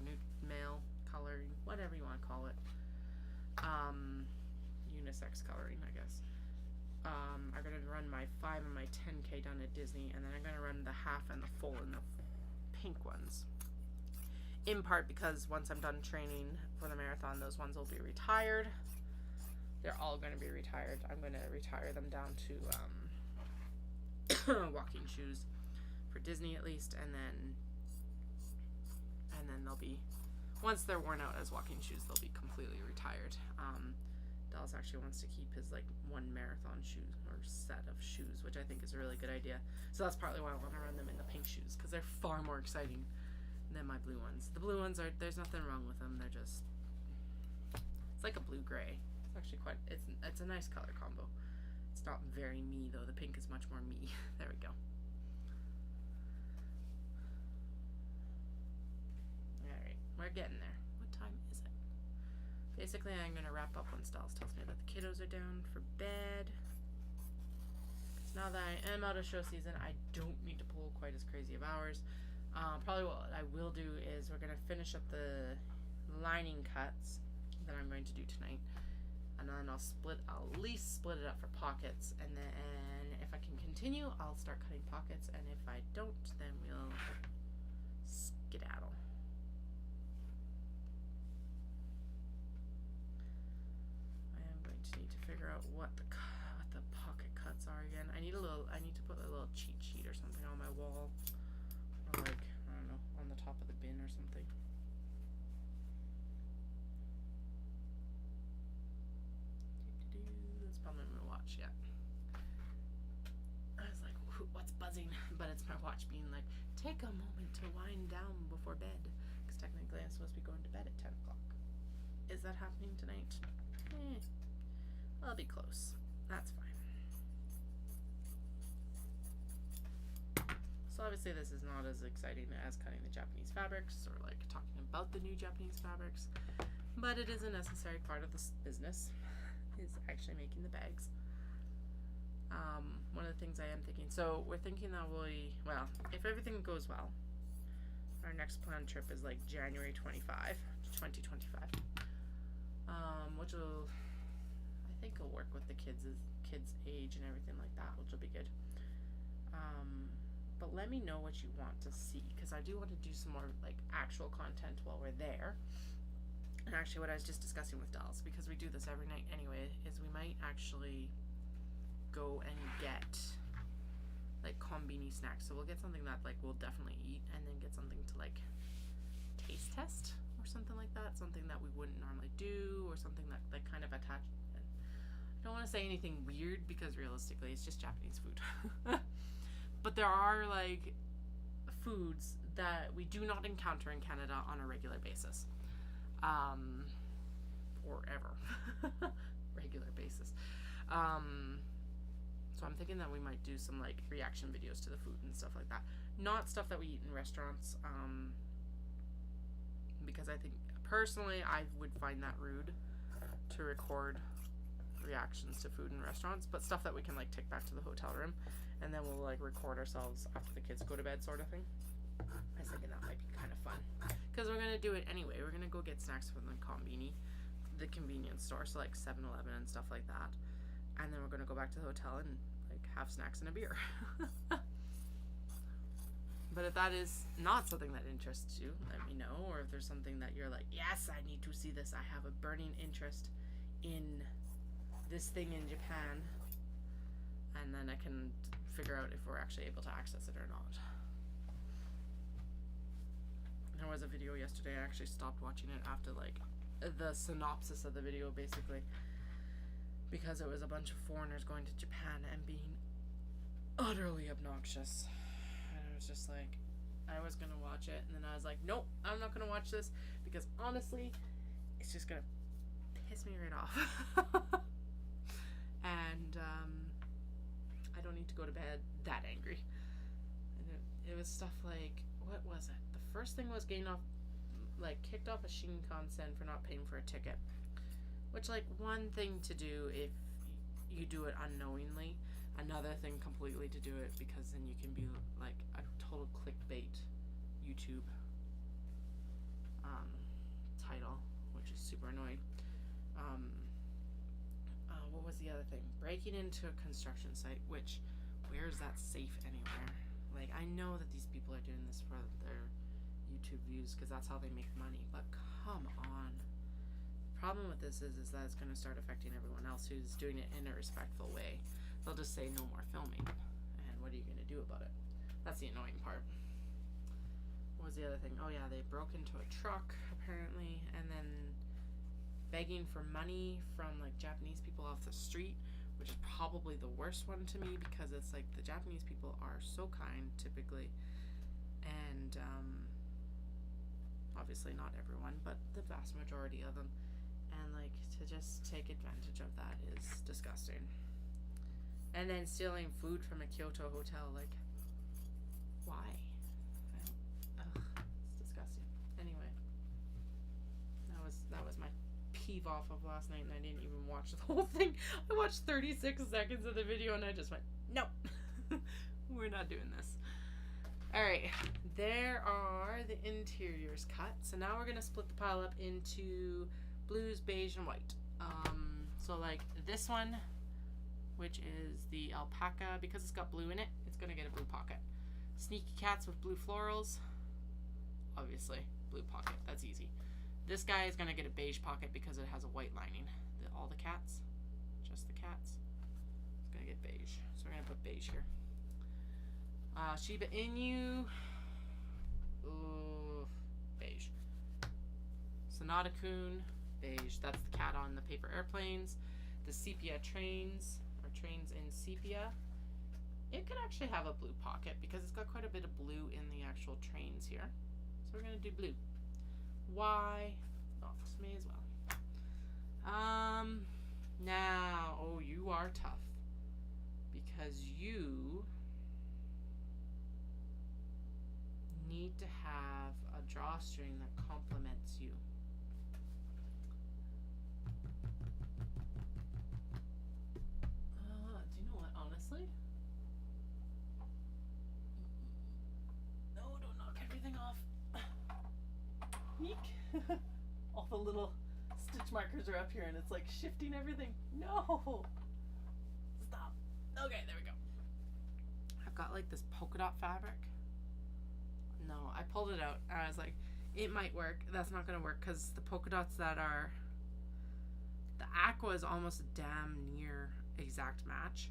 Speaker 1: male coloring, whatever you want to call it. Unisex coloring, I guess. I'm going to run my 5 and my 10K down at Disney, and then I'm going to run the half and the full in the pink ones. In part because once I'm done training for the marathon, those ones will be retired. They're all going to be retired. I'm going to retire them down to walking shoes for Disney at least, and then they'll be, once they're worn out as walking shoes, they'll be completely retired. Dallas actually wants to keep his like one marathon shoe or set of shoes, which I think is a really good idea. So that's partly why I want to run them in the pink shoes, because they're far more exciting than my blue ones. The blue ones are, there's nothing wrong with them. They're just, it's like a blue-gray. It's actually quite, it's a nice color combo. It's not very me though. The pink is much more me. There we go. Alright, we're getting there. What time is it? Basically, I'm going to wrap up when Styles tells me that the kiddos are down for bed. So now that I am out of show season, I don't need to pull quite as crazy of hours. Probably what I will do is we're going to finish up the lining cuts that I'm going to do tonight. And then I'll at least split it up for pockets. And then if I can continue, I'll start cutting pockets. And if I don't, then we'll skedaddle. Need to figure out what the pocket cuts are again. I need to put a little cheat sheet or something on my wall, or like, I don't know, on the top of the bin or something. That's probably my watch. Yeah. I was like, what's buzzing? But it's my watch being like, take a moment to wind down before bed, because technically I'm supposed to be going to bed at 10 o'clock. Is that happening tonight? I'll be close. That's fine. So obviously this is not as exciting as cutting the Japanese fabrics or like talking about the new Japanese fabrics, but it is a necessary part of this business, is actually making the bags. One of the things I am thinking, so we're thinking that if everything goes well, our next planned trip is like January 2025, which will, I think it'll work with the kids' age and everything like that, which will be good. But let me know what you want to see, because I do want to do some more like actual content while we're there. And actually what I was just discussing with Dolls, because we do this every night anyway, is we might actually go and get like combini snacks. So we'll get something that like we'll definitely eat, and then get something to like taste test or something like that, something that we wouldn't normally do, or something that like kind of attached. I don't want to say anything weird, because realistically it's just Japanese food. But there are like foods that we do not encounter in Canada on a regular basis. Or ever. Regular basis. So I'm thinking that we might do some like reaction videos to the food and stuff like that. Not stuff that we eat in restaurants. Because I think personally I would find that rude to record reactions to food in restaurants, but stuff that we can like take back to the hotel room, and then we'll like record ourselves after the kids go to bed, sort of thing. I was thinking that might be kind of fun, because we're gonna do it anyway. We're gonna go get snacks from the combini, the convenience store, so like 7-Eleven and stuff like that, and then we're gonna go back to the hotel and like have snacks and a beer. But if that is not something that interests you, let me know. Or if there's something that you're like, yes, I need to see this, I have a burning interest in this thing in Japan, and then I can figure out if we're actually able to access it or not. There was a video yesterday, I actually stopped watching it after like the synopsis of the video, basically, because it was a bunch of foreigners going to Japan and being utterly obnoxious. And I was just like, I was gonna watch it, and then I was like, nope, I'm not gonna watch this, because honestly it's just gonna piss me right off. And I don't need to go to bed that angry. And it was stuff like, what was it? The first thing was kicked off a Shinkansen for not paying for a ticket, which, like, one thing to do if you do it unknowingly, another thing completely to do it because then you can be like a total clickbait YouTube title, which is super annoying. What was the other thing? Breaking into a construction site, which, where is that safe anywhere? Like, I know that these people are doing this for their YouTube views, because that's how they make money, but come on. The problem with this is that it's going to start affecting everyone else who's doing it in a respectful way. They'll just say no more filming, and what are you going to do about it? That's the annoying part. What was the other thing? Oh yeah, they broke into a truck, apparently, and then begging for money from like Japanese people off the street, which is probably the worst one to me, because it's like the Japanese people are so kind typically, and obviously not everyone, but the vast majority of them. And like to just take advantage of that is disgusting. And then stealing food from a Kyoto hotel, like, why? Ugh, it's disgusting. Anyway, that was my peeve off of last night, and I didn't even watch the whole thing. I watched 36 seconds of the video, and I just went, no, we're not doing this. All right, there are the interiors cut. So now we're gonna split the pile up into blues, beige, and white. So like this one, which is the alpaca, because it's got blue in it, it's gonna get a blue pocket. Sneaky cats with blue florals, obviously blue pocket, that's easy. This guy is gonna get a beige pocket because it has a white lining. All the cats, just the cats, it's gonna get beige. So we're gonna put beige here. Shiba Inu, ooh, beige. Sonata-kun, beige. That's the cat on the paper airplanes. The sepia trains, or trains in sepia. It could actually have a blue pocket because it's got quite a bit of blue in the actual trains here. So we're gonna do blue. Why not? May as well. Now, oh, you are tough because you need to have a drawstring that complements you. Do you know what, honestly? No, don't knock everything off. Eek. All the little stitch markers are up here and it's like shifting everything. No! Stop. Okay, there we go. I've got like this polka dot fabric. No, I pulled it out and I was like, it might work. That's not gonna work because the polka dots that are, the aqua is almost a damn near exact match.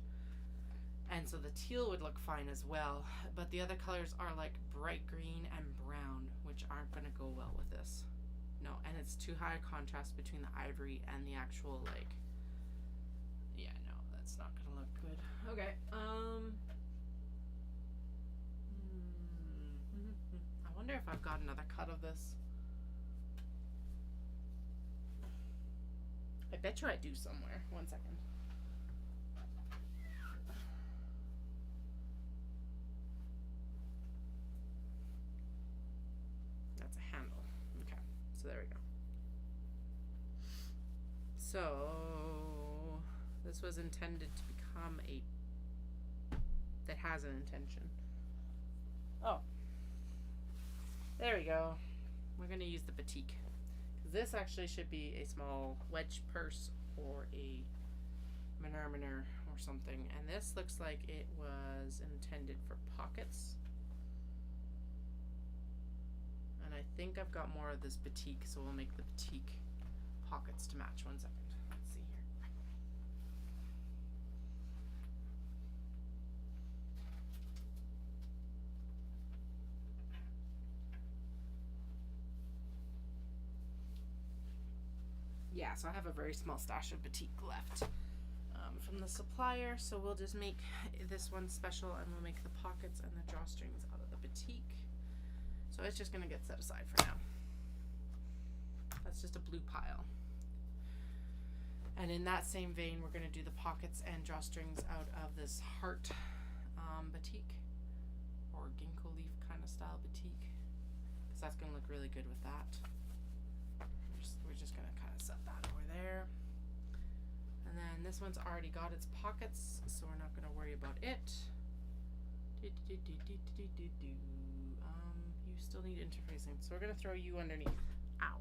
Speaker 1: And so the teal would look fine as well, but the other colors are like bright green and brown, which aren't gonna go well with this. No, and it's too high a contrast between the ivory and the actual, like, yeah, no, that's not gonna look good. Okay, I wonder if I've got another cut of this. I bet you I do somewhere. 1 second. That's a handle. Okay, so there we go. So this was intended to become a, that has an intention. Oh, there we go. We're gonna use the batik. This actually should be a small wedge purse or a manner or something. And this looks like it was intended for pockets. And I think I've got more of this batik, so we'll make the batik pockets to match. 1 second. Let's see here. Yeah, so I have a very small stash of batik left from the supplier, so we'll just make this one special and we'll make the pockets and the drawstrings out of the batik. So it's just going to get set aside for now. That's just a blue pile. And in that same vein, we're going to do the pockets and drawstrings out of this heart batik or ginkgo leaf kind of style batik, because that's going to look really good with that. We're just going to kind of set that over there. And then this one's already got its pockets, so we're not going to worry about it. You still need interfacing, so we're going to throw you underneath. Ow.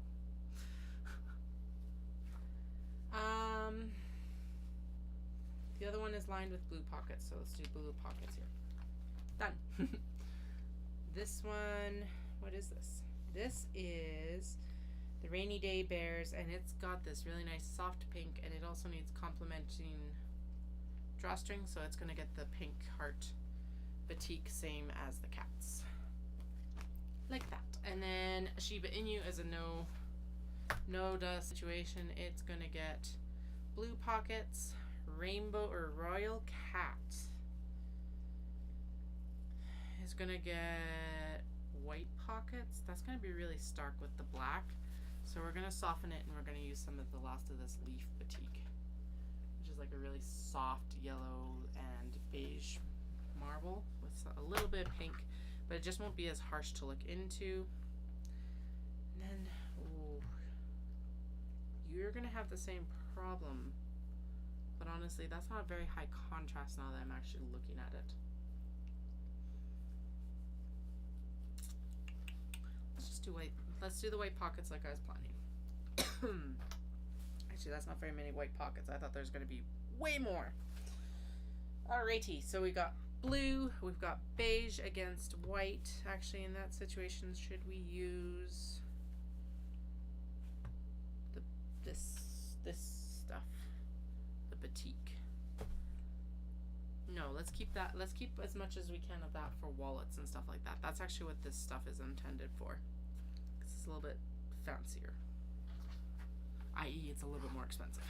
Speaker 1: The other one is lined with blue pockets, so let's do blue pockets here. Done. This one, what is this? This is the Rainy Day Bears, and it's got this really nice soft pink, and it also needs complementing drawstring, so it's going to get the pink heart batik, same as the cats. Like that. And then Shiba Inu is a no duh situation. It's going to get blue pockets, rainbow or royal cat is going to get white pockets. That's going to be really stark with the black. So we're going to soften it, and we're going to use some of the last of this leaf batik, which is like a really soft yellow and beige marble with a little bit of pink, but it just won't be as harsh to look into. And then, ooh, you're going to have the same problem, but honestly, that's not very high contrast now that I'm actually looking at it. Let's just do white. Let's do the white pockets like I was planning. Actually, that's not very many white pockets. I thought there's going to be way more. Alrighty, so we got blue, we've got beige against white. Actually, in that situation, should we use this stuff, the batik? No, let's keep that. Let's keep as much as we can of that for wallets and stuff like that. That's actually what this stuff is intended for. It's a little bit fancier, i.e. it's a little bit more expensive.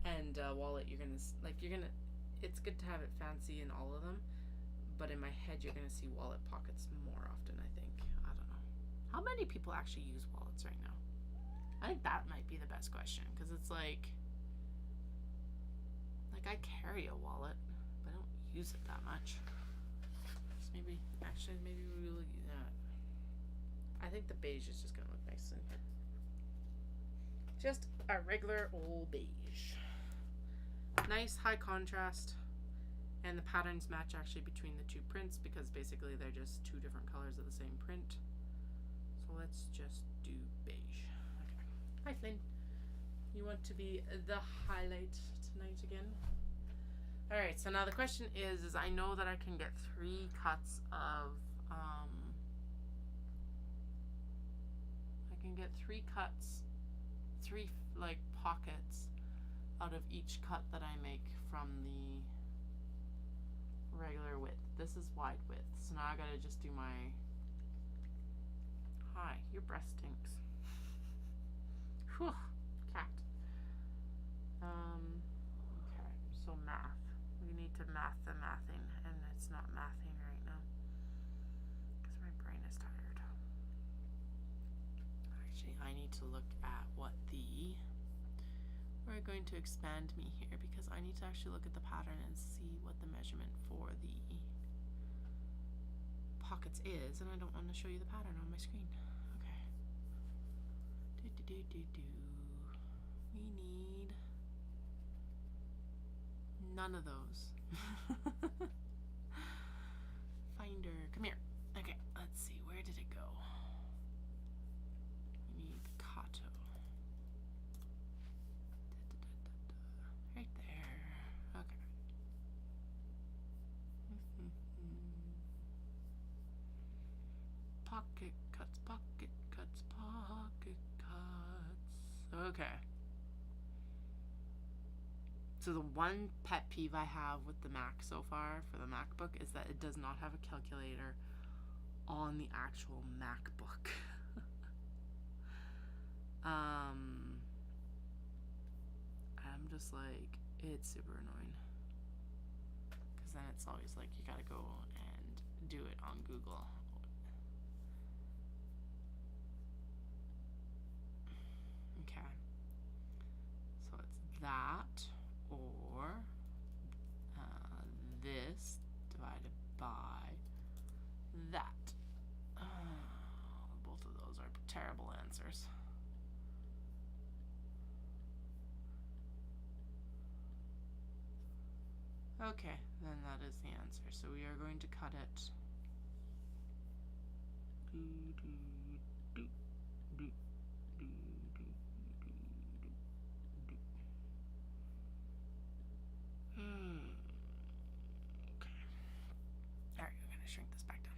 Speaker 1: And wallet, it's good to have it fancy in all of them, but in my head you're gonna see wallet pockets more often, I think. I don't know. How many people actually use wallets right now? I think that might be the best question, because it's like I carry a wallet, but I don't use it that much. So maybe we will use that. I think the beige is just gonna look nice in here. Just a regular old beige. Nice high contrast, and the patterns match actually between the two prints because basically they're just two different colors of the same print. So let's just do beige. Okay. Hi Flynn. You want to be the highlight tonight again? Alright, so now the question is I know that I can get 3 cuts of I can get 3 cuts, 3 like pockets out of each cut that I make from the regular width. This is wide width, so now I gotta just do my... Hi, your breath stinks. Whew, cat. Okay, so math. We need to math the mathing, and it's not mathing right now because my brain is tired. Actually, I need to look at what the... We're going to expand me here because I need to actually look at the pattern and see what the measurement for the pockets is, and I don't want to show you the pattern on my screen. Okay. We need none of those. Finder, come here. Okay, let's see, where did it go? We need Kato. Right there. Okay. Pocket cuts, pocket cuts, pocket cuts. Okay. So the one pet peeve I have with the Mac so far for the MacBook is that it does not have a calculator on the actual MacBook. I'm just like, it's super annoying. Because then it's always like you gotta go and do it on Google. Okay. So it's that, or this divided by that. Both of those are terrible answers. Okay, then that is the answer. So we are going to cut it. Shrink this back down.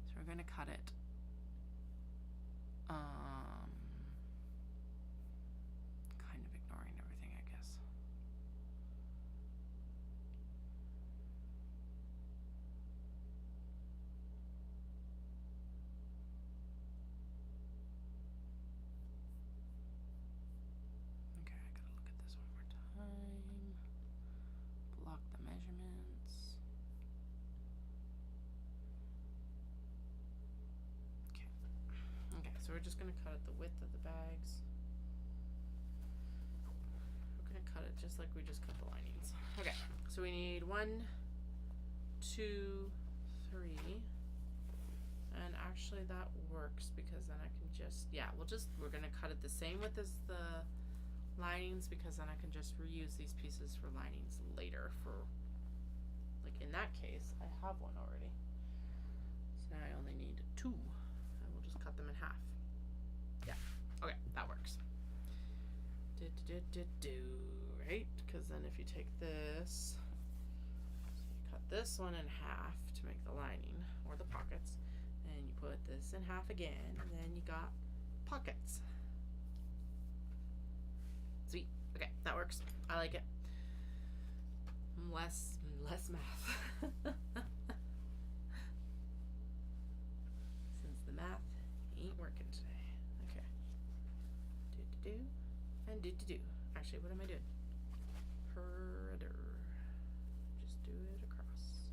Speaker 1: So we're going to cut it kind of ignoring everything, I guess. Okay, I gotta look at this one more time. Block the measurements. gonna cut it the width of the bags. We're gonna cut it just like we just cut the linings. Okay, so we need 1, 2, 3. And actually that works because then I can just, yeah, we're gonna cut it the same width as the linings because then I can just reuse these pieces for linings later for, like in that case, I have one already. So now I only need 2. I will just cut them in half. Yeah, okay, that works. Right? Because then if you take this, so you cut this one in half to make the lining or the pockets, and you put this in half again, and then you got pockets. Sweet. Okay, that works. I like it. Less math. Since the math ain't working today. Okay. Do and do. Actually, what am I doing? Herder. Just do it across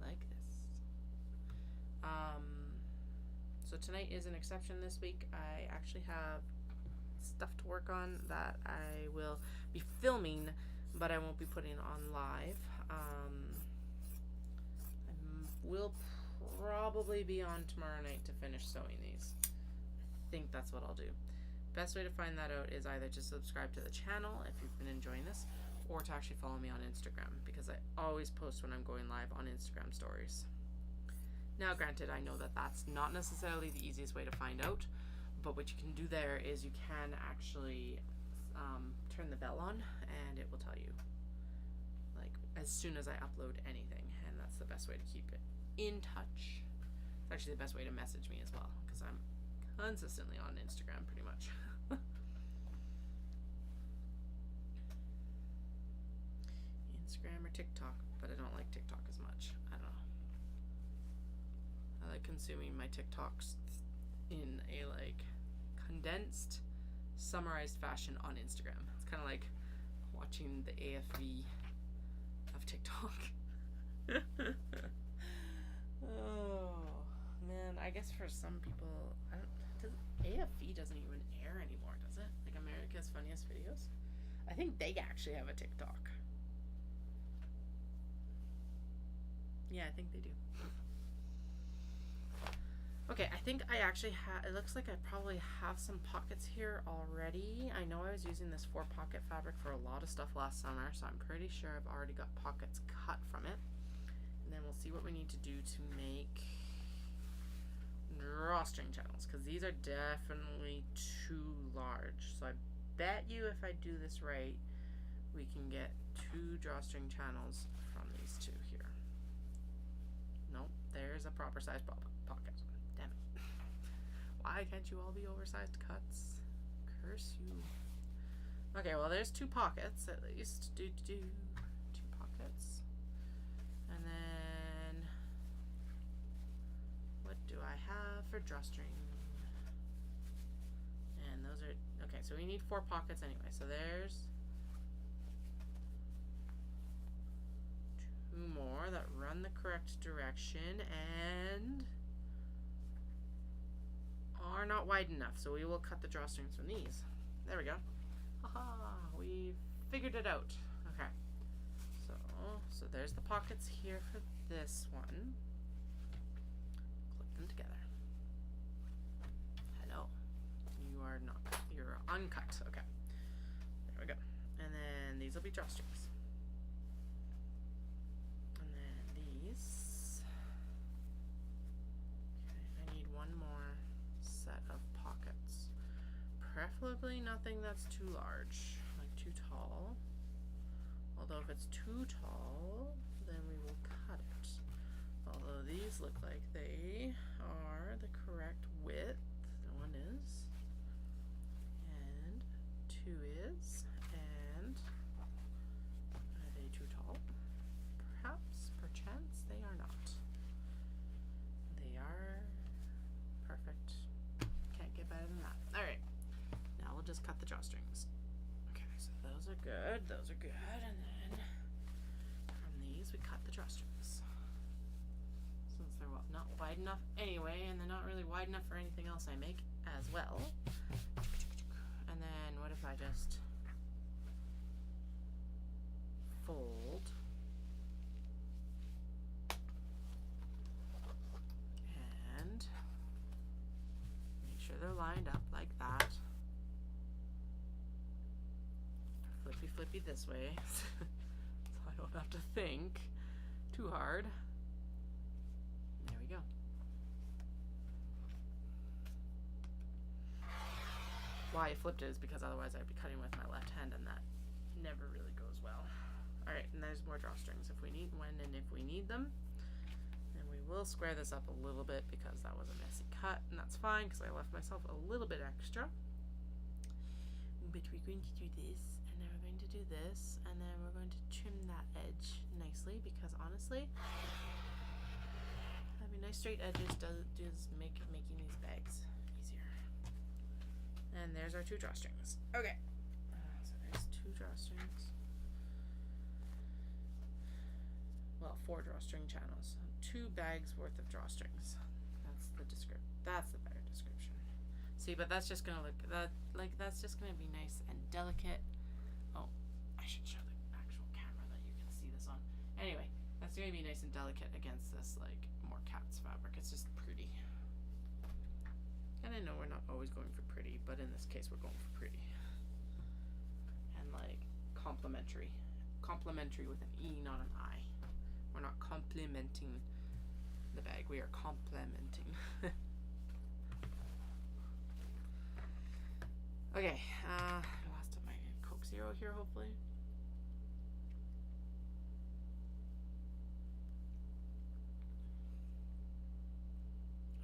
Speaker 1: like this. So tonight is an exception this week. I actually have stuff to work on that I will be filming, but I won't be putting on live. I will probably be on tomorrow night to finish sewing these. I think that's what I'll do. Best way to find that out is either to subscribe to the channel if you've been enjoying this, or to actually follow me on Instagram, because I always post when I'm going live on Instagram stories. Now granted, I know that that's not necessarily the easiest way to find out, but what you can do there is you can actually turn the bell on and it will tell you like as soon as I upload anything, and that's the best way to keep it in touch. It's actually the best way to message me as well, because I'm consistently on Instagram pretty much. Instagram or TikTok, but I don't like TikTok as much. I don't know. I like consuming my TikToks in a like condensed, summarized fashion on Instagram. It's kind of like watching the AFV of TikTok. Oh man, I guess for some people, AFV doesn't even air anymore, does it? Like America's Funniest Videos? I think they actually have a TikTok. Yeah, I think they do. Okay, I think I actually have, it looks like I probably have some pockets here already. I know I was using this 4-pocket fabric for a lot of stuff last summer, so I'm pretty sure I've already got pockets cut from it. And then we'll see what we need to do to make drawstring channels, because these are definitely too large. So I bet you if I do this right, we can get 2 drawstring channels from these 2 here. Nope, there's a proper size pocket. Damn it. Why can't you all be oversized cuts? Curse you. Okay, well there's 2 pockets at least. 2 pockets. And then what do I have for drawstring? And those are, okay, so we need 4 pockets anyway. So there's 2 more that run the correct direction and are not wide enough, so we will cut the drawstrings from these. There we go. Haha, we figured it out. Okay, so there's the pockets here for this one. Click them together. Hello. You are not, you're uncut. Okay, there we go. And then these will be drawstrings. And then these. Okay, I need 1 more set of pockets. Preferably nothing that's too large, like too tall. Although if it's too tall, then we will cut it. Although these look like they are the correct width. 1 is, and 2 is, and are they too tall? Perhaps, perchance, they are not. They are perfect. Can't get better than that. Alright, now we'll just cut the drawstrings. Okay, so those are good, and then from these we cut the drawstrings. Since they're not wide wide enough anyway, and they're not really wide enough for anything else I make as well. And then what if I just fold and make sure they're lined up like that. Flippy flippy this way so I don't have to think too hard. There we go. Why I flipped it is because otherwise I'd be cutting with my left hand, and that never really goes well. Alright, and there's more drawstrings if we need when and if we need them. And we will square this up a little bit because that was a messy cut, and that's fine because I left myself a little bit extra. But we're going to do this, and then we're going to do this, and then we're going to trim that edge nicely because honestly, having nice straight edges does make making these bags easier. And there's our 2 drawstrings. Okay, so there's 2 drawstrings. Well, 4 drawstring channels. 2 bags worth of drawstrings. That's the better description. See, but that's just gonna look that's just gonna be nice and delicate. Oh, I should show the actual camera that you can see this on. Anyway, that's gonna be nice and delicate against this like more cat's fabric. It's just pretty. And I know we're not always going for pretty, but in this case we're going for pretty. And like complementary. Complementary with an E, not an I. We're not complimenting the bag, we are complementing. Okay, last of my Coke Zero here, hopefully.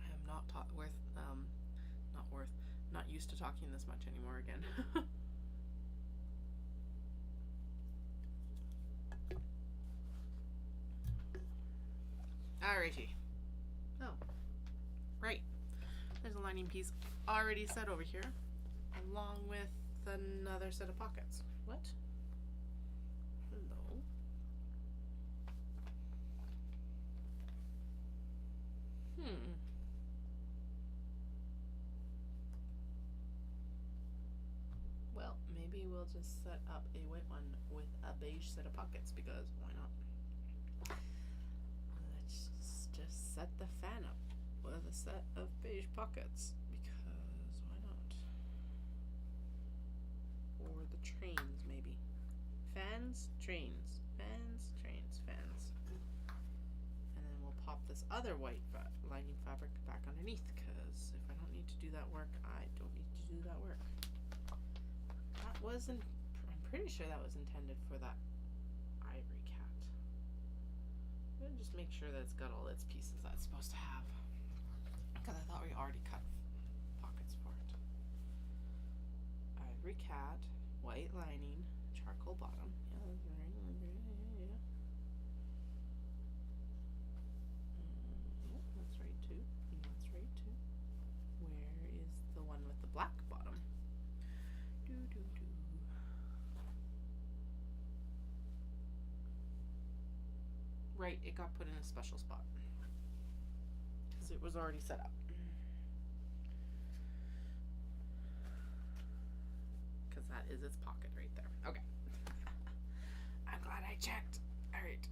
Speaker 1: I am not used to talking this much anymore again. Alrighty. Oh, right. There's a lining piece already set over here, along with another set of pockets. What? Hello? Well, maybe we'll just set up a white one with a beige set of pockets, because why not? Let's just set the fan up with a set of beige pockets, because why not? Or the trains, maybe. Fans, trains. Fans, trains, fans. And then we'll pop this other white lining fabric back underneath, because if I don't need to do that work, I don't need to do that work. That wasn't, I'm pretty sure that was intended for that ivory cat. I'm gonna just make sure that it's got all its pieces that it's supposed to have, because I thought we already cut pockets for it. Ivory cat, white lining, charcoal bottom. Yeah, that's right. Yeah. Yeah, that's right too. That's right too. Where is the one with the black bottom? Right, it got put in a special spot because it was already set up. Because that is its pocket right there. Okay. I'm glad I checked. Alright.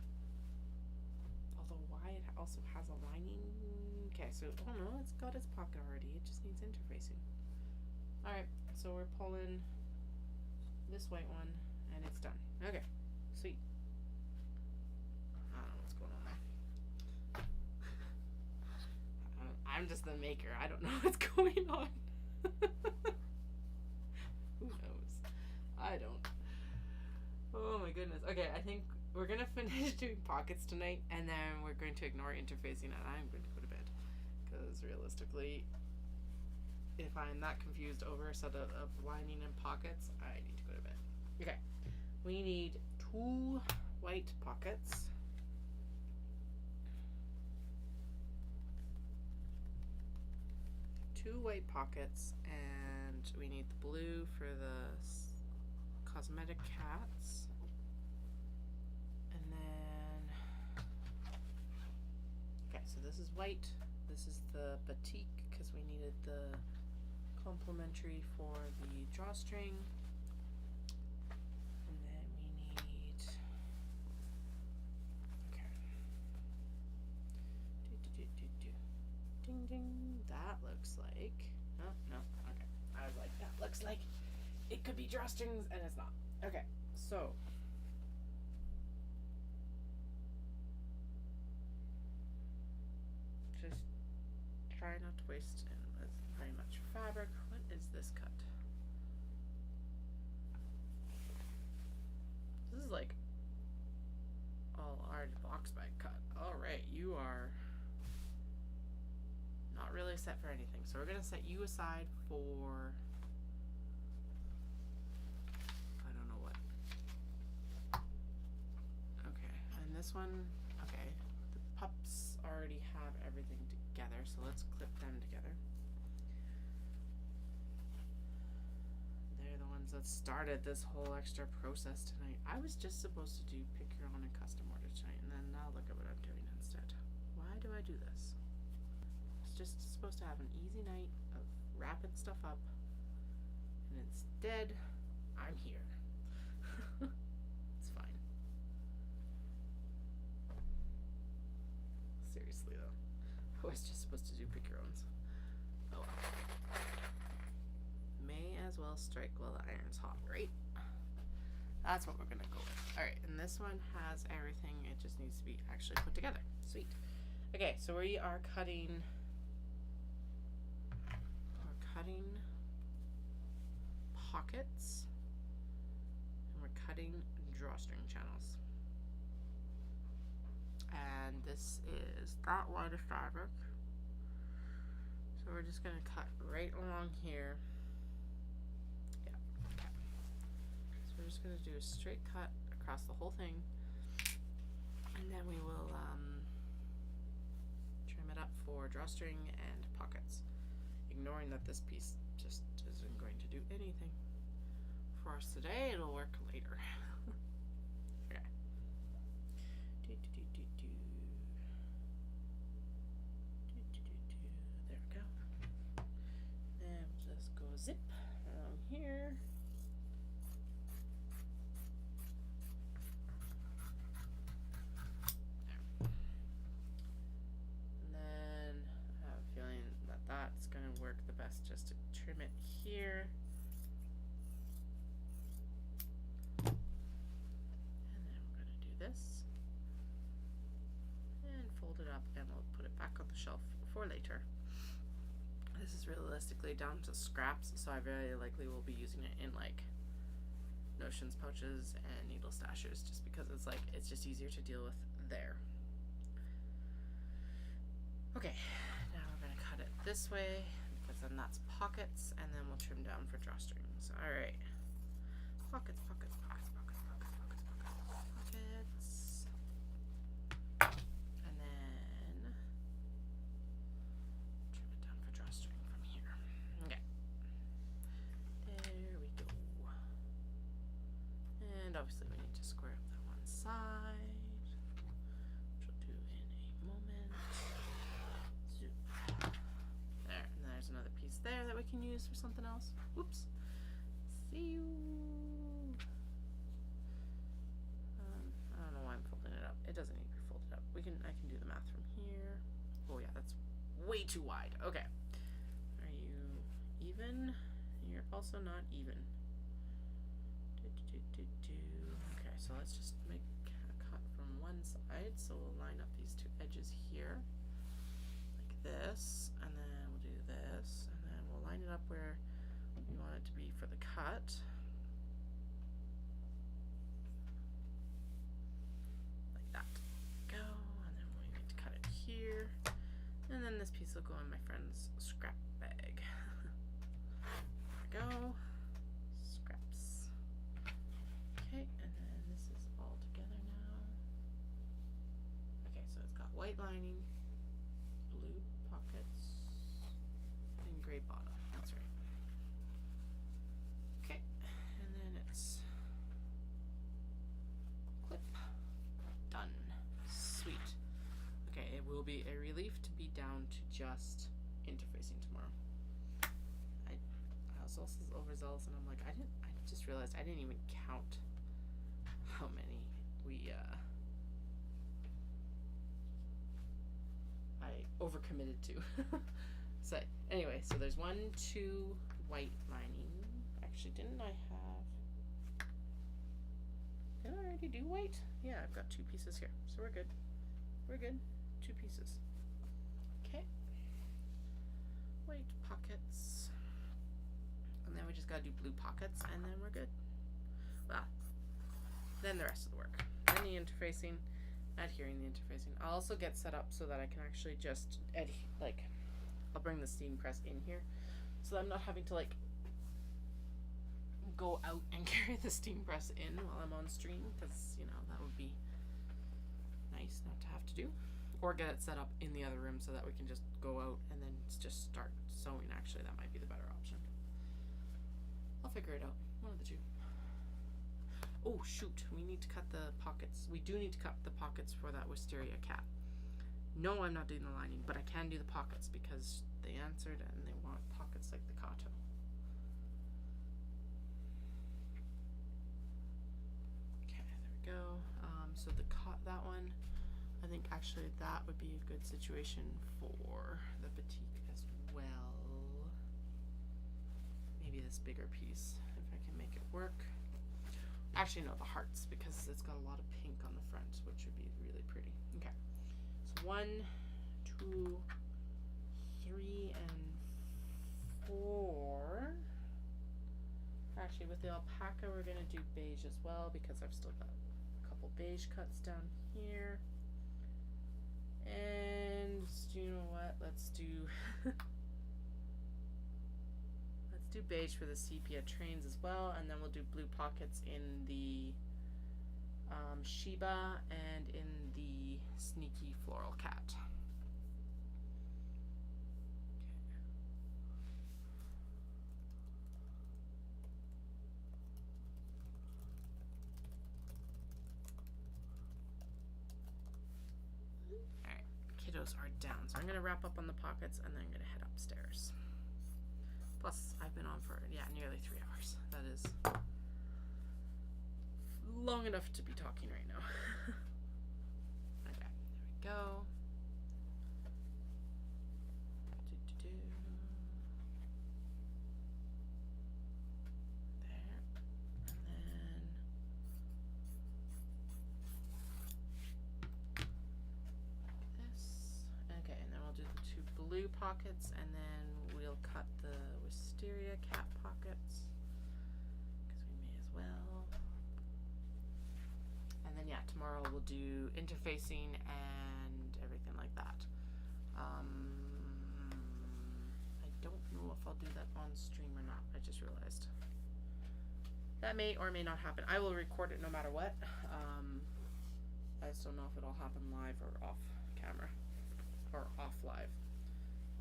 Speaker 1: Although why it also has a lining. Okay, so, oh no, it's got its pocket already. It just needs interfacing. Alright, so we're pulling this white one and it's done. Okay, sweet. I don't know what's going on there. I'm just the maker. I don't know what's going on. Who knows? I don't. Oh my goodness. Okay, I think we're gonna finish doing pockets tonight, and then we're going to ignore interfacing, and I'm going to go to bed. Because realistically, if I'm that confused over a set of lining and pockets, I need to go to bed. Okay, we need 2 white pockets. Two white pockets, and we need the blue for the cosmetic cats. And then, okay, so this is white, this is the batik because we needed the complementary for the drawstring. And then we need, okay. Ding ding. That looks like, oh no, okay. I was like, that looks like it could be drawstrings and it's not. Okay, so just try not to waste very much fabric. What is this cut? This is like all large box bag cut. Alright, you are not really set for anything. So we're gonna set you aside for, I don't know what. Okay, and this one, okay. The pups already have everything together, so let's clip them together. They're the ones that started this whole extra process tonight. I was just supposed to do pick your own and custom order tonight, and then now look at what I'm doing instead. Why do I do this? It's just supposed to have an easy night of wrapping stuff up, and instead, I'm here. It's fine. Seriously though, I was just supposed to do pick your owns. Oh well. May as well strike while the iron's hot, right? That's what we're gonna go with. Alright, and this one has everything. It just needs to be actually put together. Sweet. Okay, so we are cutting pockets, and we're cutting drawstring channels. And this is that wide of fabric. So we're just gonna cut right along here. Yeah, okay. So we're just gonna do a straight cut across the whole thing, and then we will trim it up for drawstring and pockets, ignoring that this piece just isn't going to do anything for us today. It'll work later. Okay. There we go. And we'll just go zip along here. And then I have a feeling that that's going to work the best just to trim it here. And then we're going to do this. And fold it up, and we'll put it back on the shelf for later. This is realistically down to scraps, so I very likely will be using it in like notions pouches and needle stashers, just because it's just easier to deal with there. Okay, now we're gonna cut it this way, because then that's pockets, and then we'll trim down for drawstrings. Alright. Pockets, pockets, pockets, pockets, pockets, pockets, pockets, pockets. And then trim it down for drawstring from here. Okay. There we go. And obviously we need to square up that one side, which we'll do in a moment. Zoop. There, and there's another piece there that we can use for something else. Whoops. See you. I don't know why I'm folding it up. It doesn't need to be folded up. I can do the math from here. Oh yeah, that's way too wide. Okay. Are you even? You're also not even. Okay, so let's just make a cut from one side. So we'll line up these two edges here, like this, and then we'll do this, and then we'll line it up where we want it to be for the cut. Like that. Go, and then we need to cut it here. And then this piece will go in my friend's scrap bag. There we go. Scraps. Okay, and then this is all together now. Okay, so it's got white lining, blue pockets, and gray bottom. That's right. Okay, and then it's clip. Done. Sweet. Okay, it will be a relief to be down to just interfacing tomorrow. I was also overzealous, and I'm like, I just realized I didn't even count how many we I overcommitted to. So anyway, so there's 1, 2 white lining. Actually, didn't I already do white? Yeah, I've got 2 pieces here, so we're good. We're good. 2 pieces. Okay. White pockets. And then we just gotta do blue pockets, and then we're good. Well, then the rest of the work. Then the interfacing, adhering the interfacing. I'll also get set up so that I can actually just I'll bring the steam press in here, so that I'm not having to like go out and carry the steam press in while I'm on stream, because that would be nice not to have to do, or get it set up in the other room so that we can just go out and then just start sewing. Actually, that might be the better option. I'll figure it out, one of the two. Oh shoot, we need to cut the pockets. We do need to cut the pockets for that wisteria cat. No, I'm not doing the lining, but I can do the pockets because they answered and they want pockets like the Kato. Okay, there we go. So that one, I think actually that would be a good situation for the batik as well. Maybe this bigger piece, if I can make it work. Actually, no, the hearts, because it's got a lot of pink on the front, which would be really pretty. Okay, so 1, 2, 3, and 4. Actually, with the alpaca, we're gonna do beige as well, because I've still got a couple beige cuts down here. And you know what? Let's do let's do beige for the sepia trains as well, and then we'll do blue pockets in the Shiba and in the sneaky floral cat. Alright, kiddos are down, so I'm gonna wrap up on the pockets and then I'm gonna head upstairs. Plus, I've been on for, nearly 3 hours. That is long enough to be talking right now. Okay, there we go. There. And then this. Okay, and then we'll do the 2 blue pockets, and then we'll cut the wisteria cat pockets, because we may as well. And then tomorrow we'll do interfacing and everything like that. I don't know if I'll do that on stream or not. I just realized that may or may not happen. I will record it no matter what. I just don't know if it'll happen live or off camera, or off live.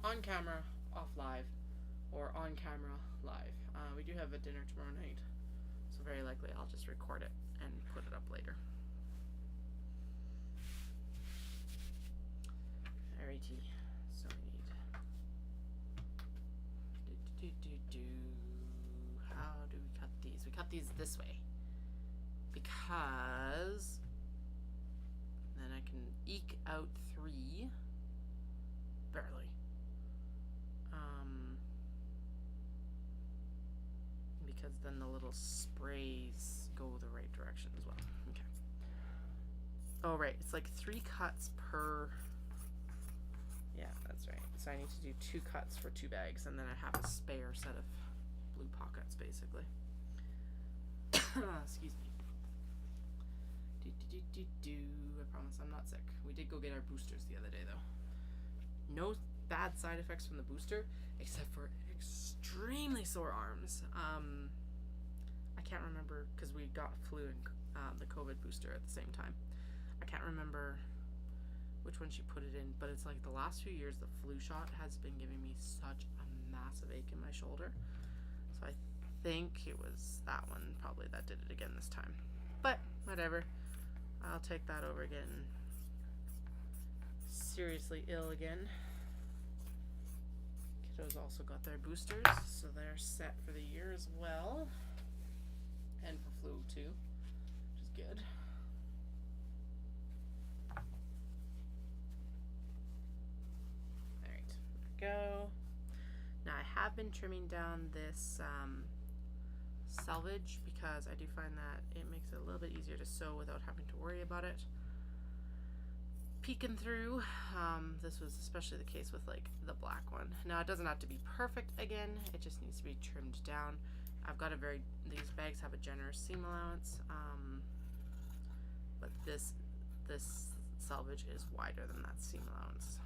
Speaker 1: On camera, off live, or on camera, live. We do have a dinner tomorrow night, so very likely I'll just record it and put it up later. Alrighty, so we need how do we cut these? We cut these this way, because then I can eke out 3, barely. Because then the little sprays go the right direction as well. Okay. Oh right, it's like 3 cuts per. Yeah, that's right. So I need to do 2 cuts for 2 bags, and then I have a spare set of blue pockets, basically. Excuse me. I promise I'm not sick. We did go get our boosters the other day, though. No bad side effects from the booster, except for extremely sore arms. I can't remember, because we got flu and the COVID booster at the same time. I can't remember which one she put it in, but it's like the last few years the flu shot has been giving me such a massive ache in my shoulder. So I think it was that one probably that did it again this time. But whatever. I'll take that over again. Seriously ill again. Those also got their boosters, so they're set for the year as well. And for flu too, which is good. Alright, there we go. Now I have been trimming down this selvage because I do find that it makes it a little bit easier to sew without having to worry about it peeking through. This was especially the case with like the black one. Now it doesn't have to be perfect again, it just needs to be trimmed down. I've got these bags have a generous seam allowance, but this selvage is wider than that seam allowance.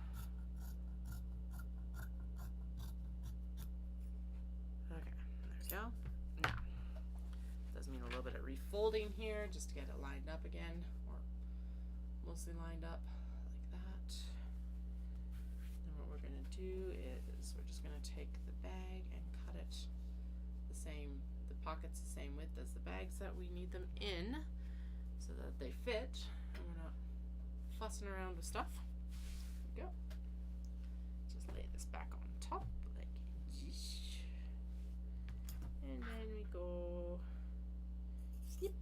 Speaker 1: Okay, there we go. Now, does mean a little bit of refolding here just to get it lined up again, or mostly lined up like that. Then what we're gonna do is we're just gonna take the bag and cut it the pockets the same width as the bags that we need them in so that they fit and we're not fussing around with stuff. There we go. Just lay this back on top like this. And then we go snip.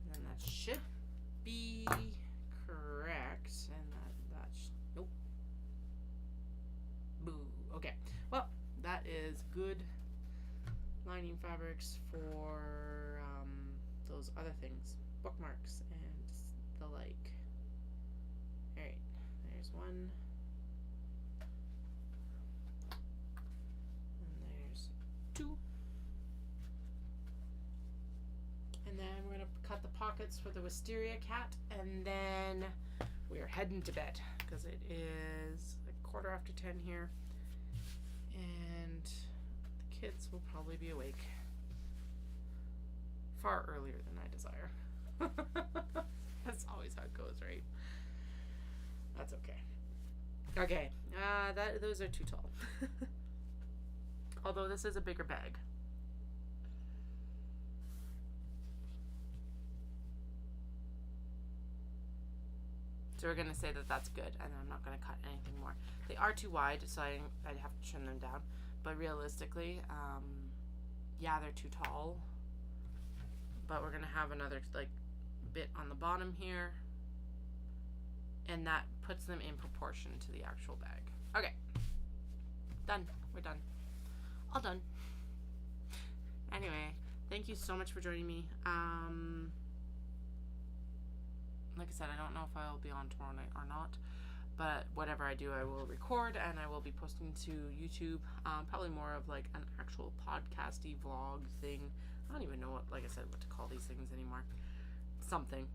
Speaker 1: And then that should be correct. And nope. Boo. Okay. Well, that is good lining fabrics for those other things, bookmarks and the like. Alright, there's one. And there's two. And then we're going to cut the pockets for the wisteria cat, and then we are heading to bed because it is a 10:15 here, and the kids will probably be awake far earlier than I desire. That's always how it goes, right? That's okay. Okay, those are too tall. Although this is a bigger bag. So we're going to say that that's good, and I'm not going to cut anything more. They are too wide, so I'd have to trim them down. But realistically, yeah, they're too tall. But we're going to have another like bit on the bottom here, and that puts them in proportion to the actual bag. Okay, done. We're done. All done. Anyway, thank you so much for joining me. Like I said, I don't know if I'll be on tomorrow night or not, but whatever I do, I will record and I will be posting to YouTube. Probably more of like an actual podcasty vlog thing. I don't even know what to call these things anymore. Something.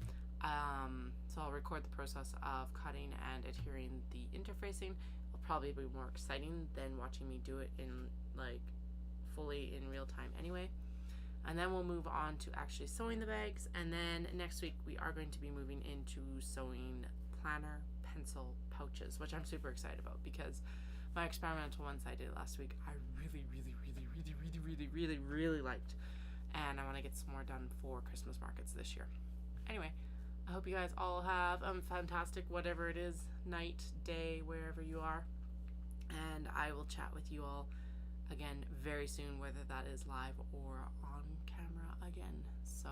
Speaker 1: So I'll record the process of cutting and adhering the interfacing. It'll probably be more exciting than watching me do it in like fully in real time anyway. And then we'll move on to actually sewing the bags, and then next week we are going to be moving into sewing planner pencil pouches, which I'm super excited about because my experimental ones I did last week I really liked, and I want to get some more done for Christmas markets this year. Anyway, I hope you guys all have a fantastic whatever it is, night, day, wherever you are, and I will chat with you all again very soon, whether that is live or on camera again. So